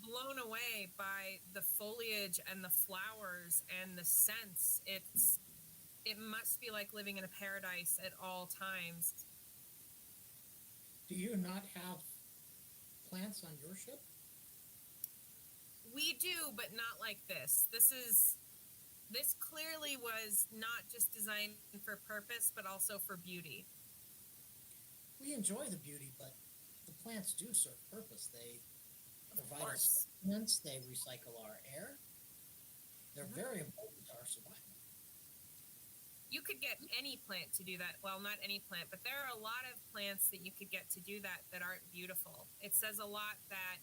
blown away by the foliage and the flowers and the scents. It must be like living in a paradise at all times. Do you not have plants on your ship? We do, but not like this. This clearly was not just designed for purpose, but also for beauty. We enjoy the beauty, but the plants do serve purpose. They Of provide us course. sustenance, they recycle our air. They're very important to our survival. You could get any plant to do that. Well, not any plant, but there are a lot of plants that you could get to do that aren't beautiful. It says a lot that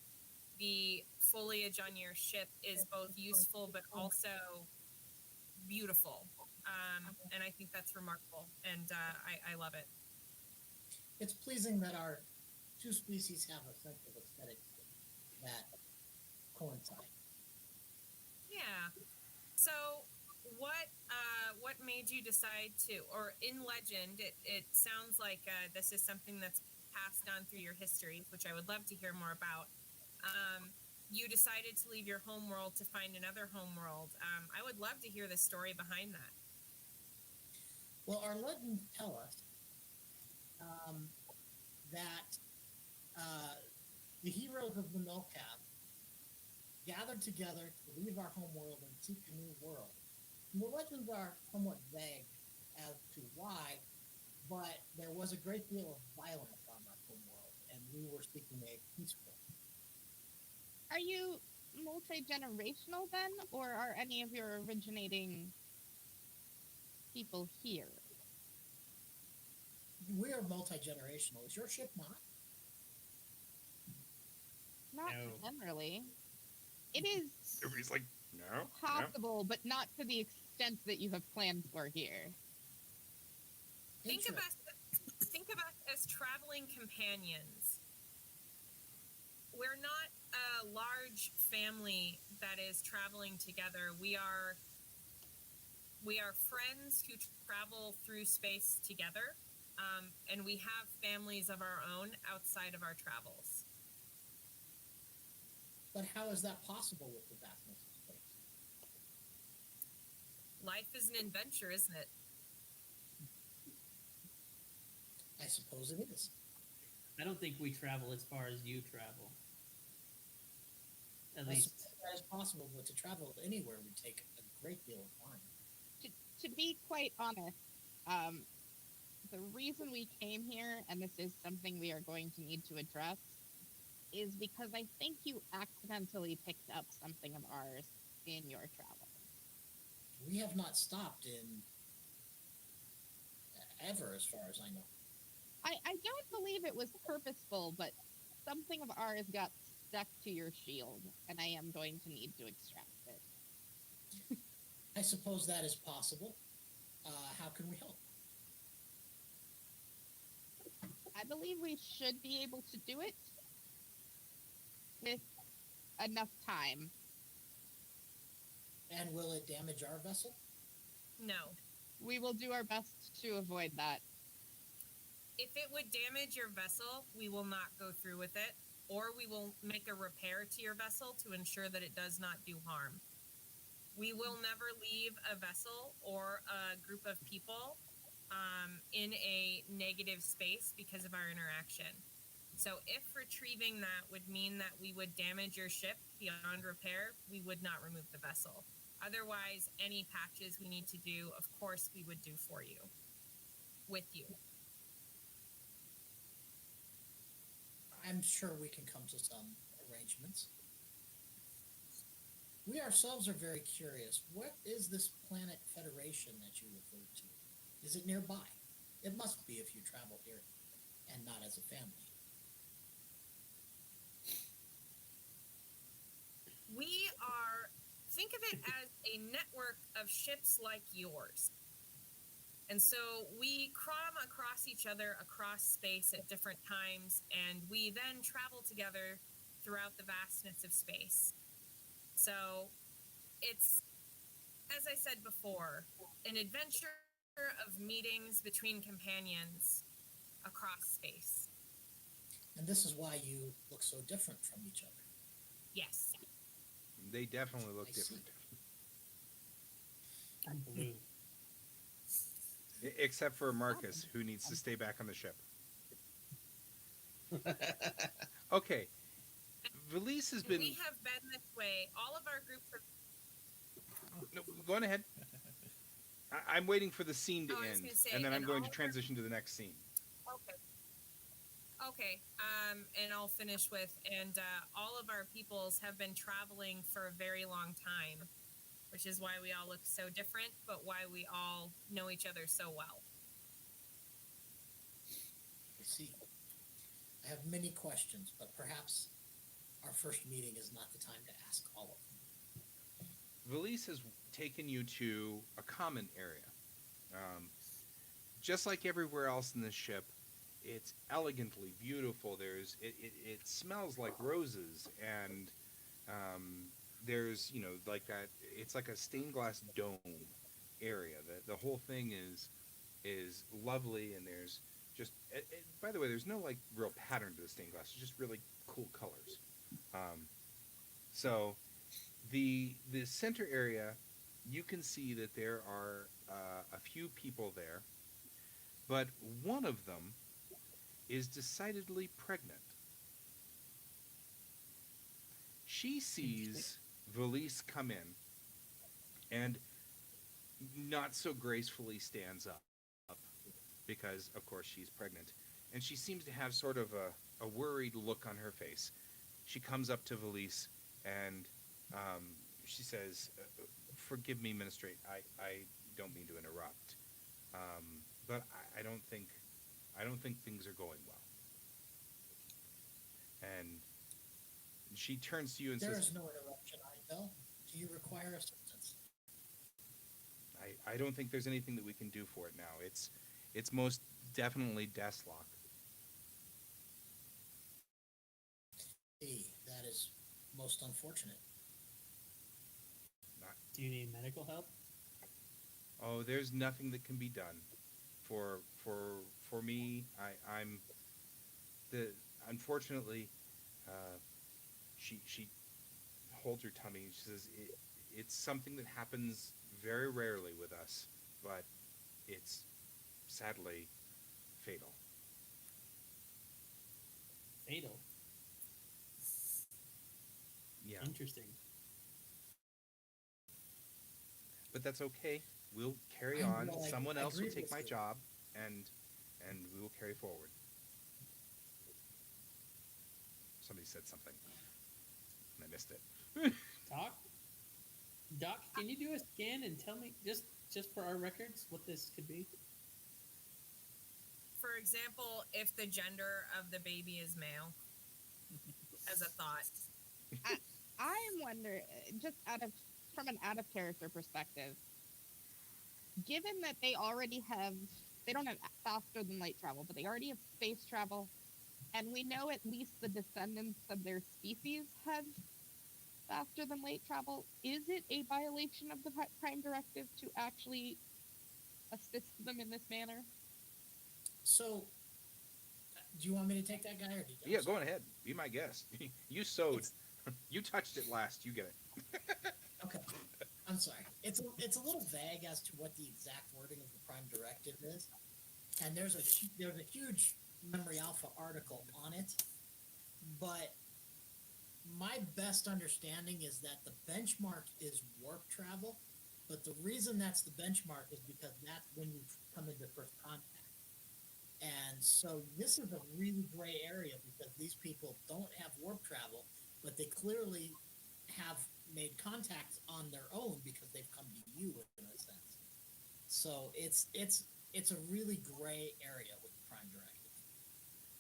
the foliage on your ship is both useful but also beautiful. And I think that's remarkable, and I love it. It's pleasing that our two species have a sense of aesthetics that coincide. Yeah. So, what made you decide to, or in legend, it sounds like this is something that's passed on through your histories, which I would love to hear more about. You decided to leave your homeworld to find another homeworld. I would love to hear the story behind that. Well, our legends tell us that the heroes of the Melcav gathered together to leave our homeworld and seek a new world. And the legends are somewhat vague as to why, but there was a great deal of violence on our homeworld, and we were seeking a peaceful. Are you multi-generational then, or are any of your originating people here? We are multi-generational. Is your ship not? Not No. generally. It is Everybody's like, no. possible, but not to the extent that you have planned for here. Think of Interesting. us as traveling companions. We're not large family that is traveling together. We are friends who travel through space together, and we have families of our own outside of our travels. But how is that possible with the vastness of space? Life is an adventure, isn't it? I suppose it is. I don't think we travel as far as you travel. At I least, suppose that is possible, but to travel anywhere would take a great deal of time. To be quite honest, the reason we came here, and this is something we are going to need to address, is because I think you accidentally picked up something of ours in your travel. We have not stopped in ever, as far as I know. I don't believe it was purposeful, but something of ours got stuck to your shield, and I am going to need to extract it. I suppose that is possible. How can we help? I believe we should be able to do it with enough time. And will it damage our vessel? No. We will do our best to avoid that. If it would damage your vessel, we will not go through with it, or we will make a repair to your vessel to ensure that it does not do harm. We will never leave a vessel or a group of people in a negative space because of our interaction. So if retrieving that would mean that we would damage your ship beyond repair, we would not remove the vessel. Otherwise, any patches we need to do, of course, we would do for you, with you. I'm sure we can come to some arrangements. We ourselves are very curious. What is this planet Federation that you referred to? Is it nearby? It must be if you travel here and not as a family. We are, think of it as a network of ships like yours. And so we come across each other across space at different times, and we then travel together throughout the vastness of space. So it's, as I said before, an adventure of meetings between companions across space. And this is why you look so different from each other. Yes. They definitely look I see. different. I'm blue. Except for Marcus, who needs to stay back on the ship. Okay. Valise has been... We have been this way. All of our groups are... No, go on ahead. I'm waiting for the scene to Oh, I was end, gonna say, and then I'm and going all to of our- transition to the next scene. Okay. And I'll finish with, and all of our peoples have been traveling for a very long time, which is why we all look so different, but why we all know each other so well. I see. I have many questions, but perhaps our first meeting is not the time to ask all of them. Valise has taken you to a common area. Just like everywhere else in this ship, it's elegantly beautiful. It smells like roses, and there's, like that. It's like a stained glass dome area. The whole thing is lovely, and there's just. By the way, there's no like real pattern to the stained glass. It's just really cool colors. So the center area, you can see that there are a few people there, but one of them is decidedly pregnant. She sees Valise come in and not so gracefully stands up because, of course, she's pregnant. And she seems to have sort of a worried look on her face. She comes up to Valise and she says, "Forgive me, Ministrate, I don't mean to interrupt, but I don't think things are going well." And she turns to you and There says, is no interruption, Idel. Do you require assistance? I don't think there's anything that we can do for it now. It's most definitely Deathlock. See, that is most unfortunate. Do you need medical help? Oh, there's nothing that can be done for me. I'm the unfortunately, she holds her tummy. And she says it's something that happens very rarely with us, but it's sadly fatal. Fatal. Yeah, Interesting. but that's okay. We'll carry I on. know, I Someone else will agree take with my you. job, and we will carry forward. Somebody said something, and I missed it. Doc, can you do a scan and tell me just for our records what this could be? For example, if the gender of the baby is male, as a thought. I'm wondering, just from an out of character perspective, given that they don't have faster than light travel, but they already have space travel, and we know at least the descendants of their species have faster than light travel, is it a violation of the Prime Directive to actually assist them in this manner? So, do you want me to take that guy or do you? Yeah, go on ahead. Be my guest. You sewed. It's- You touched it last. You get it. Okay, I'm sorry. It's a little vague as to what the exact wording of the Prime Directive is, and there's a huge Memory Alpha article on it, but my best understanding is that the benchmark is warp travel, but the reason that's the benchmark is because that's when you come into first contact. And so this is a really gray area because these people don't have warp travel, but they clearly have made contacts on their own because they've come to you in a sense. So it's a really gray area with the Prime Directive.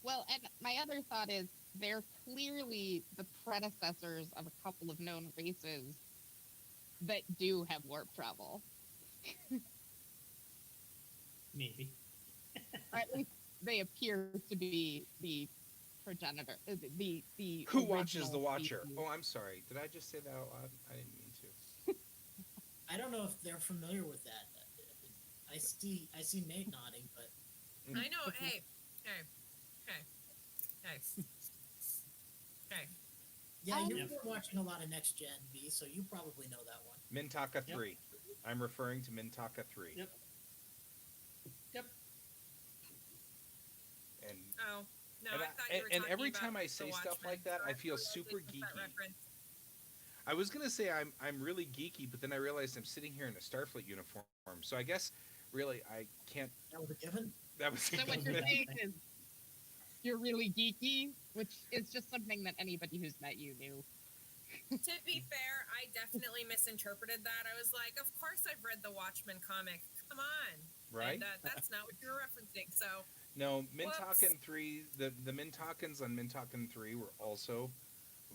Well, and my other thought is they're clearly the predecessors of a couple of known races that do have warp travel. Maybe. Or at least they appear to be the progenitor, the Who watches original the Watcher? species. Oh, I'm sorry. Did I just say that out loud? I didn't mean to. I don't know if they're familiar with that. I see Nate nodding, but I know. Hey. yeah, you've Yep. been watching a lot of Next Gen V, so you probably know that one. Mintaka Yep. 3. I'm referring to Mintaka 3. Yep. Yep. And Oh no, And I I- thought you were and talking every about time I The say stuff Watchmen, like that, so I feel totally super missed that geeky. reference. I was gonna say I'm really geeky, but then I realized I'm sitting here in a Starfleet uniform, so I guess really I can't. That was a given. That was So what you're saying is you're really geeky, which is just something that anybody who's met you knew. To be fair, I definitely misinterpreted that. I was like, of course I've read the Watchmen comic. Come on. right. And that's not what you were referencing. So, No, Whoops. Mintakan 3. The Mintakans on Mintakan 3 were also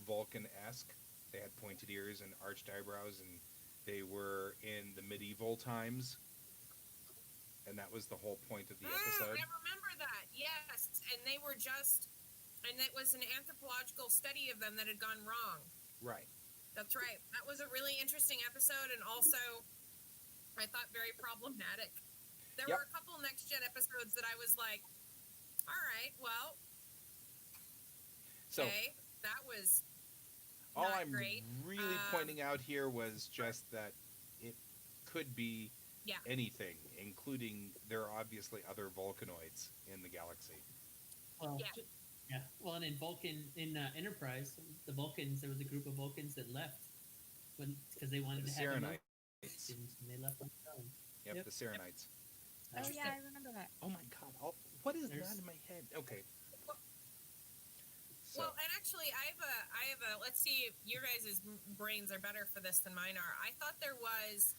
Vulcan-esque. They had pointed ears and arched eyebrows, and they were in the medieval times. And that was the whole point of the episode. I remember that. Yes. And they were and it was an anthropological study of them that had gone wrong. Right. That's right. That was a really interesting episode, and also, I thought very problematic. There Yep. were a couple Next Gen episodes that I was like, all right, well, So okay, that was all not I'm great. really pointing out here was just that it could be Yeah. anything, including there are obviously other Vulcanoids in the galaxy. Well, Yeah. yeah. Well, and in Enterprise, the Vulcans, there was a group of Vulcans that left because they wanted The to have Serenites. emotions, and they left on their own. Yep, Yep. the Serenites. Oh yeah, I remember that. Oh my god, what is There's- that in my head? Okay. So, Well, and actually, I have a. Let's see, your guys' brains are better for this than mine are. I thought there was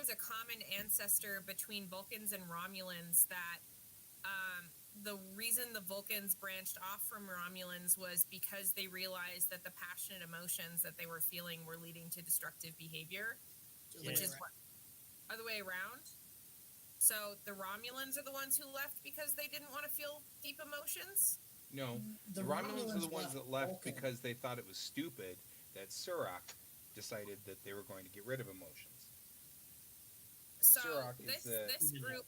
a common ancestor between Vulcans and Romulans that. The reason the Vulcans branched off from Romulans was because they realized that the passionate emotions that they were feeling were leading to destructive behavior, which is what other way around. So the Romulans are the ones who left because they didn't want to feel deep emotions. No, the Romulans are the ones that left because they thought it was stupid that Surak decided that they were going to get rid of emotions. So Surak is this the-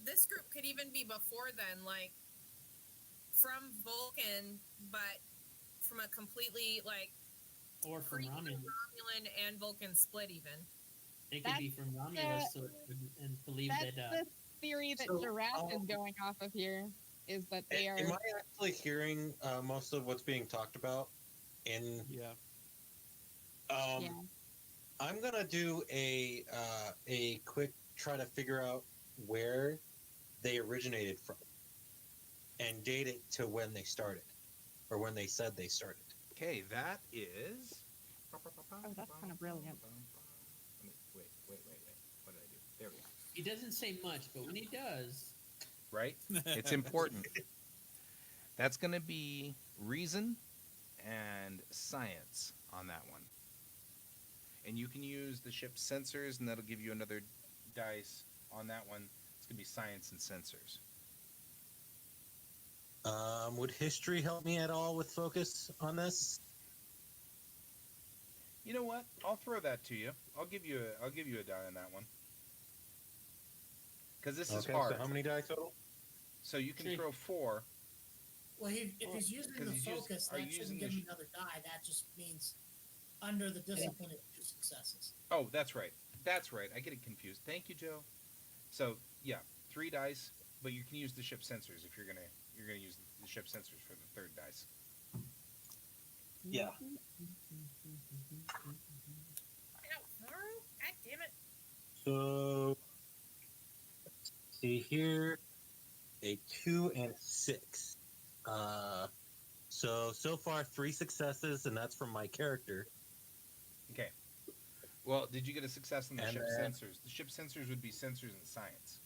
this group could even be before then, like from Vulcan, but from a completely like Or from Romulus. Romulan and Vulcan split even. It could be from Romulus and believe That's that. the theory that So, Giraffe is going off of here. Is that they are? Am I actually hearing most of what's being talked about? Yeah. Yeah. I'm gonna do a quick try to figure out where they originated from, and date it to when they started, or when they said they started. Okay, that is. Oh, that's kind of brilliant. Wait. What did I do? There we go. He doesn't say much, but when he does, Right? It's important. That's going to be reason and science on that one. And you can use the ship's sensors, and that'll give you another dice on that one. It's going to be science and sensors. Would history help me at all with focus on this? You know what? I'll throw that to you. I'll give you a die on that one. Because this is hard. So how many die total? So you can 3. throw 4. Well, if he's using 'cause the he's using- focus, are you that using shouldn't the give him sh- another die. That just means under the discipline of 2 successes. Oh, that's right. That's right. I get it confused. Thank you, Joe. So yeah, 3 dice, but you can use the ship sensors if you're gonna use the ship sensors for the 3rd dice. Yeah. Ow, God damn it. So let's see here, a 2 and 6. So far 3 successes, and that's from my character. Okay. Well, did you get a success on the And ship then- sensors? The ship sensors would be sensors and science.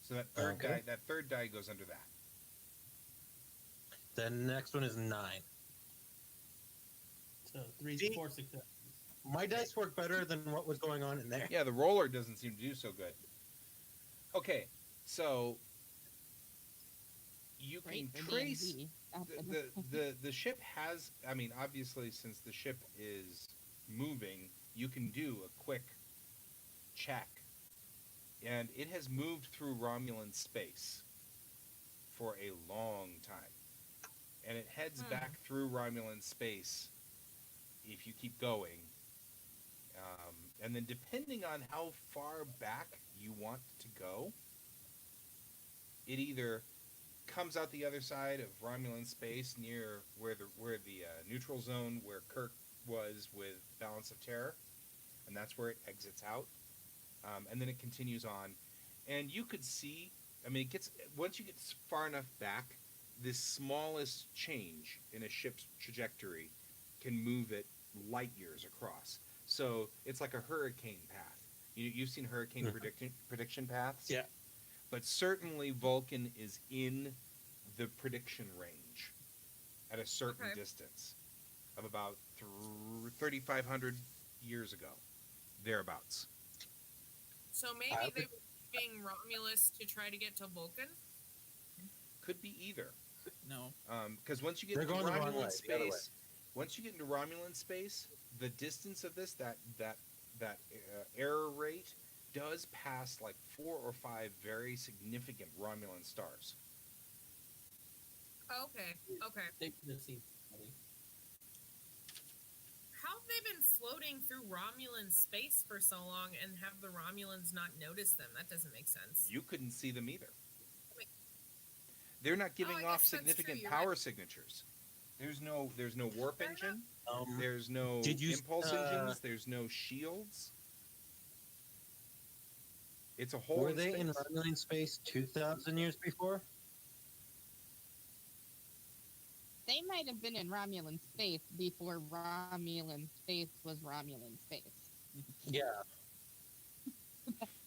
So that third Okay. die goes under that. The next one is 9. so 3, See? 4 successes. My dice work better than what was going on in there. Yeah, the roller doesn't seem to do so good. Okay, so you can Great for trace D&D. the ship has. I mean, obviously, since the ship is moving, you can do a quick check, and it has moved through Romulan space for a long time, and it heads back through Romulan space if you keep going. And then depending on how far back you want to go, it either comes out the other side of Romulan space near where the neutral zone where Kirk was with Balance of Terror, and that's where it exits out, and then it continues on, and you could see. I mean, it gets once you get far enough back, the smallest change in a ship's trajectory can move it light years across. So it's like a hurricane path. You've seen hurricane prediction paths? Yeah. But certainly Vulcan is in the prediction range at a certain Okay. distance of about 3,500 years ago, thereabouts. So maybe I they would- were leaving Romulus to try to get to Vulcan. Could be either. No. Because once you get They're into going the wrong Romulan way, the other way. space, once you get into Romulan space, the distance of this that error rate does pass like 4 or 5 very significant Romulan stars. Okay. They could have seen somebody. How have they been floating through Romulan space for so long and have the Romulans not noticed them? That doesn't make sense. You couldn't see them either. Wait. They're not I giving guess off that's true, significant you're power right. signatures. There's no warp Fair engine. Um, There's no Did you, impulse engines. There's no shields. It's a hole were in they space. in Romulan space 2,000 years before? They might have been in Romulan space before Romulan space was Romulan space. Yeah.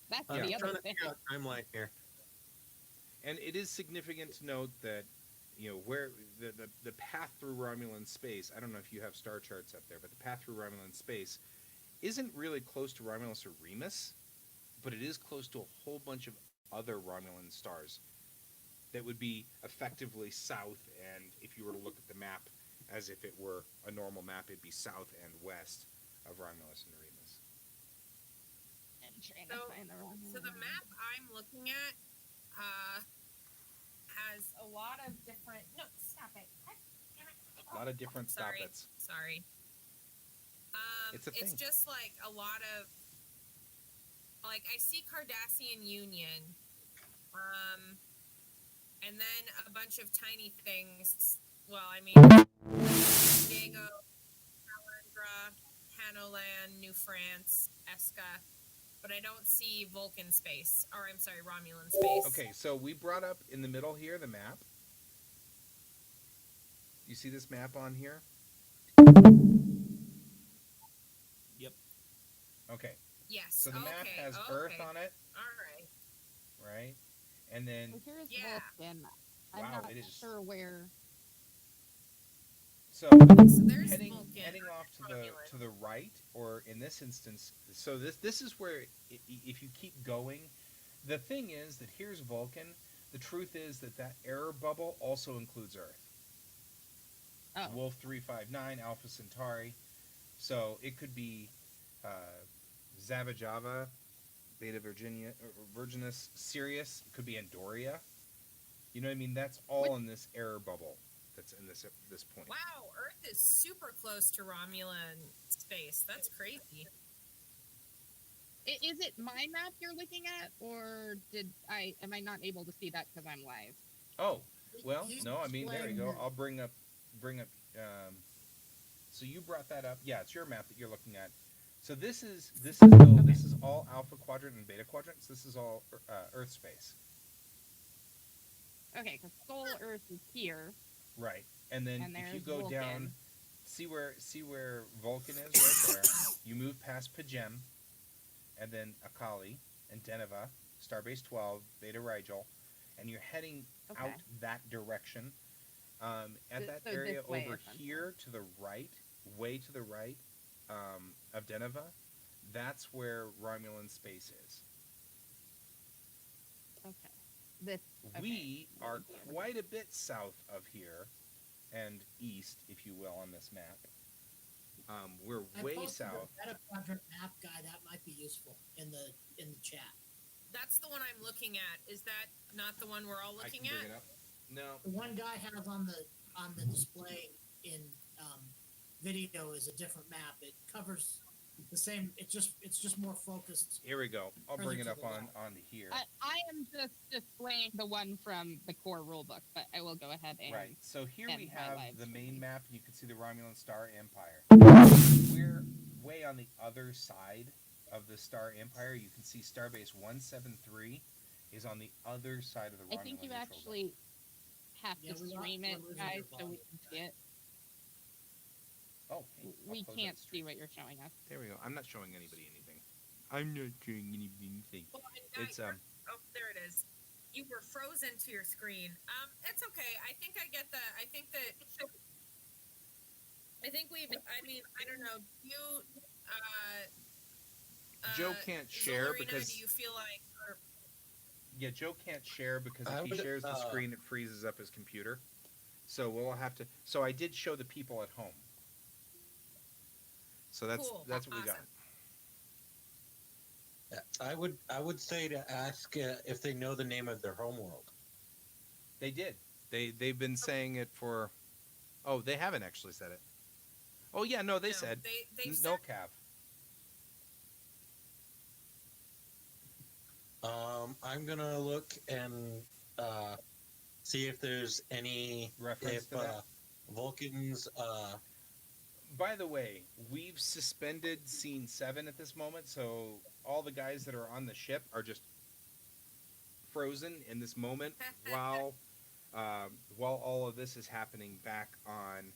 That's Yeah. the I'm trying other to thing. figure out timeline here. And it is significant to note that, where the path through Romulan space, I don't know if you have star charts up there, but the path through Romulan space isn't really close to Romulus or Remus, but it is close to a whole bunch of other Romulan stars. that would be effectively south, and if you were to look at the map as if it were a normal map, it'd be south and west of Romulus and Remus. I'm trying So- to find the wrong So the one. map I'm looking at has a lot of different. No, stop it. A lot of different Sorry. stop-its. Sorry. It's a thing. just like a lot of. Like I see Cardassian Union, and then a bunch of tiny things. Well, I mean, Diego, Calandra, Hanolan, New France, Esca, but I don't see Vulcan space, or I'm sorry, Romulan space. Okay, so we brought up in the middle here the map. You see this map on here? Yep. Okay, Yes. so the map okay, has okay. Earth on it, All right. right? And then, So here's Yeah. Vulcan. I'm Wow, not it is- sure where. so So there's heading Vulcan. off to Romulan. the right, or in this instance, so this is where if you keep going, the thing is that here's Vulcan. The truth is that error bubble also includes Earth. Oh. Wolf 359, Alpha Centauri. So it could be Zavajava, Beta Virginis, Sirius. It could be Andoria. You know what I mean? That's all in this error bubble. That's in this point. Wow, Earth is super close to Romulan space. That's crazy. Is it my map you're looking at, or am I not able to see that because I'm live? Oh, well, He's no. I mean, there you displaying go. your- I'll bring up. So you brought that up. Yeah, it's your map that you're looking at. So this is all Alpha Quadrant and Beta Quadrants. This is all Earth space. Okay, because Soul Earth is here, Right. And then and if you there's go Vulcan. down, see where Vulcan is right there. You move past Pajem, and then Akali and Deneva, Starbase 12, Beta Rigel, and you're heading Okay. out that direction. At that So area this way, over essentially. here to the right, way to the right of Deneva, that's where Romulan space is. Okay. This. Okay. We are quite a bit south of here and east, if you will, on this map. We're I way posted south. a meta quadrant map guy that might be useful in the chat. That's the one I'm looking at. Is that not the one we're all I can looking bring at? it up. No. The one guy has on the display in video is a different map. It covers the same. It's just more focused. Here we go. I'll bring it Further up to the onto here. I am just displaying the one from the core rulebook, but I will go ahead and. Right. So here we and my have live the main stream. map, and you can see the Romulan Star Empire. We're way on the other side of the Star Empire. You can see Starbase 173 is on the other side of the Romulan I think you neutral actually have Yeah, to we stream we're it, losing guys, your so we volume. can see it. zone. Oh, hey, I'll We close can't that see stream. what you're showing us. There we go. I'm not showing anybody anything. I'm not showing anybody anything. Well, and Guy, It's oh, there it is. You were frozen to your screen. It's okay. I think I get the. I think that. I think we've. I mean, I don't know. You. Joe can't share Zolarina, because Do you feel like? Or, yeah, Joe can't share because I if he would, shares the screen, it freezes up his computer. So we'll have to. So I did show the people at home. So that's Cool. what we got. Awesome. Yeah, I would say to ask if they know the name of their homeworld. They did. They've been saying it for. Oh, they haven't actually said it. Oh yeah, no, they No, said they no said, Cav. I'm gonna look and see if there's any Reference if to that? Vulcans. By the way, we've suspended scene 7 at this moment, so all the guys that are on the ship are just frozen in this moment while all of this is happening back on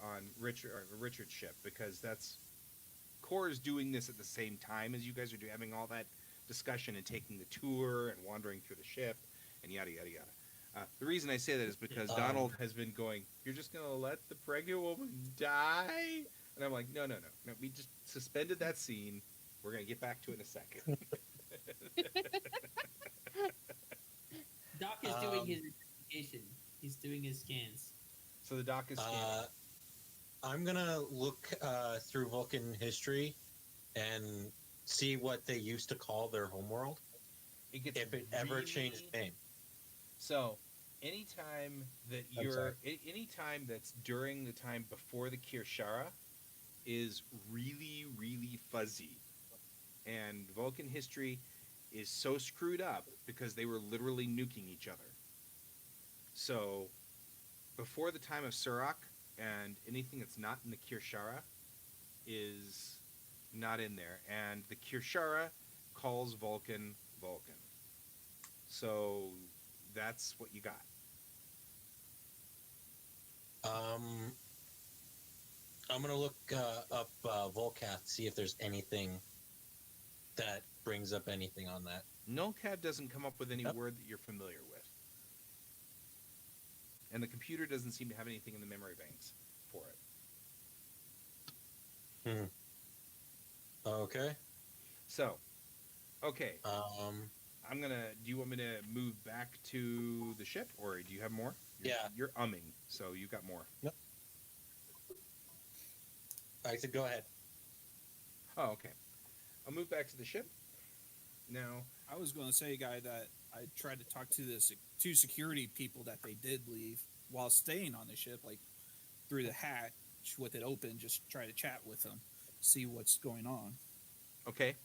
on Richard's ship, because that's Core is doing this at the same time as you guys are having all that discussion and taking the tour and wandering through the ship and yada yada yada. The reason I say that is because Donald has been going, "You're just gonna let the pregnant woman die?" And I'm like, no. We just suspended that scene. We're gonna get back to it in a second. Doc is doing his investigation. He's doing his scans. So the dock is scanning. I'm gonna look through Vulcan history and see what they used to call their homeworld, It gets if it ever really- changed name. So, anytime that I'm sorry. anytime that's during the time before the Kirshara is really, really fuzzy. And Vulcan history is so screwed up because they were literally nuking each other. So, before the time of Surak, and anything that's not in the Kirshara is not in there. And the Kirshara calls Vulcan Vulcan. So, that's what you got. I'm gonna look up Volcath, see if there's anything that brings up anything on that. Nullcad doesn't come up with any Yep. word that you're familiar with. And the computer doesn't seem to have anything in the memory banks for it. Okay. So, okay, Um, I'm gonna. Do you want me to move back to the ship, or do you have more? Yeah. You're umming, so you've got more. I said go ahead. Oh, okay. I'll move back to the ship. Now, I was going to say, Guy, that I tried to talk to the two security people that they did leave while staying on the ship, like through the hatch with it open, just try to chat with them, see what's going on. okay,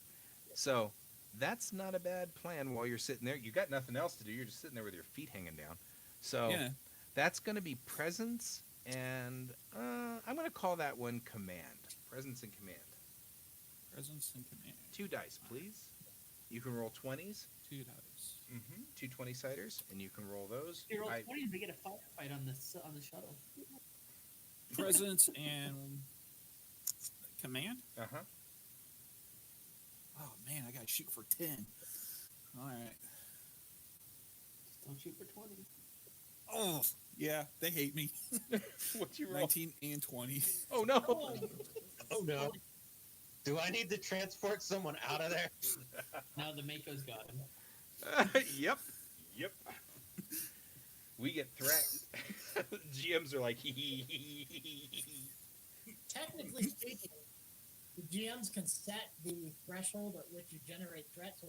so that's not a bad plan while you're sitting there. You got nothing else to do. You're just sitting there with your feet hanging down. So Yeah. that's going to be presence, and I'm going to call that one command. Presence and command. Presence and command. 2 dice, please. You can roll 20s. 2 dice. Mm-hmm. 2 20-siders, and you can roll those. If you roll I- 20s, they get a firefight on the shuttle. Presence and command? Uh-huh. Oh, man, I got to shoot for 10. All right. Just don't shoot for 20. Oh, yeah, they hate me. What'd you roll? 19 and 20. Oh, no. Oh no. Do I need to transport someone out of there? Now the Mako's got him. Yep. Yep. We get threat. GMs are like, Technically speaking, the GMs can set the threshold at which you generate threat. So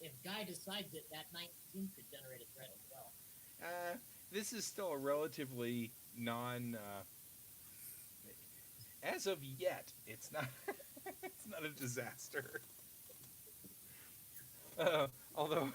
if Guy decides it, that 19 could generate a threat as well. This is still a relatively non. As of yet, it's not. It's not a disaster. Although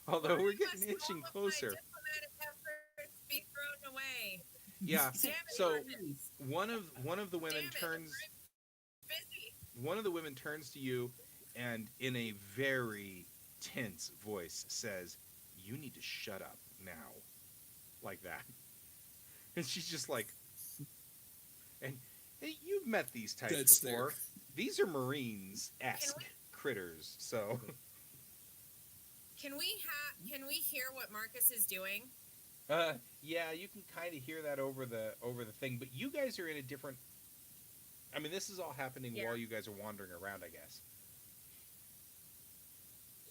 we're getting inching closer. My diplomatic efforts be thrown away. Yeah. Damn it, So Marcus. one of the women Damn it, turns. I'm busy. One of the women turns to you, and in a very tense voice says, "You need to shut up now," like that. And she's just like, and hey, you've met these types Dead stare. before. These are Marines-esque critters, so Can we hear what Marcus is doing? yeah, you can kind of hear that over the thing. But you guys are in a different. I mean, this is all happening Yeah. while you guys are wandering around, I guess.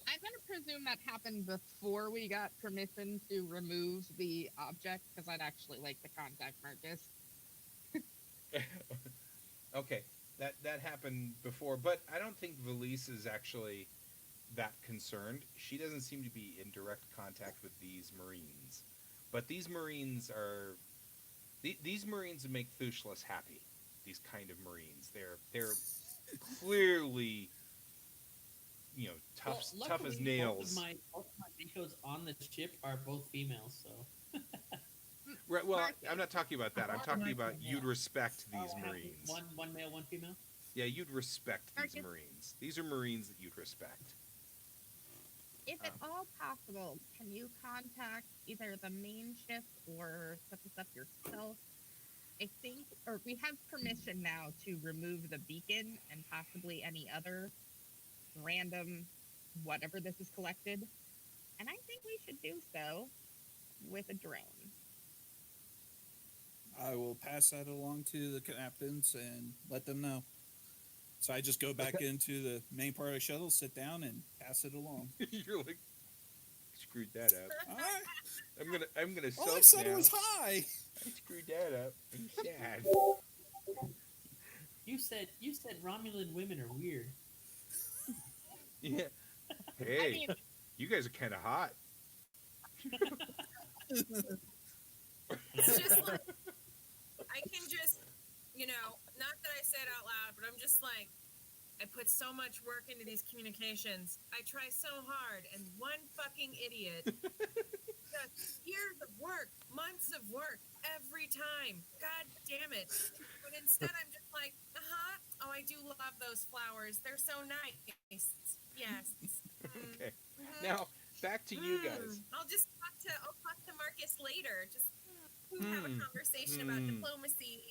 I'm going to presume that happened before we got permission to remove the object, because I'd actually like to contact Marcus. Okay, that happened before, but I don't think Valise is actually that concerned. She doesn't seem to be in direct contact with these Marines, but these Marines are these Marines make Thushlas happy. These kind of Marines, they're clearly, you know, tough tough as nails. Both of my Makos on the ship are both females, so. Right, well, I'm not talking about that. I'm talking about you'd respect these Marines. One male, one female? Yeah, you'd respect these Marcus. Marines. These are Marines that you'd respect. If at all possible, can you contact either the main ship or set this up yourself? I think, or we have permission now to remove the beacon and possibly any other random whatever this is collected. And I think we should do so with a drone. I will pass that along to the captains and let them know. So I just go back into the main part of the shuttle, sit down, and pass it along. You're like, screwed that up. I, I'm gonna all I soak said now. was hi. I screwed that up. I'm sad. You said Romulan women are weird. Yeah. I Hey, mean, you guys are kind of hot. It's just like I can just, not that I say it out loud, but I'm just like, I put so much work into these communications. I try so hard, and one fucking idiot does years of work, months of work, every time. God damn it. But instead, I'm just like, oh, I do love those flowers. They're so nice. Yes. Okay. Now back to you guys. I'll talk to Marcus later. Just have a conversation about diplomacy.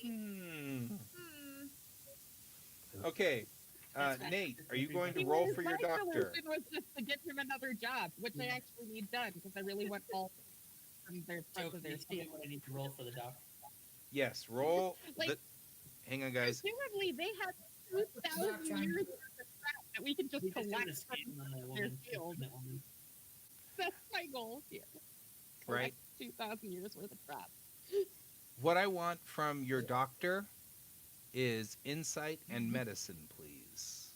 Okay. Nate, are you going to roll for your my doctor? solution was just to get him another job, which I actually need done because I really want all from their So, parts of their you tell me field. what I need to roll for the doc. Yes. Roll. Like- Hang on, guys. Presumably, they have 2,000 years worth of crap that we can just We just collect did a from scan on that their woman. field. That woman. That's my goal here. Right. 2,000 years worth of crap. What I want from your doctor is insight and medicine, please.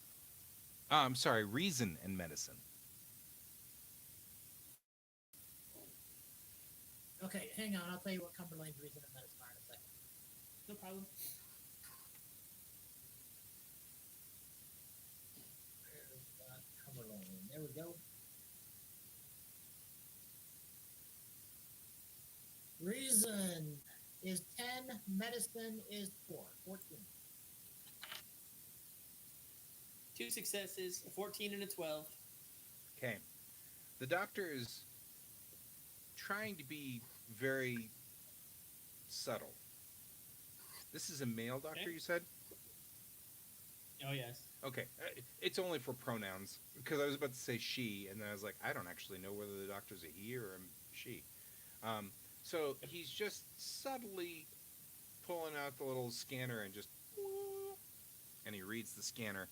I'm sorry, reason and medicine. Okay, hang on. I'll tell you what Cumberland's reason and medicine are in a second. No problem. Where's Cumberland? There we go. Reason is 10, medicine is 4, 14. 2 successes, a 14 and a 12. Okay. The doctor is trying to be very subtle. This is a male doctor, Okay. you said? Oh yes. Okay. It's only for pronouns because I was about to say she, and then I was like, I don't actually know whether the doctor's a he or a she. So he's just subtly pulling out the little scanner and just, and he reads the scanner.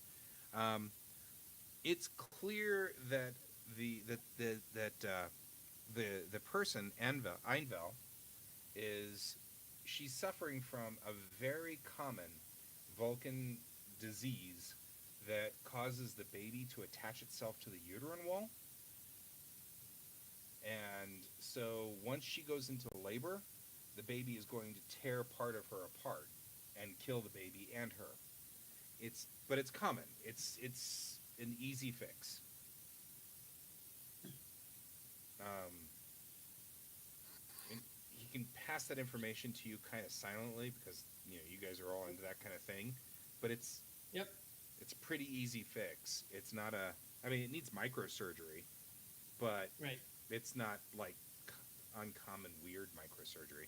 It's clear that the person Einvel she's suffering from a very common Vulcan disease that causes the baby to attach itself to the uterine wall. And so once she goes into labor, the baby is going to tear part of her apart and kill the baby and her. But it's common. It's an easy fix. And he can pass that information to you kind of silently because you guys are all into that kind of thing. But it's a pretty easy fix. It's not it needs microsurgery, but Right. it's not like uncommon weird microsurgery.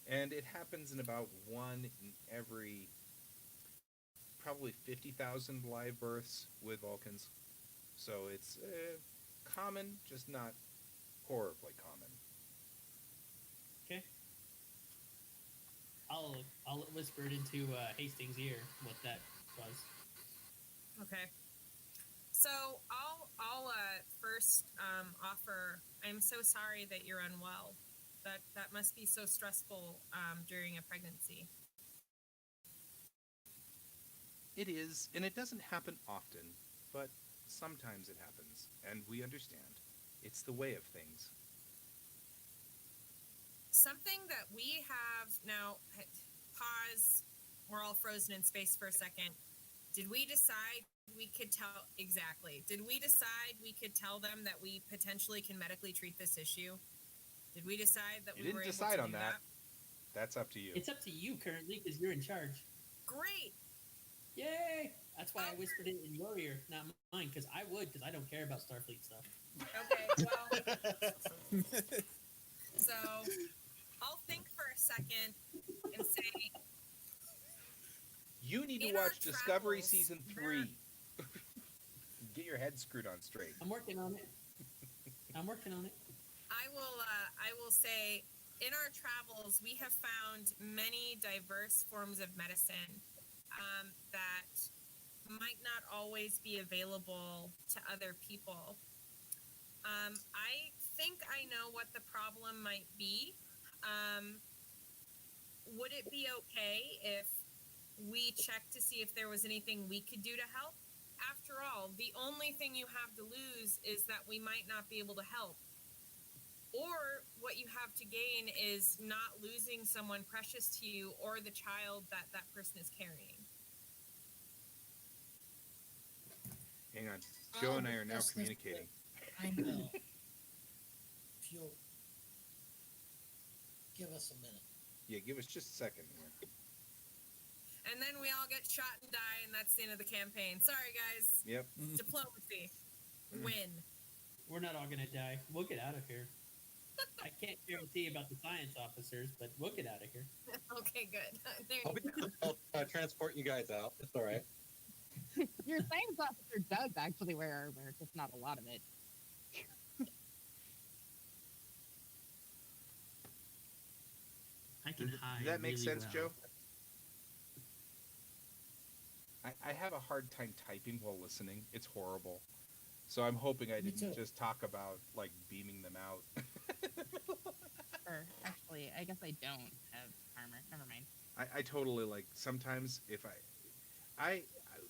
And it happens in about 1 in every probably 50,000 live births with Vulcans. So it's common, just not horribly common. Okay. I'll whisper it into Hastings' ear what that was. Okay. So I'll first offer. I'm so sorry that you're unwell. That must be so stressful during a pregnancy. It is, and it doesn't happen often, but sometimes it happens, and we understand. It's the way of things. Something that we have now. Pause. We're all frozen in space for a second. Did we decide we could tell exactly? Did we decide we could tell them that we potentially can medically treat this issue? Did we decide that You we didn't were able decide to on do that. That's up to you. It's up to you currently because you're in charge. Great. Yay! That's why I whispered it in your ear, not mine, because I would, because I don't care about Starfleet stuff. Okay. Well. So I'll think for a second and say. You need to In our watch Discovery travels, Season 3. Get your head screwed on straight. I'm working on it. I'm working on it. I will say, in our travels, we have found many diverse forms of medicine that might not always be available to other people. I think I know what the problem might be. Would it be okay if we checked to see if there was anything we could do to help? After all, the only thing you have to lose is that we might not be able to help. Or what you have to gain is not losing someone precious to you or the child that that person is carrying. Hang on. Joe and I are now Yes, this- communicating. I know. If you'll give us a minute. Yeah, give us just a second here. And then we all get shot and die, and that's the end of the campaign. Sorry, guys. Yep. Diplomacy. Mm. Win. We're not all gonna die. We'll get out of here. I can't guarantee about the science officers, but we'll get out of here. Okay, good. There I'll, I'll transport you guys out. It's all right. Your science officer does actually wear armor, just not a lot of it. I can hide. Does that make really sense, well. Joe? I have a hard time typing while listening. It's horrible. So I'm hoping I Me didn't too. just talk about like beaming them out. Or actually, I guess I don't have armor. Never mind. I totally like sometimes if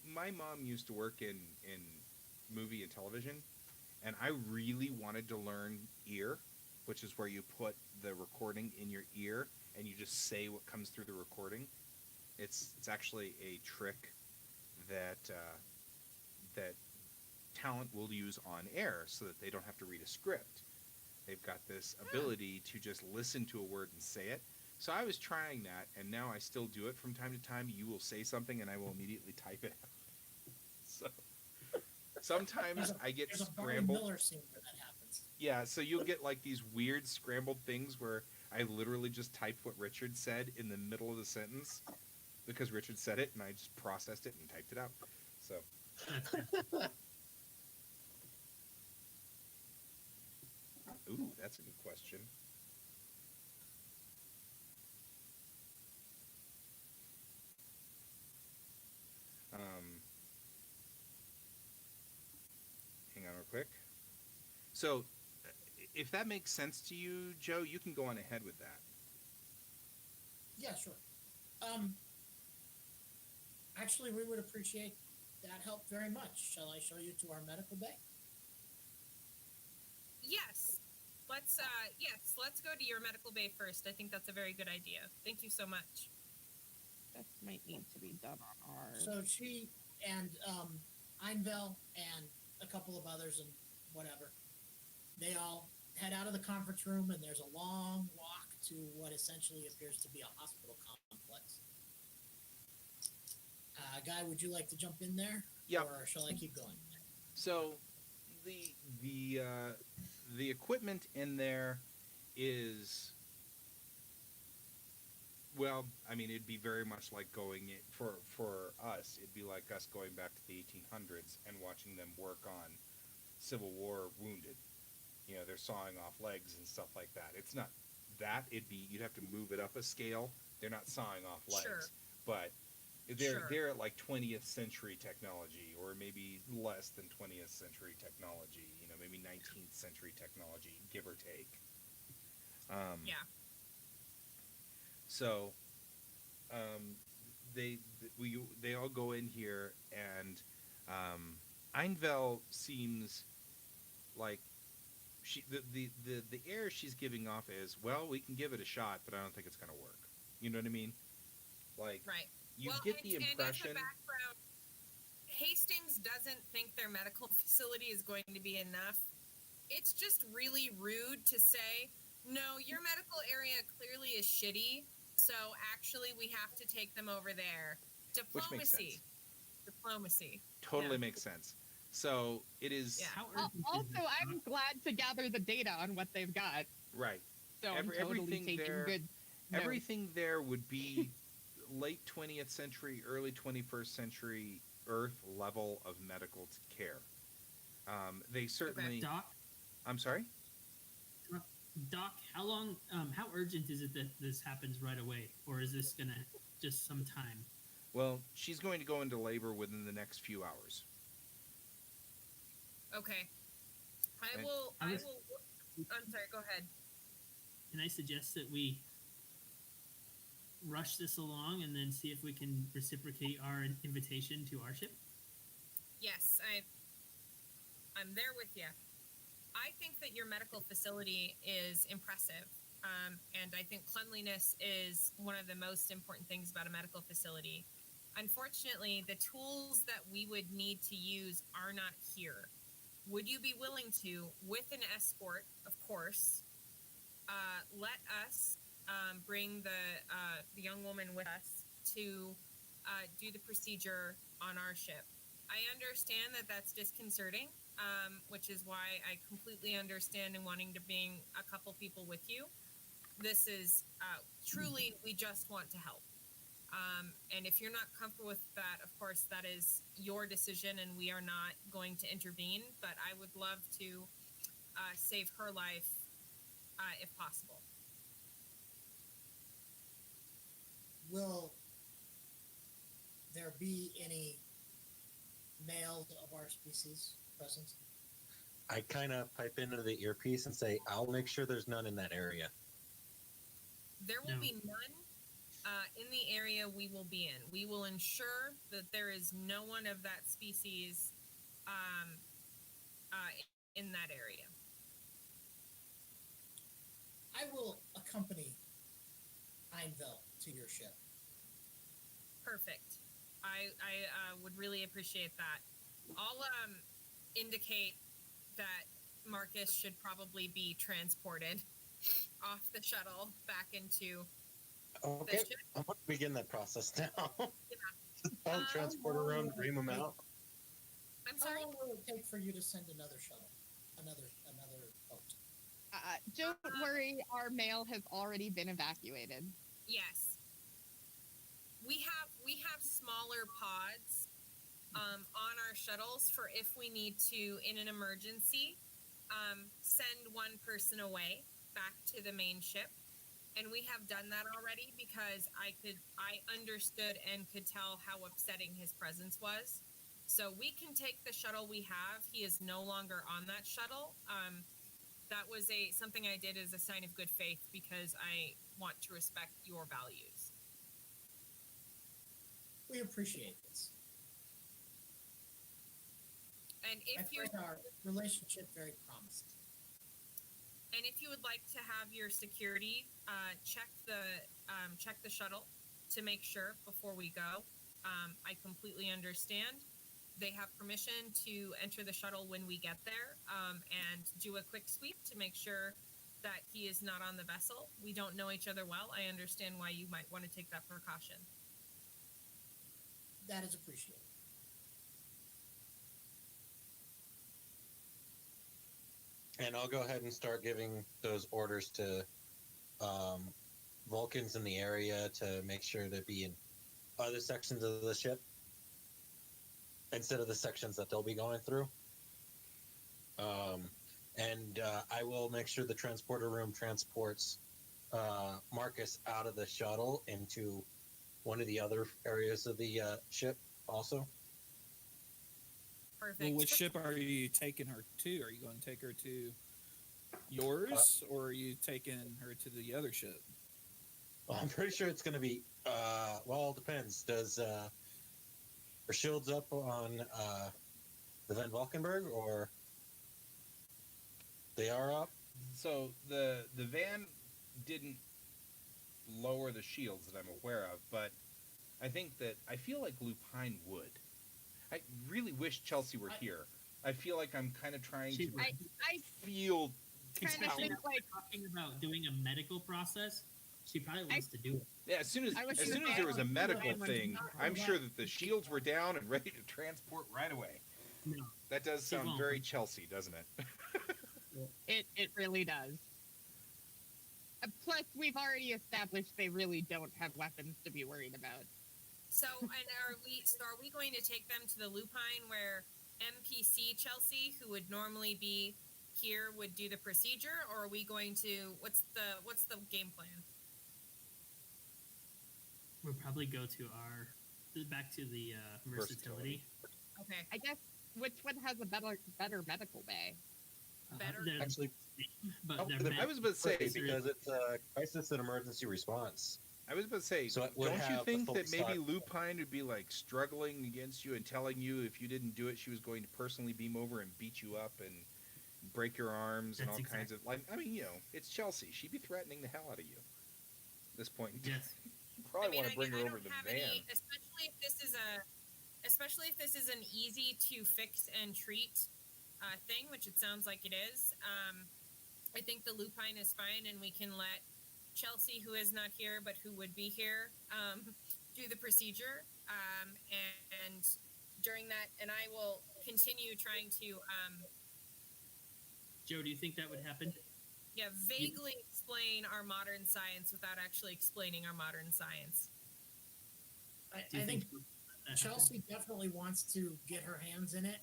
my mom used to work in movie and television, and I really wanted to learn ear, which is where you put the recording in your ear and you just say what comes through the recording. It's actually a trick that that talent will use on air so that they don't have to read a script. They've got this ability to just listen to a word and say it. So I was trying that, and now I still do it from time to time. You will say something, and I will immediately type it out. So sometimes I get There's a Barry scrambled. Miller scene where that happens. Yeah, so you'll get like these weird scrambled things where I literally just typed what Richard said in the middle of the sentence because Richard said it, and I just processed it and typed it out. So ooh, that's a good question. Hang on real quick. So, if that makes sense to you, Joe, you can go on ahead with that. Yeah, sure. Actually, we would appreciate that help very much. Shall I show you to our medical bay? Yes. Let's go to your medical bay first. I think that's a very good idea. Thank you so much. This might need to be done on ours. So she and Einvel and a couple of others and whatever, they all head out of the conference room, and there's a long walk to what essentially appears to be a hospital complex. Guy, would you like to jump in there? Yeah. Or shall I keep going? So, the equipment in there is, well, I mean, it'd be very much like going it for us. It'd be like us going back to the 1800s and watching them work on Civil War wounded. You know, they're sawing off legs and stuff like that. It's not that. You'd have to move it up a scale. They're not sawing off legs, Sure. but Sure. they're at like 20th century technology, or maybe less than 20th century technology. You know, maybe 19th century technology, give or take. Yeah. So, they all go in here, and Einvel seems like the air she's giving off is, well, we can give it a shot, but I don't think it's gonna work. You know what I mean? Like, Right. you well, get the and impression. as a background, Hastings doesn't think their medical facility is going to be enough. It's just really rude to say, no, your medical area clearly is shitty, so actually we have to take them over there. Which makes Diplomacy. sense. Diplomacy. Totally Yeah. makes sense. So it is Yeah. How urgent is Also, this, I'm Doc? glad to gather the data on what they've got. right. So I'm totally Everything taking there- good notes. Everything there would be late 20th century, early 21st century Earth level of medical care. They certainly. Doc, I'm sorry. Doc, how urgent is it that this happens right away, or is this gonna just some time? Well, she's going to go into labor within the next few hours. Okay. I And will. I I was- will. I'm sorry. Go ahead. Can I suggest that we rush this along and then see if we can reciprocate our invitation to our ship? Yes, I'm there with you. I think that your medical facility is impressive. And I think cleanliness is one of the most important things about a medical facility. Unfortunately, the tools that we would need to use are not here. Would you be willing to, with an escort, of course, let us bring the young woman with us to do the procedure on our ship? I understand that that's disconcerting, which is why I completely understand and wanting to bring a couple people with you. This is truly, we just want to help. And if you're not comfortable with that, of course, that is your decision and we are not going to intervene. But I would love to save her life if possible. Will there be any males of our species present? I kind of pipe into the earpiece and say, I'll make sure there's none in that area. There will No. be none in the area we will be in. We will ensure that there is no one of that species in that area. I will accompany Einville to your ship. Perfect. I would really appreciate that. I'll indicate that Marcus should probably be transported off the shuttle back into Okay, the ship. I'm going to begin that process now. I'll transporter room, dream them out. I'm How sorry. long will it take for you to send another shuttle? Another boat? Don't worry, our mail has already been evacuated. Yes. We have smaller pods on our shuttles for if we need to, in an emergency, send one person away back to the main ship. And we have done that already because I understood and could tell how upsetting his presence was. So we can take the shuttle we have. He is no longer on that shuttle. That was something I did as a sign of good faith because I want to respect your values. We appreciate this. And I if you find our relationship very promising. And if you would like to have your security check the shuttle to make sure before we go, I completely understand. They have permission to enter the shuttle when we get there and do a quick sweep to make sure that he is not on the vessel. We don't know each other well. I understand why you might want to take that precaution. That is appreciated. And I'll go ahead and start giving those orders to Vulcans in the area to make sure to be in other sections of the ship instead of the sections that they'll be going through. And I will make sure the transporter room transports Marcus out of the shuttle into one of the other areas of the ship also. Perfect. Well, which ship are you taking her to? Are you going to take her to yours, or are you taking her to the other ship? Well, I'm pretty sure it's going to be. Well, it depends. Does are shields up on the Van Valkenburg, or they are up? So the van didn't lower the shields that I'm aware of, but I feel like Lupine would. I really wish Chelsea were here. I feel like I'm kind of trying She to would. I feel. kind of Especially think like talking about doing a medical process, she probably wants to do it. Yeah, as soon as I wish as you soon would as there was a ban- medical ban- thing, I'm sure that the shields were down and ready to transport right away. No. That does She sound won't. very Chelsea, doesn't it? it really does. Plus, we've already established they really don't have weapons to be worried about. So, and are we going to take them to the Lupine where MPC Chelsea, who would normally be here, would do the procedure, or are we going to what's the game plan? We'll probably go to back to the versatility. Okay. I guess which one has a better medical bay? Better? Actually, but Oh, they're the- meant I was about to say, for- because it's a crisis and emergency response. I was about to say, So it would don't you have think the that full maybe stock. Lupine would be like struggling against you and telling you if you didn't do it, she was going to personally beam over and beat you up and break your arms and That's all kinds of like. I mean, it's Chelsea. She'd be threatening the hell out of you. At this point, Yes. you probably want to bring her I over don't to the have van. any, especially if this is an easy to fix and treat thing, which it sounds like it is. I think the lupine is fine, and we can let Chelsea, who is not here but who would be here, do the procedure. And during that, and I will continue trying to, Joe, do you think that would happen? vaguely explain our modern science without actually explaining our modern science. I Do you think that happen? Chelsea definitely wants to get her hands in it,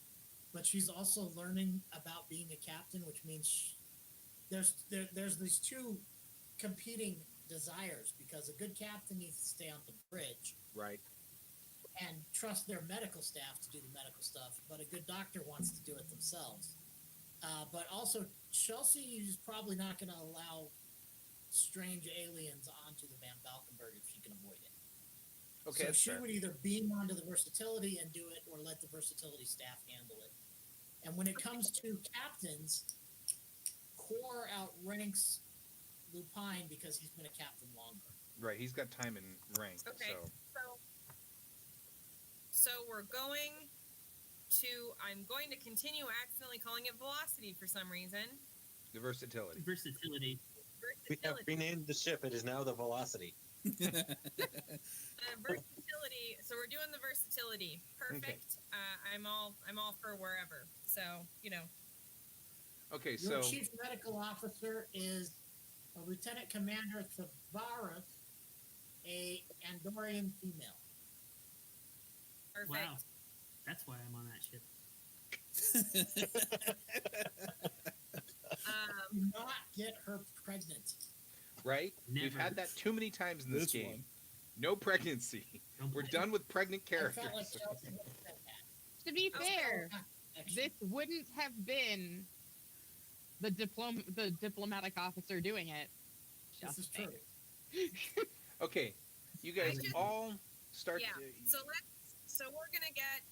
but she's also learning about being a captain, which means there's these two competing desires, because a good captain needs to stay on the bridge Right. and trust their medical staff to do the medical stuff, but a good doctor wants to do it themselves. But also, Chelsea is probably not going to allow strange aliens onto the Van Valkenburg if she can avoid it. Okay. So that's she fair. would either beam onto the versatility and do it, or let the versatility staff handle it. And when it comes to captains, Core outranks Lupine because he's been a captain longer. Right. He's got time and rank. Okay. So So we're going to. I'm going to continue accidentally calling it velocity for some reason. the versatility. Versatility. We have Versatility. renamed the ship. It is now the Velocity. Versatility. So we're doing the versatility. Perfect. I'm all for wherever. So Okay. Your So chief medical officer is a Lieutenant Commander Tavares, a Andorian female. perfect. Wow. That's why I'm on that ship. Do not get her pregnant. right. We've Never. had that too many times in this This game. one. No pregnancy. Don't We're blame done with pregnant I characters. felt like Chelsea would have said that. To be Okay. fair, Actually, this wouldn't have been the diplomatic officer doing it. this is Just true. Okay, you guys I just- all start. Yeah. So we're gonna get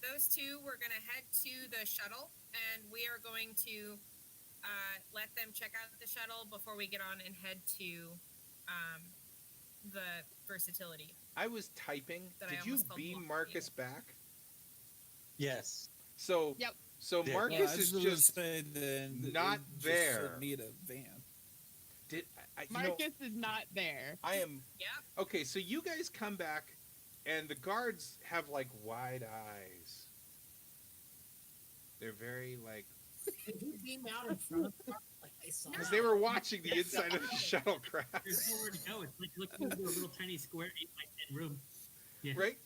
those two. We're gonna head to the shuttle, and we are going to let them check out the shuttle before we get on and head to the versatility. I was typing. That I Did you almost called beam Block Marcus back? Yes. So Yep. So Yeah. Marcus Well, I is was gonna just say then not it just there. should need a van. did. You know, Marcus is not there. I am Yep. okay. So you guys come back, and the guards have like wide eyes. They're very like Did you beam out in front of her? Like I saw because it? they were watching the inside of the shuttlecraft, There's nowhere to go. It's like looking into a little tiny square 8x10 room. Yeah. right?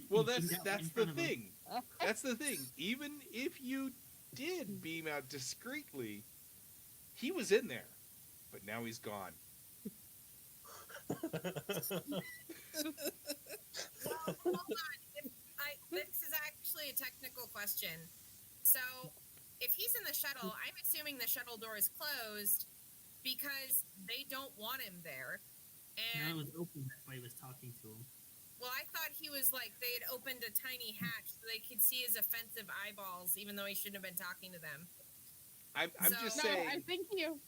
Well, You that's got one that's in the front of 'em. thing. That's the thing. Even if you did beam out discreetly, he was in there, but now he's gone. Well, hold on. This is actually a technical question. So, if he's in the shuttle, I'm assuming the shuttle door is closed because they don't want him there. No, it And was open. That's why he was talking to him. well, I thought he was like they had opened a tiny hatch so they could see his offensive eyeballs, even though he shouldn't have been talking to them. I'm So- just No, saying. I think you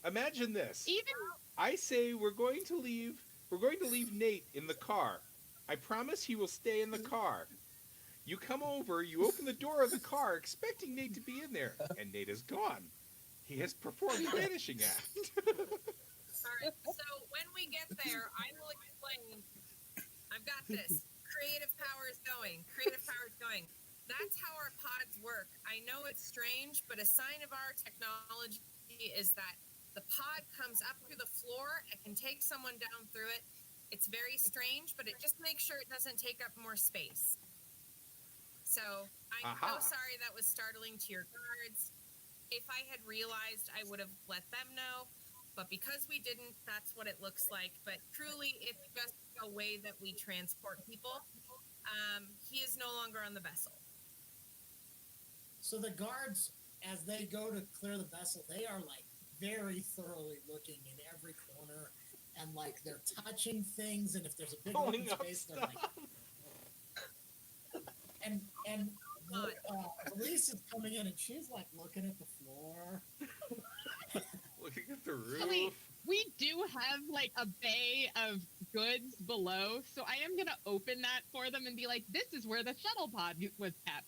Imagine this. even I say we're going to leave Nate in the car. I promise he will stay in the car. You come over, you open the door of the car expecting Nate to be in there, and Nate is gone. He has performed a vanishing act. All right. So when we get there, I will explain. I've got this. Creative power is going. Creative power is going. That's how our pods work. I know it's strange, but a sign of our technology is that the pod comes up through the floor. It can take someone down through it. It's very strange, but it just makes sure it doesn't take up more space. So I'm Aha. so sorry that was startling to your guards. If I had realized, I would have let them know. But because we didn't, that's what it looks like. But truly, it's just a way that we transport people. He is no longer on the vessel. So the guards as they go to clear the vessel, they are like very thoroughly looking in every corner, and like they're touching things, and if there's a big Pulling open up space, they're like, and Elise is coming in, and she's like looking at the floor. Looking at the roof. So we do have like a bay of goods below, so I am gonna open that for them and be like, "This is where the shuttle pod was kept.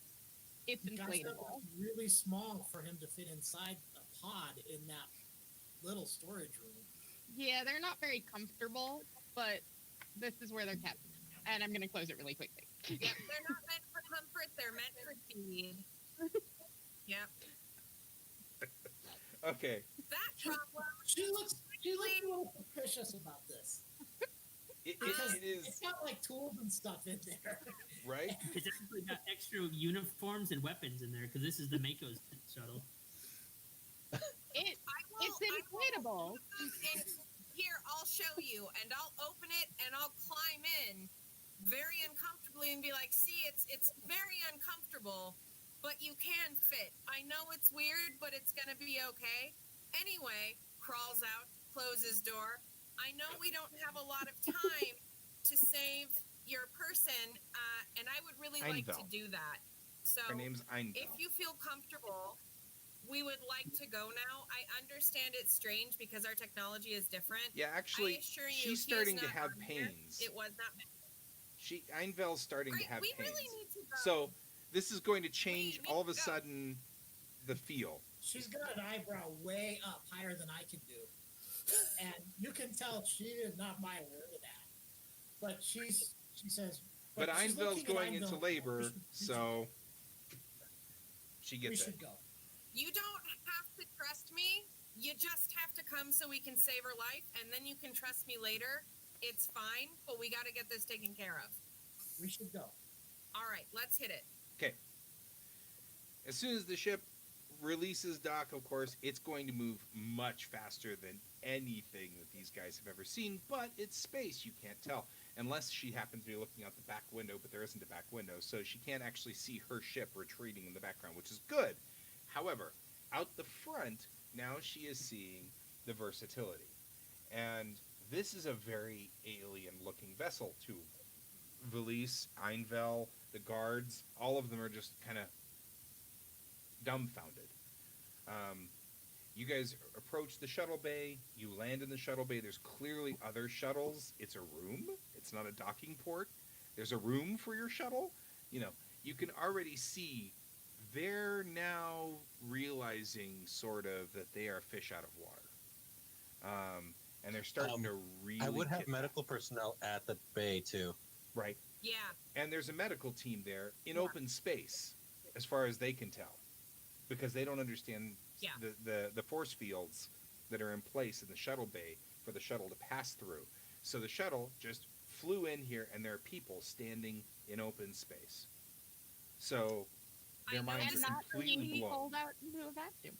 It's You guys are inflatable." really small for him to fit inside a pod in that little storage room. Yeah, they're not very comfortable, but this is where they're kept, and I'm gonna close it really quickly. Yep, they're not meant for comfort, they're meant for speed. Yep. Okay. That problem. She looks a little suspicious about this. Because It is, it's got like tools and stuff in there. right? It's actually got extra uniforms and weapons in there because this is the Mako's shuttle. It's inflatable. And here, I'll show you, and I'll open it, and I'll climb in very uncomfortably and be like, "See, it's very uncomfortable, but you can fit. I know it's weird, but it's gonna be okay." Anyway, crawls out, closes door. I know we don't have a lot of time to save your person, and I would really like to Einvel. do that. So Her name's Einvel. if you feel comfortable, we would like to go now. I understand it's strange because our technology is different. Yeah, I actually, assure you, she's he is starting to not have on here. pains. It was not meant. Einvel's starting Great, to have we pains. really need to go. So this is going to change need all of to a go. sudden the feel. She's got an eyebrow way up higher than I can do. And you can tell she is not my word of that. But she says, But she's Einvel's looking at going into Einvel, labor, we should- so she we gets it. should go. You don't have to trust me. You just have to come so we can save her life, and then you can trust me later. It's fine, but we got to get this taken care of. We should go. All right, let's hit it. Okay. As soon as the ship releases dock, of course, it's going to move much faster than anything that these guys have ever seen, but it's space, you can't tell. Unless she happens to be looking out the back window, but there isn't a back window, so she can't actually see her ship retreating in the background, which is good. However, out the front, now she is seeing the versatility. And this is a very alien-looking vessel, too. Valise, Einvel, the guards, all of them are just kind of dumbfounded. You guys approach the shuttle bay. You land in the shuttle bay. There's clearly other shuttles. It's a room. It's not a docking port. There's a room for your shuttle. You know, you can already see they're now realizing sort of that they are fish out of water. And they're starting to really I would have get that. medical personnel at the bay too. Right. Yeah. And there's a medical team there in Yeah. open space, as far as they can tell, because they don't understand Yeah. the force fields that are in place in the shuttle bay for the shuttle to pass through. So the shuttle just flew in here, and there are people standing in open space. So their I know minds And are not completely being blown. pulled out into a vacuum.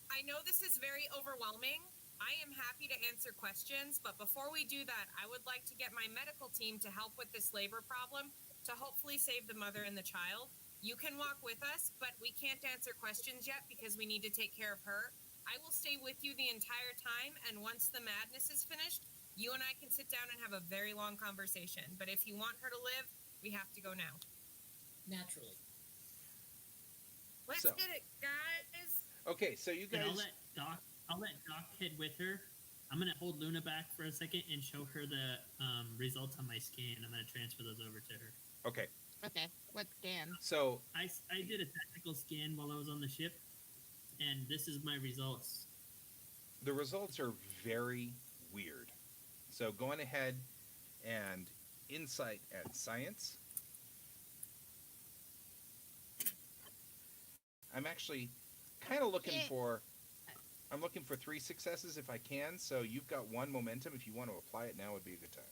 I know this is very overwhelming. I am happy to answer questions, but before we do that, I would like to get my medical team to help with this labor problem to hopefully save the mother and the child. You can walk with us, but we can't answer questions yet because we need to take care of her. I will stay with you the entire time, and once the madness is finished, you and I can sit down and have a very long conversation. But if you want her to live, we have to go now. Naturally. Let's So- get it, guys. Okay, so you And guys. I'll let Doc head with her. I'm gonna hold Luna back for a second and show her the results on my scan. I'm gonna transfer those over to her. Okay, Okay, what scan? so I did a technical scan while I was on the ship, and this is my results. the results are very weird. So go on ahead and insight and science. I'm actually kind of looking for. I'm looking for 3 successes if I can. So you've got 1 momentum. If you want to apply it now, would be a good time.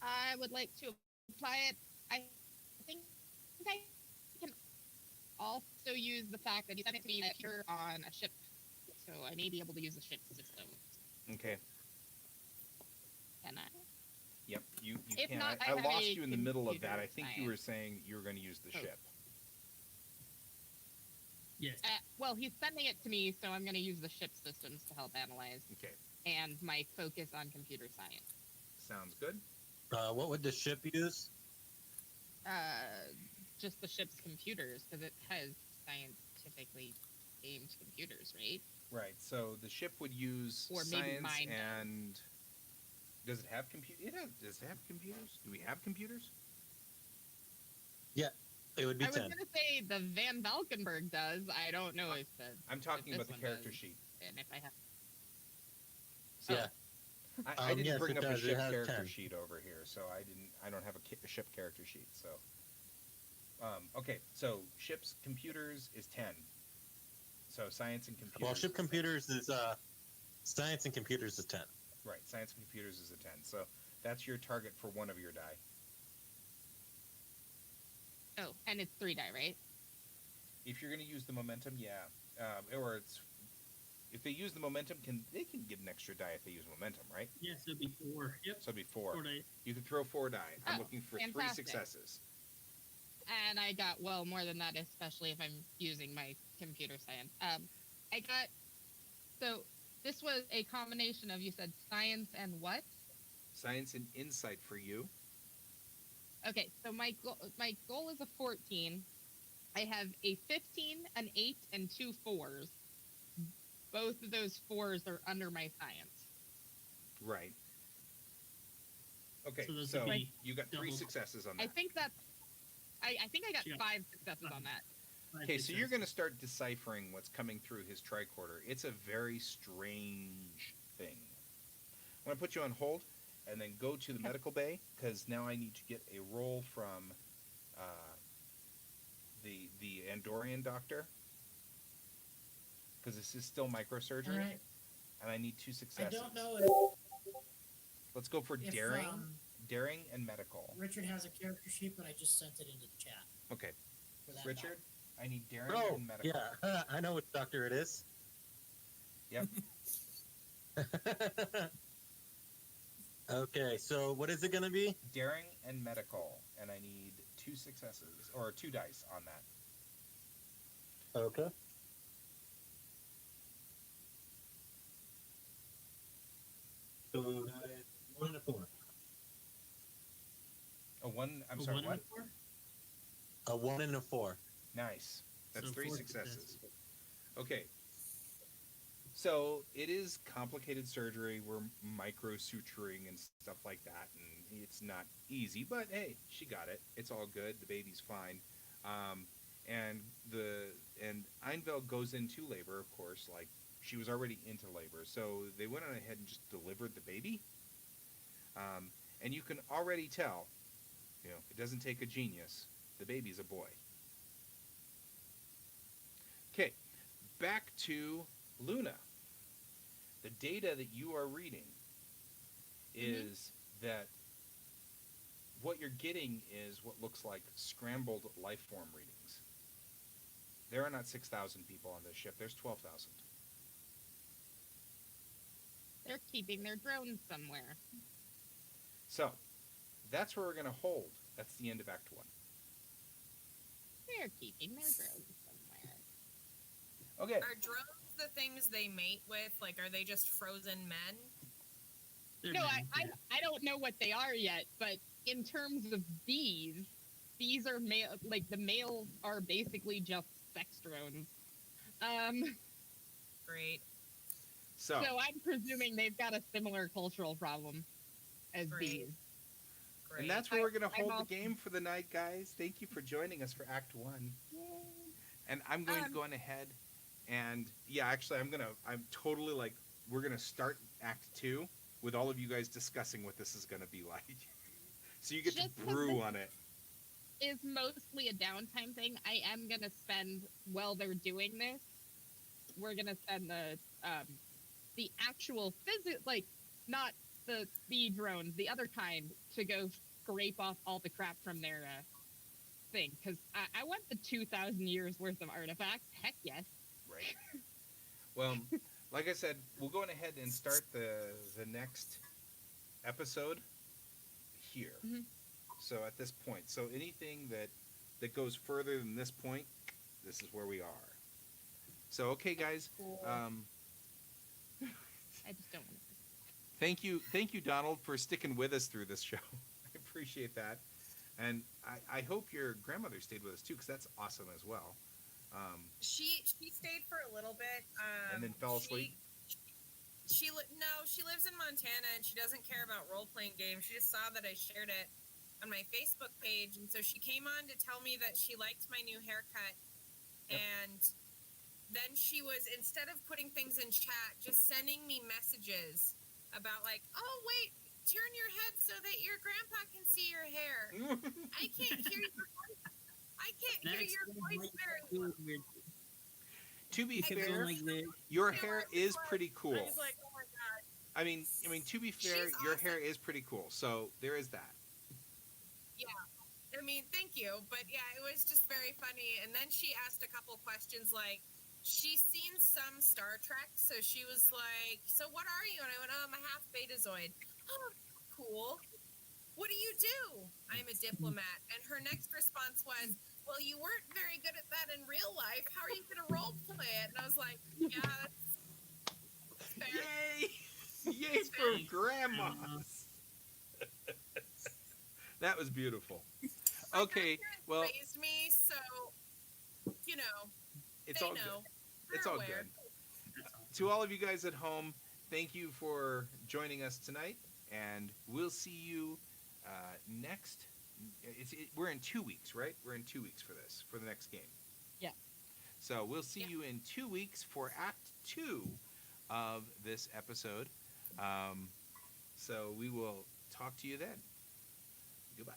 I would like to apply it. I think I can also use the fact that you sent it to me that you're on a ship, so I may be able to use the ship system. Okay. Can I? Yep. You If can. not, I I have lost a you in the middle of that. computer I think you science. were saying you were going to use the Oh. ship. Yes. Well, he's sending it to me, so I'm going to use the ship systems to help analyze, Okay, and my focus on computer science. sounds good. What would the ship use? Just the ship's computers, because it has scientifically aimed computers, right? Right. So the ship would use Or maybe science mine does. and does it have Does it have computers? Do we have computers? Yeah, it would be I was 10. going to say the Van Valkenburg does. I don't know if the I'm talking this about the one character does. sheet. and if I have. So Yeah. I didn't Yes, bring it up a does. It ship has character 10. sheet over here, so I don't have a ship character sheet. So okay, so ships computers is 10. So science and computers. Well, ship computers is science and computers is 10. Right, science and computers is a 10. So that's your target for one of your die. Oh, and it's 3 die, right? If you're going to use the momentum, yeah. Or it's if they use the momentum, they can get an extra die if they use momentum, right? Yes, it'd be 4. Yep. So it'd be 4. 4 dice. You can throw 4 die. I'm Oh, looking for 3 fantastic. successes. And I got well more than that, especially if I'm using my computer science. I got so this was a combination of, you said, science and what? Science and insight for you. Okay, so my goal is a 14. I have a 15, an 8, and 2 4s. Both of those 4s are under my science. Right. Okay, So those so would be you got 3 double. successes on I that. think that's. I think I got She got 5 successes on that. 5 Okay, so you're successes. going to start deciphering what's coming through his tricorder. It's a very strange thing. I'm going to put you on hold and then go to the medical bay because now I need to get a roll from the Andorian doctor because this is still microsurgery All right. and I need 2 I successes. don't know Let's go for if daring and medical. Richard has a character sheet, but I just sent it into the chat. Okay, For that Richard, I need daring Oh, and medical. yeah. I know which doctor it is. Yep. Okay, so what is it going to be? Daring and medical, and I need 2 successes or 2 dice on that. Okay. So, 1 and a 4. A 1. I'm A sorry. 1 and a What? 4? A 1 and a 4. Nice. That's So 3 4 successes. Okay. So it is complicated surgery. We're micro suturing and stuff like that, and it's not easy. But hey, she got it. It's all good. The baby's fine. And Einvel goes into labor, of course. Like she was already into labor, so they went on ahead and just delivered the baby. And you can already tell, it doesn't take a genius. The baby's a boy. Okay, back to Luna. The data that you are reading is that what you're getting is what looks like scrambled life form readings. There are not 6,000 people on this ship. There's 12,000. They're keeping their drones somewhere. So, that's where we're going to hold. That's the end of Act 1. They're keeping their drones somewhere. Okay. Are drones the things they mate with? Like, are they just frozen men? They're No, men, yeah. I don't know what they are yet, but in terms of these are male. Like the males are basically just sex drones. Great. So, So I'm presuming they've got a similar cultural problem as Great. these. Great. and that's where we're going to I'm hold also- the game for the night, guys. Thank you for joining us for Act 1. And I'm going to go on ahead and actually I'm totally like we're going to start Act 2 with all of you guys discussing what this is going to be like. So you get Just to 'cause brew this- on it. Is mostly a downtime thing. I am gonna spend while they're doing this. We're gonna spend the actual like not the speed drones, the other kind, to go scrape off all the crap from their thing. Because I want the 2,000 years worth of artifacts. Heck yes. Right. Well, like I said, we'll go on ahead and start the next episode here. Mhm. So at this point, so anything that goes further than this point, this is where we are. So okay, guys. Cool. I just don't want to. Thank you, Donald, for sticking with us through this show. I appreciate that, and I hope your grandmother stayed with us too, because that's awesome as well. She stayed for a little bit. And then fell asleep? She lives in Montana and she doesn't care about role playing games. She just saw that I shared it on my Facebook page, and so she came on to tell me that she liked my new haircut. Yep. And then she was, instead of putting things in chat, just sending me messages about like, oh wait, turn your head so that your grandpa can see your hair. I can't hear your voice. I can't hear your voice very well. To be Kept fair, going like this. your hair is pretty cool. I was like, oh my god. I mean, to be fair, She's your awesome. hair is pretty cool. So there is that. Yeah. I mean, thank you. But yeah, it was just very funny. And then she asked a couple questions like, she's seen some Star Trek, so she was like, so what are you? And I went, oh, I'm a half Betazoid. Oh, cool. What do you do? I'm a diplomat. And her next response was, well, you weren't very good at that in real life. How are you going to role play it? And I was like, yeah, that's fair. Yay! Yay for grandmas! That was beautiful. My Okay, grandparents well, raised me, so, you know, it's they all know. good. It's They're all aware. good. To all of you guys at home, thank you for joining us tonight, and we'll see you next. We're in 2 weeks, right? We're in 2 weeks for this, for the next game. Yeah. So we'll see you in 2 weeks for Act 2 of this episode. So we will talk to you then. Goodbye.